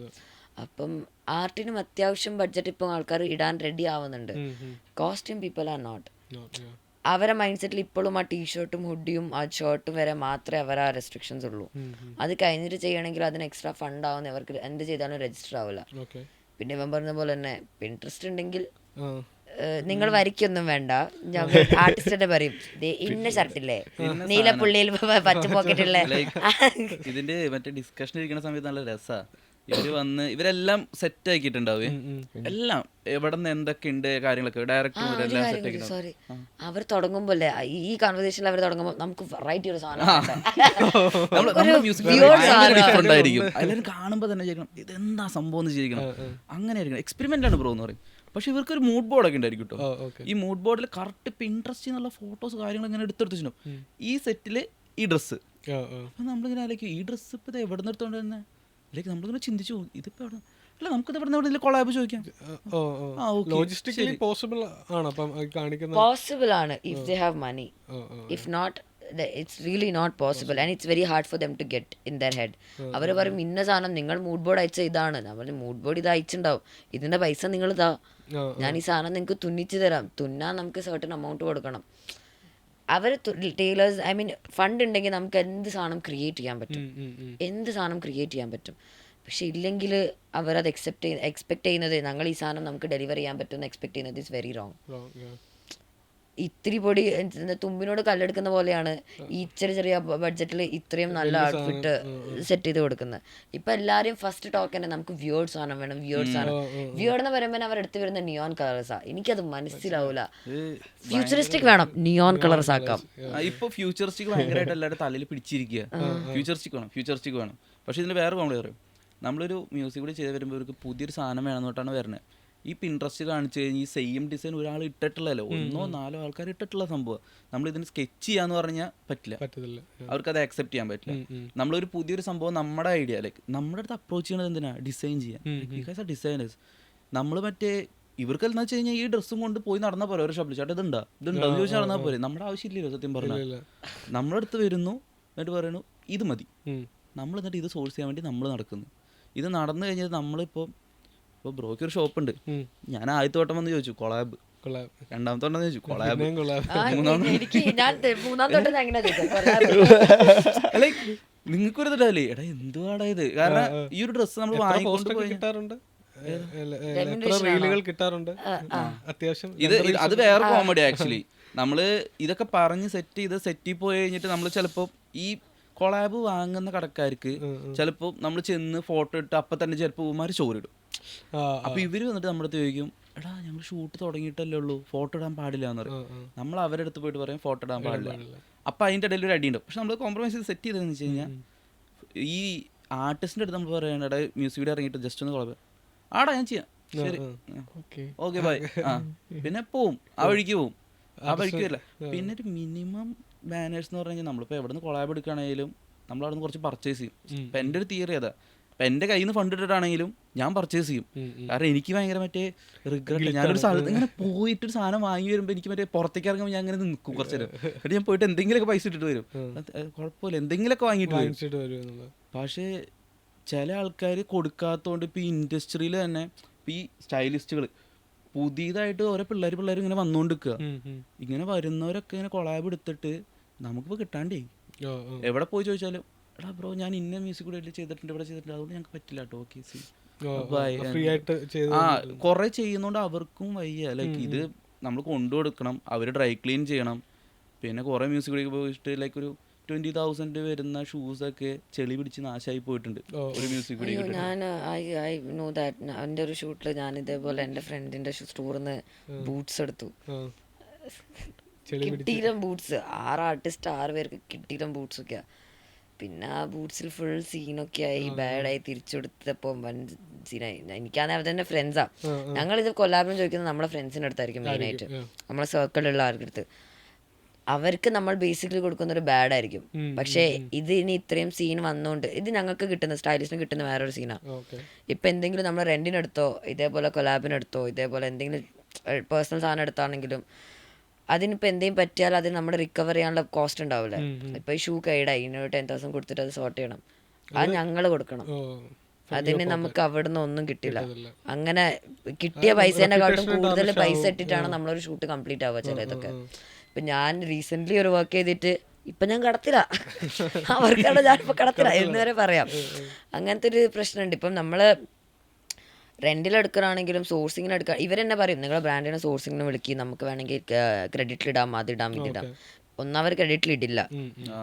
അപ്പം ആർട്ടിനും അത്യാവശ്യം ബഡ്ജറ്റ് ഇപ്പം ആൾക്കാർ ഇടാൻ റെഡി ആവുന്നുണ്ട്. Costume people are not. അവരെ മൈൻഡ് സെറ്റിൽ ഇപ്പോഴും ആ ടീഷർട്ടും ഹുഡിയും ആ ഷർട്ടും വരെ മാത്രമേ അവരെ ആ റെസ്ട്രിക്ഷൻസ് ഉള്ളൂ. അത് കഴിഞ്ഞിട്ട് ചെയ്യണമെങ്കിൽ അതിന് എക്സ്ട്രാ ഫണ്ട് ആവുന്ന അവർക്ക് എന്ത് ചെയ്താലും രജിസ്റ്റർ ആവില്ല. പിന്നെ ഇവൻ പറഞ്ഞ പോലെ തന്നെ ഇൻട്രസ്റ്റ് ഉണ്ടെങ്കിൽ നിങ്ങൾ വരയ്ക്കൊന്നും വേണ്ട, ഞങ്ങൾ ആർട്ടിസ്റ്റിന്റെ പറയും ഇന്ന ഷർട്ടില്ലേ, നീലപ്പുള്ളിയിൽ പച്ച പോക്കറ്റുള്ള. ഇതിന്റെ മറ്റേ ഡിസ്കഷൻ ഇരിക്കുന്ന സമയത്ത് നല്ല രസമാണ്. ഇവരെല്ലാം സെറ്റ് ആക്കിയിട്ടുണ്ടാവും, എല്ലാം എവിടെ നിന്ന് എന്തൊക്കെ ഉണ്ട് കാര്യങ്ങളൊക്കെ ഡയറക്റ്റ്. സോറി, അവർ തുടങ്ങുമ്പോ ഈ കൺവെർസേഷനിൽ അവർ തുടങ്ങുമ്പോൾ നമുക്ക് വെറൈറ്റി ഒരു സാധനം എല്ലാവരും കാണുമ്പോൾ തന്നെ ചെയ്യണം, ഇതെന്താ സംഭവം എന്ന് ചെയ്യണം, അങ്ങനെ ആയിരിക്കണം. എക്സ്പെരിമെന്റ് ആണ് ബ്രോ എന്ന് പറയും. പക്ഷെ ഇവർക്ക് ഒരു മൂഡ് ബോർഡൊക്കെ ഉണ്ടായിരിക്കും കേട്ടോ. ഈ മൂഡ് ബോർഡിൽ കറക്റ്റ് പിൻട്രസ്റ്റ് എന്നുള്ള ഫോട്ടോസ് കാര്യങ്ങൾ ഇങ്ങനെ എടുത്തെടുത്തു. ഈ സെറ്റില് ഈ ഡ്രസ്സ്, അപ്പൊ നമ്മളിങ്ങനെ ആലോചിക്കും ഈ ഡ്രസ്സ് ഇപ്പൊ എവിടെ നിന്ന് എടുത്തോണ്ട് തന്നെ ലൈക്ക് നമ്മളിങ്ങനെ ചിന്തിച്ചു ഇതിപ്പോ എവിടെ, അല്ല നമുക്കിത് എവിടെ കൊളാബ് ചോദിക്കാം. ലോജിസ്റ്റിക്കലി പോസിബിൾ ആണ്, അപ്പം കാണിക്കുന്നത് പോസിബിൾ ആണ് if they have money. If not it's really not possible and it's very hard for them to get in their head. അവർ പറയും ഇന്ന സാധനം നിങ്ങൾ മൂഡ് ബോർഡ് അയച്ച ഇതാണ്. നമ്മൾ മൂഡ് ബോർഡ് ഇത് അയച്ചിട്ടുണ്ടാവും, ഇതിന്റെ പൈസ നിങ്ങൾ ഇതാ, ഞാൻ ഈ സാധനം നിങ്ങൾക്ക് തുന്നിച്ച് തരാം. തുന്നാൻ നമുക്ക് സർട്ടൻ എമൗണ്ട് കൊടുക്കണം. അവർ ടൈലേഴ്സ്, ഐ മീൻ ഫണ്ട് ഉണ്ടെങ്കിൽ നമുക്ക് എന്ത് സാധനം ക്രിയേറ്റ് ചെയ്യാൻ പറ്റും, എന്ത് സാധനം ക്രിയേറ്റ് ചെയ്യാൻ പറ്റും. പക്ഷെ ഇല്ലെങ്കിൽ അവരത് എക്സ്പെക്ട് ചെയ്യുന്നത് ഞങ്ങൾ ഈ സാധനം നമുക്ക് ഡെലിവർ ചെയ്യാൻ പറ്റുമെന്ന് എക്സ്പെക്ട് ചെയ്യുന്നത് ഇസ് വെരി റോങ്. ഇത്തിരി പൊടി തുമ്പിനോട് കല്ലെടുക്കുന്ന പോലെയാണ് ഈ ചെറിയ ബഡ്ജറ്റിൽ ഇത്രയും നല്ല ഔട്ട്ഫിറ്റ് സെറ്റ് ചെയ്ത് കൊടുക്കുന്നത്. ഇപ്പൊ എല്ലാരും ഫസ്റ്റ് ടോക്ക് തന്നെ നമുക്ക് വ്യൂവേഴ്സ് സാധനം വേണം, വ്യൂവേഴ്സ് സാധനം. വ്യൂവേഡ് എന്ന് പറയുമ്പോൾ അവർ എടുത്ത് വരുന്ന നിയോൺ കളേഴ്സാ. എനിക്കത് മനസ്സിലാവൂല. ഫ്യൂച്ചറിസ്റ്റിക് വേണം, നിയോൺ കളേഴ്സ് ആക്കാം. ഇപ്പൊ ഫ്യൂച്ചറിസ്റ്റിക് ഭയങ്കരമായിട്ട് എല്ലാവരുടെ തലയിൽ പിടിച്ചിരിക്കുക. ഫ്യൂച്ചറിസ്റ്റിക് വേണം. പക്ഷെ ഇതിന് വേറെ കോമഡി പറയും, നമ്മളൊരു മ്യൂസിക് കൂടി ചെയ്ത് വരുമ്പോൾ ഒരു പുതിയൊരു സാധനം വേണമെന്നോട്ടാണ് വരുന്നത്. ഈ പിൻട്രസ്റ്റ് കാണിച്ചു കഴിഞ്ഞാൽ ഈ സെയിം ഡിസൈൻ ഒരാൾ ഇട്ടിട്ടുള്ളല്ലോ, 1-4 ആൾക്കാർ ഇട്ടിട്ടുള്ള സംഭവം നമ്മൾ ഇതിന് സ്കെച്ച് ചെയ്യാന്ന് പറഞ്ഞാൽ പറ്റില്ല, അവർക്കത് ആക്സെപ്റ്റ് ചെയ്യാൻ പറ്റില്ല. നമ്മളൊരു പുതിയൊരു സംഭവം നമ്മുടെ ഐഡിയ ലൈക്ക് നമ്മുടെ അടുത്ത് അപ്രോച്ച് ചെയ്യണത് എന്തിനാ, ഡിസൈൻ ചെയ്യാൻ. ഡിസൈനേഴ്സ് നമ്മൾ മറ്റേ ഇവർക്ക് എന്താ വെച്ച് കഴിഞ്ഞാൽ ഈ ഡ്രസ്സും കൊണ്ട് പോയി നടന്നാൽ പോലെ ഒരു ഷോപ്പിൽ ചേട്ടാ ഇതുണ്ടോ ചോദിച്ചാൽ നടന്നാൽ പോലെ. നമ്മുടെ ആവശ്യമില്ലല്ലോ സത്യം പറഞ്ഞാൽ. നമ്മുടെ അടുത്ത് വരുന്നു എന്നിട്ട് പറയുന്നു ഇത് മതി, നമ്മൾ എന്നിട്ട് ഇത് സോഴ്സ് ചെയ്യാൻ വേണ്ടി നമ്മൾ നടക്കുന്നു. ഇത് നടന്നു കഴിഞ്ഞാൽ നമ്മളിപ്പോൾ ബ്രോയ്ക്ക് ഒരു ഷോപ്പുണ്ട്, ഞാൻ ആദ്യത്തെ വട്ടം വന്ന് ചോദിച്ചു കൊളാബ്, രണ്ടാമത്തെ വട്ടം ചോദിച്ചു കൊളാബ്, ലൈക്ക് നിങ്ങൾക്കൊരു ഇതല്ലേ എടാ എന്തുവാടാ ഇത്. കാരണം ഈ ഒരു ഡ്രസ്സ് നമ്മൾ വാങ്ങിക്കൊണ്ട് പോയി കിട്ടാറുണ്ട്, അത്യാവശ്യം. ഇത് അത് വേറെ കോമഡി ആക്ച്വലി. നമ്മള് ഇതൊക്കെ പറഞ്ഞ് സെറ്റ് പോയി കഴിഞ്ഞിട്ട് നമ്മൾ ചിലപ്പോൾ ഈ കൊളാബ് വാങ്ങുന്ന കടക്കാർക്ക് ചിലപ്പോൾ നമ്മൾ ചെന്ന് ഫോട്ടോ ഇട്ട് അപ്പം തന്നെ ചിലപ്പോൾ ഇവന്മാർ ചോറിടും. അപ്പൊ ഇവര് വന്നിട്ട് നമ്മുടെ അടുത്ത് ചോദിക്കും, എടാ ഞങ്ങൾ ഷൂട്ട് തുടങ്ങിയിട്ടല്ലേ ഉള്ളൂ, ഫോട്ടോ ഇടാൻ പാടില്ല എന്ന് പറയും. നമ്മൾ അവരുടെ അടുത്ത് പോയിട്ട് പറയും ഫോട്ടോ ഇടാൻ പാടില്ല. അപ്പൊ അതിന്റെ ഇടയിൽ ഒരു അടിയുണ്ട്. പക്ഷെ നമ്മൾ കോംപ്രമൈസ് ചെയ്ത് സെറ്റ് ചെയ്തതെന്ന് വെച്ച് കഴിഞ്ഞാൽ ഈ ആർട്ടിസ്റ്റിന്റെ അടുത്ത് നമ്മൾ പറയണം, എടാ മ്യൂസിക് വീഡിയോ ഇറങ്ങിയിട്ട് ജസ്റ്റ് ഒന്ന് കൊളാബ് ആടാ ഞാൻ ചെയ്യാം, ശരി ഓക്കെ ബൈ. പിന്നെ പോവും, ആ വഴിക്ക് പോവും, ആ വഴിക്ക് വരില്ല. പിന്നെ ഒരു മിനിമം ബാനേഴ്സ് എന്ന് പറഞ്ഞു കഴിഞ്ഞാൽ നമ്മളിപ്പോൾ എവിടെ നിന്ന് കൊളാബ് എടുക്കുകയാണെങ്കിലും നമ്മൾ അവിടെ നിന്ന് കുറച്ച് പർച്ചേസ് ചെയ്യും. ഇപ്പം എൻ്റെ ഒരു തിയറി അതാ, ഇപ്പം എൻ്റെ കയ്യിൽ നിന്ന് ഫണ്ട് ഇട്ടിട്ടാണെങ്കിലും ഞാൻ പർച്ചേസ് ചെയ്യും. കാരണം എനിക്ക് ഭയങ്കര മറ്റേ റിഗ്രറ്റ്, ഞാനൊരു സ്ഥലത്ത് ഇങ്ങനെ പോയിട്ടൊരു സാധനം വാങ്ങി വരുമ്പോൾ എനിക്ക് മറ്റേ പുറത്തേക്ക് ഇറങ്ങുമ്പോൾ ഞാൻ അങ്ങനെ നിൽക്കും കുറച്ച് നേരം. എന്നിട്ട് ഞാൻ പോയിട്ട് എന്തെങ്കിലുമൊക്കെ പൈസ ഇട്ടിട്ട് വരും, കുഴപ്പമില്ല എന്തെങ്കിലുമൊക്കെ വാങ്ങിയിട്ട് വരും. പക്ഷേ ചില ആൾക്കാർ കൊടുക്കാത്തതുകൊണ്ട് ഇപ്പോൾ ഈ ഇൻഡസ്ട്രിയിൽ തന്നെ ഇപ്പോൾ ഈ സ്റ്റൈലിസ്റ്റുകൾ പുതിയതായിട്ട് ഓരോ പിള്ളേർ ഇങ്ങനെ വന്നുകൊണ്ടിരിക്കുക. ഇങ്ങനെ വരുന്നവരൊക്കെ ഇങ്ങനെ കൊളാബ് എടുത്തിട്ട് നമുക്കിപ്പോൾ കിട്ടാണ്ടേ എവിടെ പോയി ചോദിച്ചാലും എടാ ബ്രോ ഞാൻ ഇന്ന മ്യൂസിക് കൂടെ ചെയ്തിട്ടുണ്ട് ഇവിടെ ചെയ്തിട്ടുണ്ട് അതുകൊണ്ട് ഞങ്ങൾക്ക് പറ്റില്ല കേട്ടോ. ഓക്കെ കുറെ ചെയ്യുന്നോണ്ട് അവർക്കും വയ്യ. ലൈക്ക് ഇത് നമ്മൾ കൊണ്ടുകൊടുക്കണം, അവർ ഡ്രൈ ക്ലീൻ ചെയ്യണം. പിന്നെ കുറെ മ്യൂസിക് കൂടെ പോയിട്ട് ലൈക്ക് ഒരു 20,000 വരുന്ന ഷൂസൊക്കെ ചെളി പിടിച്ച് നാശമായി പോയിട്ടുണ്ട് ഒരു മ്യൂസിക് വീഡിയോ. ഞാൻ ഐ നോ ദാറ്റ്. എൻ്റെ ഒരു ഷൂട്ടിൽ ഞാൻ ഇതേപോലെ എൻ്റെ ഫ്രണ്ടിൻ്റെ സ്റ്റോറിൽ നിന്ന് ബൂട്ട്സ് എടുത്തു. കിട്ടിയിലും ബൂട്ട്സ് 6 ആർട്ടിസ്റ്റ് 6 പേർക്ക് കിട്ടിയിലും ബൂട്ട്സൊക്കെയാണ്. പിന്നെ ആ ബൂട്ട്സിൽ ഫുൾ സീനൊക്കെ ആയി, ബാഡായി, തിരിച്ചെടുത്തപ്പോൾ വൻ സീനായി. എനിക്കാണെങ്കിൽ അവർ തന്നെ ഫ്രണ്ട്സാണ്. ഞങ്ങളിത് കൊല്ലാബിനും ചോദിക്കുന്നത് നമ്മുടെ ഫ്രണ്ട്സിൻ്റെ അടുത്തായിരിക്കും മെയിനായിട്ട്, നമ്മളെ സർക്കിളിലുള്ള ആരുടെ അടുത്ത്. അവർക്ക് നമ്മൾ ബേസിക്കലി കൊടുക്കുന്നൊരു ബാഡ് ആയിരിക്കും. പക്ഷേ ഇത് ഇനി ഇത്രയും സീൻ വന്നുകൊണ്ട് ഇത് ഞങ്ങൾക്ക് കിട്ടുന്ന സ്റ്റൈലിഷിന് കിട്ടുന്ന വേറൊരു സീനാണ്. ഇപ്പം എന്തെങ്കിലും നമ്മൾ റെൻറ്റിനെടുത്തോ ഇതേപോലെ കൊലാബിനെടുത്തോ ഇതേപോലെ എന്തെങ്കിലും പേഴ്സണൽ സാധനം എടുത്താണെങ്കിലും അതിനിപ്പോൾ എന്തെങ്കിലും പറ്റിയാൽ അതിന് നമ്മുടെ റിക്കവർ ചെയ്യാനുള്ള കോസ്റ്റ് ഉണ്ടാവില്ലേ. ഇപ്പം ഈ ഷൂ കൈഡായി ഇതിനൊരു 10,000 കൊടുത്തിട്ട് അത് സോർട്ട് ചെയ്യണം, അത് ഞങ്ങൾ കൊടുക്കണം. അതിന് നമുക്ക് അവിടുന്ന് ഒന്നും കിട്ടില്ല. അങ്ങനെ കിട്ടിയ പൈസേനെക്കാട്ടും കൂടുതൽ പൈസ ഇട്ടിട്ടാണ് നമ്മളൊരു ഷൂട്ട് കംപ്ലീറ്റ് ആവുക ചിലതൊക്കെ. ഇപ്പം ഞാൻ റീസെൻ്റ്ലി ഒരു വർക്ക് ചെയ്തിട്ട് ഇപ്പം ഞാൻ കടത്തില്ല, ആ വർക്കാണ് ഞാനിപ്പോൾ കടത്തില്ല എന്ന് വരെ പറയാം. അങ്ങനത്തെ ഒരു പ്രശ്നമുണ്ട്. ഇപ്പം നമ്മൾ റെൻറ്റിലെടുക്കുകയാണെങ്കിലും സോഴ്സിങ്ങിന് എടുക്കുക, ഇവരെന്നെ പറയും നിങ്ങളുടെ ബ്രാൻഡിനെ സോഴ്സിങ്ങിന് വിളിക്കുക, നമുക്ക് വേണമെങ്കിൽ ക്രെഡിറ്റിലിടാം, അതിടാം ഇതിടാം. ഒന്നവർ ക്രെഡിറ്റിലിടില്ല,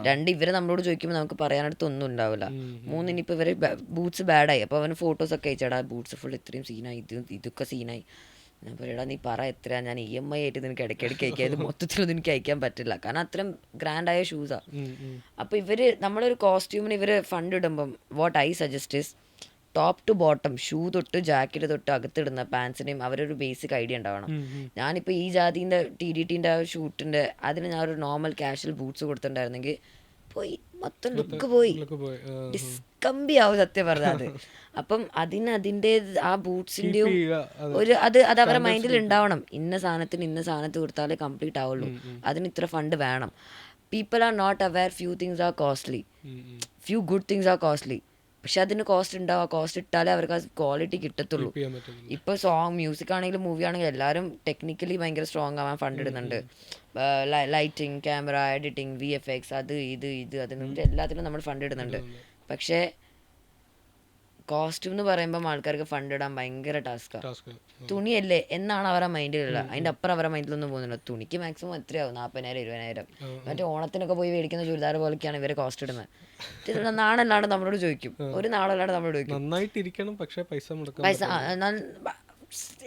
2 ഇവരെ നമ്മളോട് ചോദിക്കുമ്പോൾ നമുക്ക് പറയാനടുത്ത് ഒന്നും ഉണ്ടാവില്ല. 3 ഇനിയിപ്പോൾ ഇവർ ബൂട്ട്സ് ബാഡായി, അപ്പോൾ അവന് ഫോട്ടോസൊക്കെ അയച്ചാടാ ബൂട്ട്സ് ഫുൾ ഇത്രയും സീനായി, ഇതൊക്കെ സീനായി. ഞാൻ പറയടാ നീ പറ എത്രയാ, ഞാൻ EMI ആയിട്ട് നിനക്ക് ഇടയ്ക്കിടയ്ക്ക് അയക്കാം, ഇത് മൊത്തത്തിലൊന്നും എനിക്ക് അയക്കാൻ പറ്റില്ല കാരണം അത്രയും ഗ്രാൻഡായ ഷൂസാണ്. അപ്പോൾ ഇവർ നമ്മളൊരു കോസ്റ്റ്യൂമിന് ഇവർ ഫണ്ട് ഇടുമ്പം what I suggest is top to bottom shoe തൊട്ട് ജാക്കറ്റ് തൊട്ട് അകത്തിടുന്ന പാൻസിനെയും അവരൊരു ബേസിക് ഐഡിയ ഉണ്ടാവണം. ഞാനിപ്പോൾ ഈ ജാതിൻ്റെ TDTൻ്റെ ആ ഷൂട്ടിൻ്റെ അതിന് ഞാൻ ഒരു നോർമൽ കാഷ്വൽ ബൂട്ട്സ് കൊടുത്തിട്ടുണ്ടായിരുന്നെങ്കിൽ പോയി മൊത്തം ലുക്ക് പോയി, ഡിസ്കംബി ആവും സത്യം പറഞ്ഞത്. അപ്പം അതിൻ്റെ ആ ബൂട്ട്സിൻ്റെയും ഒരു അത് അവരുടെ മൈൻഡിൽ ഉണ്ടാവണം, ഇന്ന സാധനത്തിന് കൊടുത്താലേ കംപ്ലീറ്റ് ആവുള്ളൂ, അതിന് ഇത്ര ഫണ്ട് വേണം. People are not aware few things are costly, few good things are costly. പക്ഷെ അതിന് കോസ്റ്റ് ഉണ്ടാവുക, കോസ്റ്റ് ഇട്ടാലേ അവർക്ക് ആ ക്വാളിറ്റി കിട്ടത്തുള്ളൂ. ഇപ്പോൾ സോങ് മ്യൂസിക് ആണെങ്കിലും മൂവി ആണെങ്കിലും എല്ലാവരും ടെക്നിക്കലി ഭയങ്കര സ്ട്രോങ് ആവാൻ ഫണ്ട് ഇടുന്നുണ്ട്. ലൈറ്റിങ്, ക്യാമറ, എഡിറ്റിംഗ്, VFX, അത് അതിനുവേണ്ടി എല്ലാത്തിനും നമ്മൾ ഫണ്ട് ഇടുന്നുണ്ട്. പക്ഷേ കോസ്റ്റ്യൂം എന്ന് പറയുമ്പോൾ ആൾക്കാർക്ക് ഫണ്ട് ഇടാൻ ഭയങ്കര ടാസ്ക്കാണ്. ടാസ്ക്. തുണിയല്ലേ എന്നാണ് അവരുടെ മൈൻഡിലുള്ള, അതിൻ്റെ അപ്പുറം അവരുടെ മൈൻഡിലൊന്നും പോകുന്നില്ല. തുണിക്ക് മാക്സിമം എത്രയാവും, 40,000 20,000. മറ്റേ ഓണത്തിനൊക്കെ പോയി മേടിക്കുന്ന ചുരിദാർ പോലെയൊക്കെയാണ് ഇവരെ കോസ്റ്റ് ഇടുന്നത്. നാളല്ലാണ്ട് നമ്മളോട് ചോദിക്കും, ഒരു നാളല്ലാണ്ട് നമ്മളോട് ചോദിക്കും. നന്നായിട്ടിരിക്കണം, പക്ഷേ പൈസ മുടക്കാൻ പൈസ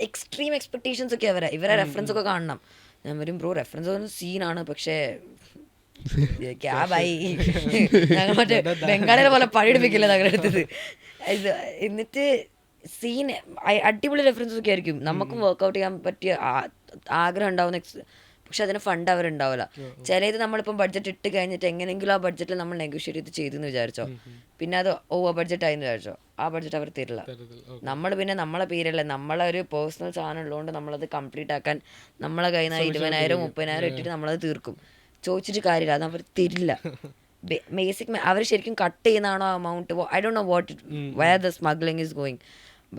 എക്സ്ട്രീം എക്സ്പെക്ടേഷൻസ് ഒക്കെ ഇവരെ റെഫറൻസ് ഒക്കെ കാണണം. ഞാൻ വരും ബ്രോ റെഫറൻസ് സീനാണ്, പക്ഷേ ഞങ്ങൾ മറ്റേ ബംഗാളികളെ പോലെ പണിയെടുപ്പിക്കില്ല ഞങ്ങളുടെ അടുത്തത്. എന്നിട്ട് സീൻ അടിപൊളി റെഫറൻസസ് ഒക്കെ ആയിരിക്കും, നമുക്കും വർക്ക്ഔട്ട് ചെയ്യാൻ പറ്റിയ ആഗ്രഹം ഉണ്ടാവുന്ന, പക്ഷെ അതിന് ഫണ്ട് അവരുണ്ടാവില്ല. ചിലത് നമ്മളിപ്പം ബഡ്ജറ്റ് ഇട്ട് കഴിഞ്ഞിട്ട് എങ്ങനെയെങ്കിലും ആ ബഡ്ജറ്റിൽ നമ്മൾ നെഗോഷിയേറ്റ് ചെയ്തെന്ന് വിചാരിച്ചോ, പിന്നെ അത് ഓവർ ബഡ്ജറ്റ് ആയെന്ന് വിചാരിച്ചോ, ആ ബഡ്ജറ്റ് അവർ തരില്ല. നമ്മൾ പിന്നെ നമ്മളെ പേരല്ലേ, നമ്മളെ ഒരു പേഴ്സണൽ സാധനം ഉള്ളതുകൊണ്ട് നമ്മളത് കംപ്ലീറ്റ് ആക്കാൻ നമ്മളെ കയ്യിൽ നിന്ന് 20,000 30,000 ഇട്ടിട്ട് നമ്മളത് തീർക്കും. ചോദിച്ചിട്ട് കാര്യമില്ല, അത് അവർ തരില്ല. ബേസിക് അവർ ശരിക്കും കട്ട് ചെയ്യുന്നതാണോ ആ amount, I don't know what where the smuggling is going,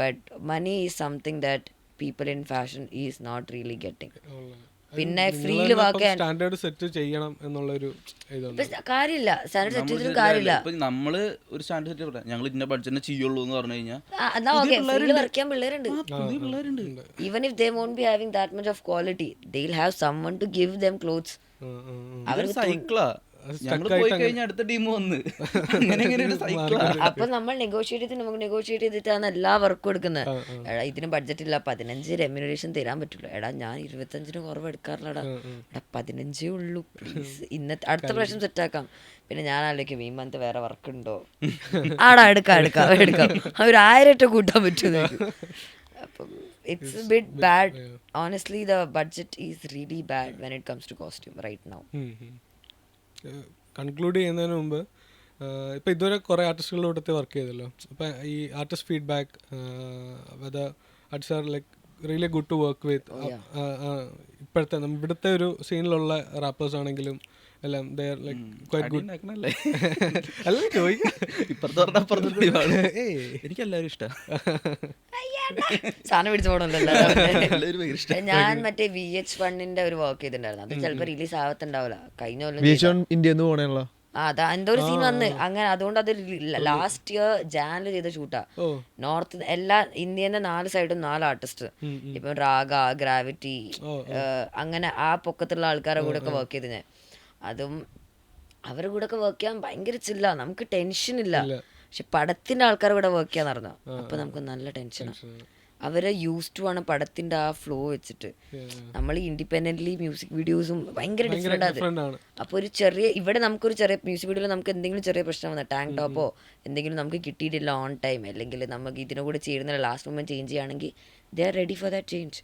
but money is something that people in fashion is not really getting. പിന്നെ ഫ്രീല് വാക്കാൻ സ്റ്റാൻഡേർഡ് സെറ്റ് ചെയ്യണം എന്നുള്ളൊരു കാര്യമില്ല, സ്റ്റാൻഡേർഡ് സെറ്റ് ചെയ്തിട്ടും കാര്യമില്ല. നമ്മള് ഒരു സ്റ്റാൻഡേർഡ് സെറ്റ് പറയാം, ഞങ്ങൾ ഇന്ന ബഡ്ജറ്റ് ചെയ്യുള്ളൂ എന്ന് പറഞ്ഞു കഴിഞ്ഞാൽ എന്നാ ഓക്കെ, ഫ്രീല് വർക്ക് ചെയ്യാൻ പിള്ളേരുണ്ട്. പിള്ളേരുണ്ട്. Even if they won't be having that much of quality, they'll have someone to give them clothes. അവർക്ക് സൈക്കിളാ, ഞങ്ങൾ പോയി കഴിഞ്ഞാൽ അടുത്ത ടീം വന്ന് അങ്ങനെ ഒരു സൈക്കിളാ. അപ്പൊ നമ്മൾ നെഗോഷിയേറ്റ് ചെയ്തിട്ടാണ് എല്ലാ വർക്കും എടുക്കുന്നത്. എടാ ഇതിന് ബഡ്ജറ്റ് ഇല്ല, 15 റെമ്യൂണറേഷൻ തരാൻ പറ്റുള്ളൂ. എടാ ഞാൻ 25 കുറവ് എടുക്കാറില്ലടാ, എടാ 15 ഉള്ളൂ പ്ലീസ്, ഇന്നത്തെ അടുത്ത പ്രാവശ്യം സെറ്റാക്കാം. പിന്നെ ഞാൻ ആലോചിക്കും ഈ മന്ത് വേറെ വർക്ക് ഉണ്ടോ, ആടാ എടുക്കാം അവർ 1000 കൂട്ടാൻ പറ്റുമോ. അപ്പം it's a bit bad. Honestly, the budget is really bad when it comes to costume right now. Conclude ചെയ്യുന്നതിന് മുമ്പ് ഇപ്പോൾ ഇതുവരെ കുറേ ആർട്ടിസ്റ്റുകളുടെ കൂട്ടത്തിൽ വർക്ക് ചെയ്തല്ലോ, അപ്പോൾ ഈ artist feedback whether artist are like really good to work with, ഇപ്പോഴത്തെ ഇവിടുത്തെ ഒരു സീനിലുള്ള റാപ്പേഴ്സ് ആണെങ്കിലും എല്ലാം they are like quite good. അല്ല എനിക്കെല്ലാവരും ഇഷ്ടമാണ്, സാധനം പിടിച്ചു പോകണമല്ലോ. ഞാൻ മറ്റേ VH1 ഒരു വർക്ക് ചെയ്തിട്ടുണ്ടായിരുന്നു, അത് ചിലപ്പോൾ റിലീസ് ആവത്തുണ്ടാവില്ല. കഴിഞ്ഞ കൊല്ലം അതാ എന്തോ ഒരു സീൻ വന്ന് അങ്ങനെ, അതുകൊണ്ട് അത് ലാസ്റ്റ് ഇയർ ജാനിൽ ചെയ്ത ഷൂട്ടാ. നോർത്ത് എല്ലാ ഇന്ത്യന്റെ 4 സൈഡും 4 ആർട്ടിസ്റ്റ്, ഇപ്പം രാഗ, ഗ്രാവിറ്റി, അങ്ങനെ ആ പൊക്കത്തുള്ള ആൾക്കാരുടെ കൂടെ ഒക്കെ വർക്ക് ചെയ്ത് ഞാൻ. അതും അവരുടെ കൂടെ ഒക്കെ വർക്ക് ചെയ്യാൻ ഭയങ്കര ചില്ല, നമുക്ക് ടെൻഷൻ ഇല്ല. പക്ഷെ പടത്തിന്റെ ആൾക്കാരുടെ കൂടെ വർക്ക് ചെയ്യാൻ നടന്നു, അപ്പൊ നമുക്ക് നല്ല ടെൻഷനാണ്. അവരെ യൂസ് ടു ആണ് പടത്തിന്റെ ആ ഫ്ലോ വെച്ചിട്ട്. നമ്മൾ ഇൻഡിപെൻഡന്റ്ലി മ്യൂസിക് വീഡിയോസും ഭയങ്കര ഡിഫറെന്റ് ആണ്. അപ്പോൾ ഒരു ചെറിയ ഇവിടെ നമുക്കൊരു ചെറിയ മ്യൂസിക് വീഡിയോയിൽ നമുക്ക് എന്തെങ്കിലും ചെറിയ പ്രശ്നം വന്നാൽ, ടാങ്ക് ടോപ്പോ എന്തെങ്കിലും നമുക്ക് കിട്ടിയിട്ടില്ല ഓൺ ടൈം, അല്ലെങ്കിൽ നമുക്ക് ഇതിനെ കൂടെ ചേരുന്നില്ല, ലാസ്റ്റ് മൊമെന്റ് ചേഞ്ച് ചെയ്യുകയാണെങ്കിൽ they are ready for that change.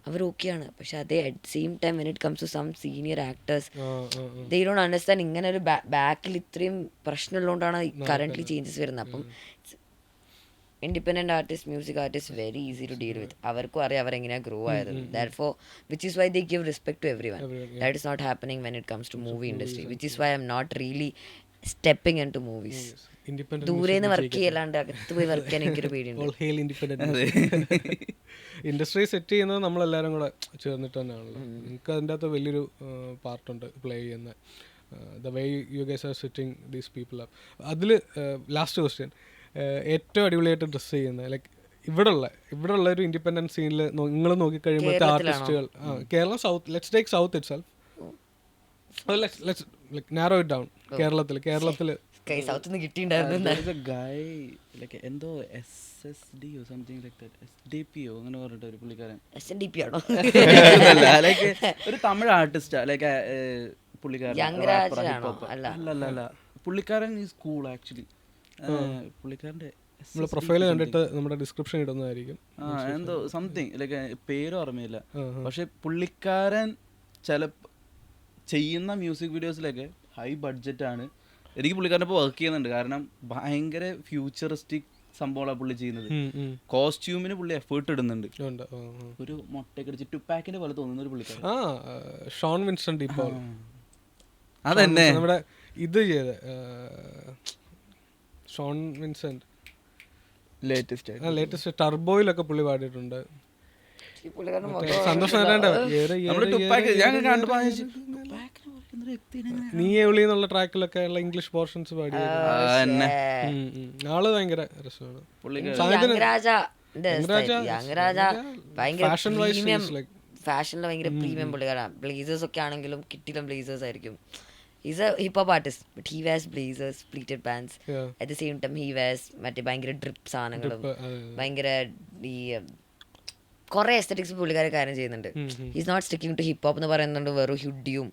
അവർ ഓക്കെയാണ്. പക്ഷെ അതേ at same time when it comes to some senior actors, they don't understand ഇങ്ങനെ ഒരു ബാക്കിൽ ഇത്രയും പ്രശ്നമുള്ളതുകൊണ്ടാണ് കറന്റ്ലി ചേഞ്ചസ് വരുന്നത്. അപ്പം independent artist, music artist very easy to deal with. അവർക്കും അറിയാം അവരെങ്ങനെയാണ് ഗ്രോ ആയത്. Therefore, which is why they give respect to everyone. That is not happening when it comes to movie industry, which is why I'm not really stepping into movies. ദൂരേന്ന് വർക്ക് ചെയ്യലാണ്ട് അകത്ത് പോയി വർക്ക് ചെയ്യാൻ എനിക്കൊരു പേടിയുണ്ട്. ഇൻഡസ്ട്രി സെറ്റ് ചെയ്യുന്നത് നമ്മളെല്ലാവരും കൂടെ ചേർന്നിട്ട് തന്നെയാണല്ലോ. നിങ്ങൾക്ക് അതിൻ്റെ അകത്ത് വലിയൊരു പാർട്ടുണ്ട് പ്ലേ ചെയ്യുന്ന. The way U guys R setting these people up. അതിൽ ലാസ്റ്റ് ക്വസ്റ്റ്യൻ, ഏറ്റവും അടിപൊളിയായിട്ട് ഡ്രസ്സ് ചെയ്യുന്നത് ലൈക്ക് ഇവിടെയുള്ള ഒരു ഇൻഡിപെൻഡൻറ്റ് സീനിൽ നിങ്ങൾ നോക്കിക്കഴിയുമ്പോഴത്തെ ആർട്ടിസ്റ്റുകൾ, Kerala, south, let's take south itself, let's like narrow it down. കേരളത്തിൽ സൗത്ത് കിട്ടിയിട്ടുണ്ടായിരുന്നു എന്തോ SSD something like that, SDP അങ്ങനെ പറഞ്ഞിട്ട് ഒരു പുള്ളിക്കാരൻ. SNDP ആണോ? ലൈക്ക് ഒരു തമിഴ് ആർട്ടിസ്റ്റാ, ലൈക്ക് പുള്ളിക്കാരൻ. അല്ല പുള്ളിക്കാരൻ ഈസ് കൂൾ ആക്ച്വലി. പുള്ളിക്കാരൻ്റെ നമ്മൾ പ്രൊഫൈൽ കണ്ടിട്ട് നമ്മുടെ ഡിസ്ക്രിപ്ഷൻ ഇടുന്നതായിരിക്കും. എന്തോ സംതിങ് ലൈക്ക് പേര് ഓർമ്മയില്ല. പക്ഷെ പുള്ളിക്കാരൻ ചിലപ്പോൾ ചെയ്യുന്ന മ്യൂസിക് വീഡിയോസിലൊക്കെ ഹൈ ബഡ്ജറ്റാണ്. എനിക്ക് പുള്ളിക്കാരൻ്റെ ഇപ്പോൾ വർക്ക് ചെയ്യുന്നുണ്ട്, കാരണം ഭയങ്കര ഫ്യൂച്ചറിസ്റ്റിക് സംഭവമാണ് പുള്ളി ചെയ്യുന്നത്. കോസ്റ്റ്യൂമിന് പുള്ളി എഫേർട്ട് ഇടുന്നുണ്ട്. ഒരു മുട്ടയൊക്കെ അടിച്ച് ടുപ്പാക്കിന്റെ പോലെ തോന്നുന്ന ഒരു പുള്ളിക്കാരൻ, ഷോൺ വിൻസെന്റ്. ഇപ്പോൾ അതന്നെ നമ്മുടെ ഇത് ചെയ്ത് ഷോൺ വിൻസെന്റ് ലേറ്റസ്റ്റ് ടർബോയിലൊക്കെ പുള്ളി പാടിയിട്ടുണ്ട്. സന്തോഷം നീ എവിളി എന്നുള്ള ട്രാക്കിലൊക്കെ ഉള്ള ഇംഗ്ലീഷ് പോർഷൻസ് പാടി ആള് ഭയങ്കര രസമാണ്. ഫാഷനിൽ ഭയങ്കര പ്രീമിയം പുള്ളിക്കാരാണ്. ബ്ലേസേഴ്സ് ഒക്കെ ആണെങ്കിലും കിട്ടില്ല ബ്ലേസേഴ്സ് ആയിരിക്കും. Is a hip hop artist, but he wears blazers, pleated pants. At the same time he wears മറ്റേ ഭയങ്കര ഡ്രിപ്പ് സാധനങ്ങളും ഭയങ്കര ഈ കുറെ എസ്തറ്റിക്സ് പുള്ളിക്കാരെ കാര്യം ചെയ്യുന്നുണ്ട്. Is not sticking to hip hop എന്ന് പറയുന്നുണ്ട്, വെറും ഹുഡിയും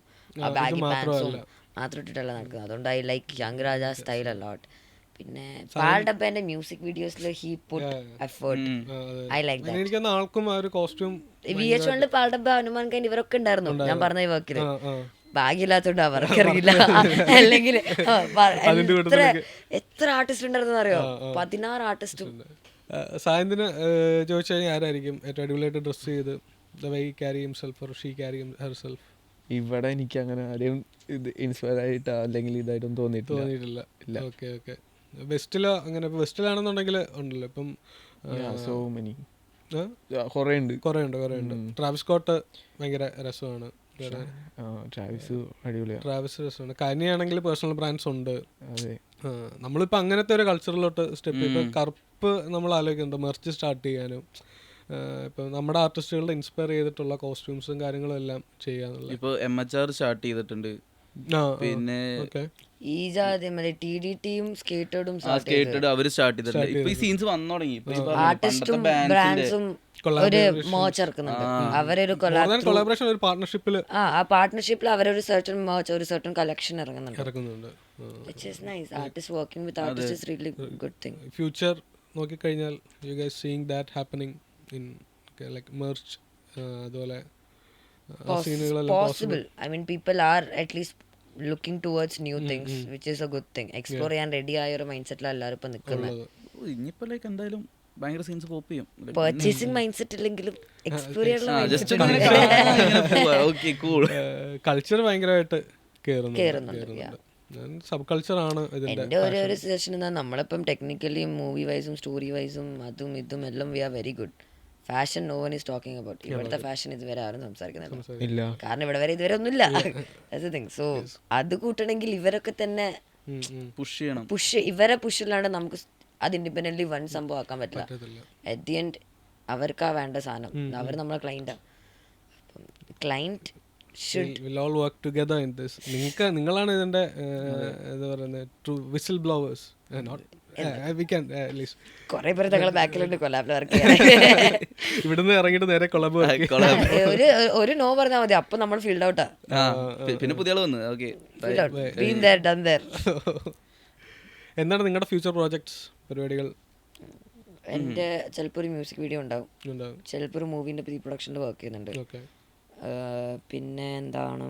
ബാഗി പാൻസും മാത്രം ഇട്ടിട്ടല്ല നടക്കുന്നത്. അതുകൊണ്ട് I like young Raja style a lot. പിന്നെ പാൽ ഡബ്ബന്റെ മ്യൂസിക് വീഡിയോസിൽ he put effort. I like that. എനിക്ക് ആൾക്കും ആ ഒരു കോസ്റ്റ്യൂം VH1 പാൽ ഡബ്ബ, ഹനുമാൻ ഖാൻ ഇവരൊക്കെ ഉണ്ടായിരുന്നു ഞാൻ പറഞ്ഞ ഈ വർക്കില്. ഭാഗ്യമില്ലാത്തോണ്ട് അവർക്ക് അറിയില്ല. അല്ലെങ്കിൽ എത്ര ആർട്ടിസ്റ്റ് ഉണ്ടായിരുന്നു അറിയോ? 16 ആർട്ടിസ്റ്റും. സായന്തിന് ചോദിച്ചു കഴിഞ്ഞാൽ ആരായിരിക്കും ഏറ്റവും അടിപൊളിയായിട്ട് ഡ്രസ് ചെയ്ത് the way he carry himself or she carry herself? ഇവിടെ എനിക്ക് അങ്ങനെ ആരെയും ഇത് ഇൻസ്പയർ ആയിട്ട് അല്ലെങ്കിൽ ഇതായിട്ടൊന്നും തോന്നിയിട്ടില്ല. Okay okay. വെസ്റ്റിലോ അങ്ങനെ വെസ്റ്റിലാണെന്നുണ്ടെങ്കിൽ ഉണ്ടല്ലോ ഇപ്പം സോ മെനി കുറേ ഉണ്ട്. ട്രാവിസ് സ്കോട്ട് ഭയങ്കര രസമാണ്. ട്രാവിസ് അടിപൊളിയാണ്. ട്രാവിസ് രസമാണ്. കനിയാണെങ്കിൽ പേഴ്സണൽ ബ്രാൻഡ്സ് ഉണ്ട്. നമ്മളിപ്പോൾ അങ്ങനത്തെ ഒരു കൾച്ചറിലോട്ട് സ്റ്റെപ്പ് ഇപ്പം കറുപ്പ് നമ്മൾ ആലോചിക്കുന്നുണ്ട് മെർച്ച് സ്റ്റാർട്ട് ചെയ്യാനും. ഇപ്പം നമ്മുടെ ആർട്ടിസ്റ്റുകളുടെ ഇൻസ്പയർ ചെയ്തിട്ടുള്ള കോസ്റ്റ്യൂംസും കാര്യങ്ങളും എല്ലാം ചെയ്യാന്നുള്ളത്. ഇപ്പോൾ MHR സ്റ്റാർട്ട് ചെയ്തിട്ടുണ്ട്. പിന്നെ ഈ TDTയും സ്കേറ്റേർഡും അവര് സ്റ്റാർട്ട് ചെയ്തിട്ടുണ്ട്. ഇപ്പൊ ഈ സീൻസ് വന്നു തുടങ്ങി. ആർട്ടിസ്റ്റും ബ്രാൻഡ്സും ഒരു മോച്ച് ഇറക്കുന്നുണ്ട്. അവരൊരു കൊളാബറേഷൻ, ഒരു പാർട്ണർഷിപ്പിൽ ആ പാർട്ണർഷിപ്പിൽ അവരൊരു സർട്ടൺ മോച്ച്, ഒരു സർട്ടൺ കളക്ഷൻ ഇറങ്ങുന്നുണ്ട്. which is nice. Artists working with artists is really good thing. Future നോക്കിക്കഴിഞ്ഞാൽ you guys seeing that happening in like merch അതുപോലെ possible. I mean people are at least looking towards new things, which is a good thing. Explore ചെയ്യാൻ റെഡി ആയ ഒരു മൈൻഡ് സെറ്റിൽ എല്ലാവരും ഇപ്പൊ നിൽക്കുന്നത്. ഇനിയിപ്പോ ലൈക്ക് എന്തായാലും ഭയങ്കര സീൻസ് പോപ്പ് ചെയ്യും. പർച്ചേസിംഗ് മൈൻഡ് സെറ്റ് ഇല്ലെങ്കിലും എക്സ്പ്ലോർ ചെയ്യാനുള്ള കൾച്ചർ ഭയങ്കരമായിട്ട് കേറുന്നുണ്ട്. സബ് കൾച്ചർ ആണ് ഇതിന്റെ. എൻ്റെ ഒരു സജഷൻ എന്താ, നമ്മളിപ്പം ടെക്നിക്കലി മൂവി വൈസും സ്റ്റോറി വൈസും അതും ഇതും എല്ലാം we are very good. Fashion no one is talking about. ഇവിടുത്തെ ഫാഷൻ ഇതുവരെ ആരും സംസാരിക്കുന്നില്ല. കാരണം ഇവിടെ വരെ ഇതുവരെ ഒന്നുമില്ല. സോ അത് കൂട്ടണമെങ്കിൽ ഇവരൊക്കെ തന്നെ ഇവരെ പുഷിലാണ് നമുക്ക് അത് ഇൻഡിപെൻഡന്റ്ലി വൺ സംഭവം ആക്കാൻ പറ്റില്ല. അറ്റ് ദി എൻഡ് അവർക്കാ വേണ്ട സാധനം. അവർ നമ്മളെ ക്ലൈന്റാണ്. Client will all work together in this. നിങ്ങളാണ് ഇതിന്റെ എന്താ പറയുന്നത് true whistle blowers. we can at least കുറേ പേര് തങ്ങളെ ബാക്കിലുണ്ട് കൊലാബിൽ വർക്ക് ചെയ്യാൻ. ഇവിടുന്ന് ഇറങ്ങിയിട്ട് നേരെ കൊളാബ് ഒരു നോ പറഞ്ഞാൽ മതി, അപ്പൊ നമ്മൾ ഫീൽഡ് ഔട്ടാ. പിന്നെ പുതിയ ആള് വന്നു. എന്താണ് നിങ്ങളുടെ ഫ്യൂച്ചർ പ്രോജക്ട്സ്, പരിപാടികൾ? എൻ്റെ ചിലപ്പോൾ ഒരു മ്യൂസിക് വീഡിയോ ഉണ്ടാവും, ചിലപ്പോൾ ഒരു മൂവിൻ്റെ പ്രീ പ്രൊഡക്ഷനിൽ വർക്ക് ചെയ്യുന്നുണ്ട്. പിന്നെ എന്താണ്,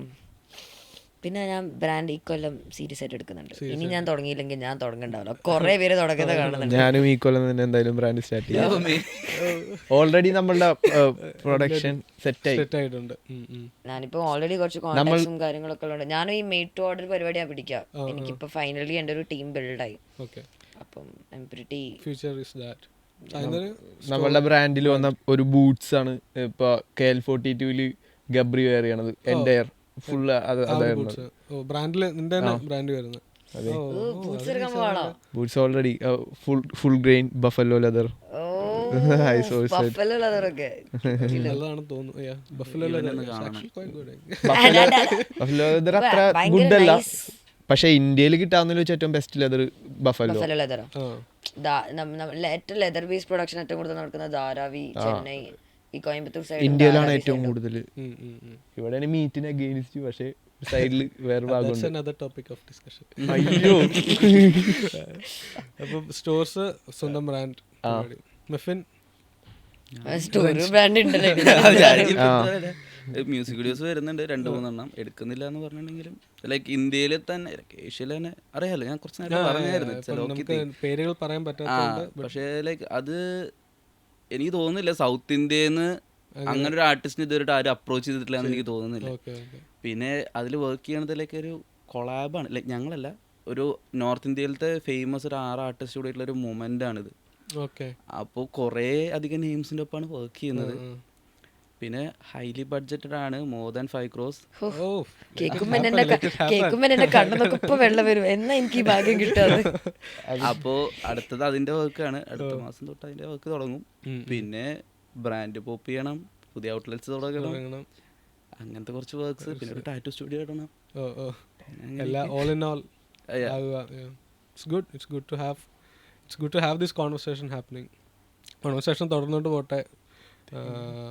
പിന്നെ ഞാൻ ബ്രാൻഡ് ഈ കൊല്ലം സീരിയസ് ആയിട്ട് എടുക്കുന്നുണ്ട്. ഇനി ഞാൻ തുടങ്ങിയില്ലെങ്കിൽ ഞാൻ തുടങ്ങണ്ടാവില്ല. കുറെ പേര് തുടങ്ങുന്നത് കാണുന്നുണ്ട്. ഞാനും ഈ കൊല്ലം തന്നെ എന്തായാലും ബ്രാൻഡ് സ്റ്റാർട്ട് ചെയ്യാം. ഓൾറെഡി നമ്മളുടെ പ്രൊഡക്ഷൻ സെറ്റ് ആയിട്ടുണ്ട്. ഞാനിപ്പോ ഓൾറെഡി കുറച്ച് കോൺടാക്ട്സും കാര്യങ്ങളൊക്കെ ഉള്ളത്. ഞാനും ഈ മെയ്ഡ് ടു ഓർഡർ പരിപാടി ഞാൻ പിടിക്കാം. എനിക്കിപ്പോ ഫൈനലി എൻ്റെ ഒരു ടീം ബിൽഡായി. അപ്പം നമ്മളുടെ ബ്രാൻഡിൽ വന്ന ഒരു ബൂട്ട്സ് ആണ് ഇപ്പൊ KL42 ഗബ്രി വെയർ ചെയ്യണത്. എൻ്റെ full boots already full grain buffalo leather. Buffalo leather അത്ര ഗുഡ് അല്ല, പക്ഷെ ഇന്ത്യയിൽ കിട്ടാവുന്ന ഏറ്റവും ബെസ്റ്റ് ലെതർ ബഫല്ലോ ലെതർ. ഏറ്റവും ലെതർ ബേസ് പ്രൊഡക്ഷൻ ഏറ്റവും കൂടുതൽ നടക്കുന്നത് ധാരാവി, ചെന്നൈ, ഈ കോയമ്പത്തൂർ സൈഡ് ഇന്ത്യയിലാണ് ഏറ്റവും കൂടുതൽ. ഇവിടെ മീറ്റിന് അഗെയിൻസ്റ്റ്, പക്ഷെ സൈഡിൽ വേറെ അയ്യോ. അപ്പം സ്റ്റോർസ് സ്വന്തം ബ്രാൻഡ്. മ്യൂസിക് വീഡിയോസ് വരുന്നുണ്ട് 2-3 എടുക്കുന്നില്ല എന്ന് പറഞ്ഞിട്ടുണ്ടെങ്കിലും ലൈക്ക് ഇന്ത്യയിൽ തന്നെ ഏഷ്യയിൽ തന്നെ അറിയാലോ. ഞാൻ കുറച്ച് നേരം പറഞ്ഞായിരുന്നു പേരുകൾ പറയാൻ പറ്റാത്ത, പക്ഷേ ലൈക്ക് അത് എനിക്ക് തോന്നുന്നില്ല സൗത്ത് ഇന്ത്യന്ന് അങ്ങനെ ഒരു ആർട്ടിസ്റ്റിന് ഇതുവരെ ആരും അപ്രോച്ച് ചെയ്തിട്ടില്ല എന്ന് എനിക്ക് തോന്നുന്നില്ല. പിന്നെ അതിൽ വർക്ക് ചെയ്യണതിലേക്ക് ഒരു കൊളാബാണ്. ലൈക്ക് ഞങ്ങളല്ല, ഒരു നോർത്ത് ഇന്ത്യയിലത്തെ ഫേമസ് ഒരു 6 ആർട്ടിസ്റ്റ് കൂടെ ഉള്ള ഒരു മൊമെന്റ് ആണിത്. അപ്പോൾ കുറേ അധികം നെയിംസിൻ്റെ ഒപ്പമാണ് വർക്ക് ചെയ്യുന്നത്. പിന്നെ ഹൈലി ബഡ്ജറ്റഡ് ആണ്, മോർ ദാൻ 5 crores. Oh, കേൾക്കുമ്പോൾ എന്നെ കണ്ണുനൊക്കെ ഇപ്പൊ വെള്ളം വരും. എന്നാ എനിക്ക് ഈ ഭാഗ്യം കിട്ടാതെ. അപ്പോൾ അടുത്തത് അതിൻ്റെ വർക്കാണ്. അടുത്ത മാസം തൊട്ട് അതിൻ്റെ വർക്ക് തുടങ്ങും. പിന്നെ ബ്രാൻഡ് പോപ്പ് ചെയ്യണം, പുതിയ ഔട്ട്ലെറ്റ്സ് തുടങ്ങണം, അങ്ങനത്തെ കുറച്ച് വർക്ക്സ്. പിന്നെ ഒരു ടാറ്റു സ്റ്റുഡിയോ ഇടണം. എല്ലാ all in all. It's good to have this conversation happening. Conversation തുടർന്നുകൊണ്ട് പോട്ടെ.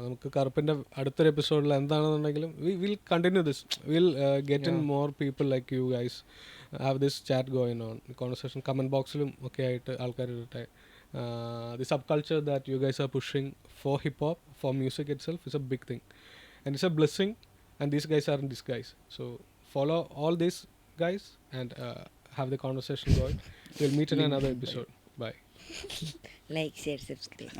നമുക്ക് കറുപ്പിൻ്റെ അടുത്തൊരു എപ്പിസോഡിൽ എന്താണെന്നുണ്ടെങ്കിലും will continue this, will get in more people like you guys, have this chat going on, conversation comment ബോക്സിലും ഒക്കെ ആയിട്ട് ആൾക്കാർ ഇടട്ടെ. The subculture that you guys are pushing for hip hop, for music itself, is a big thing and it's a blessing, and these guys are in disguise. So follow all these guys and have the conversation going. We'll meet in another episode. Bye. Like, share, subscribe.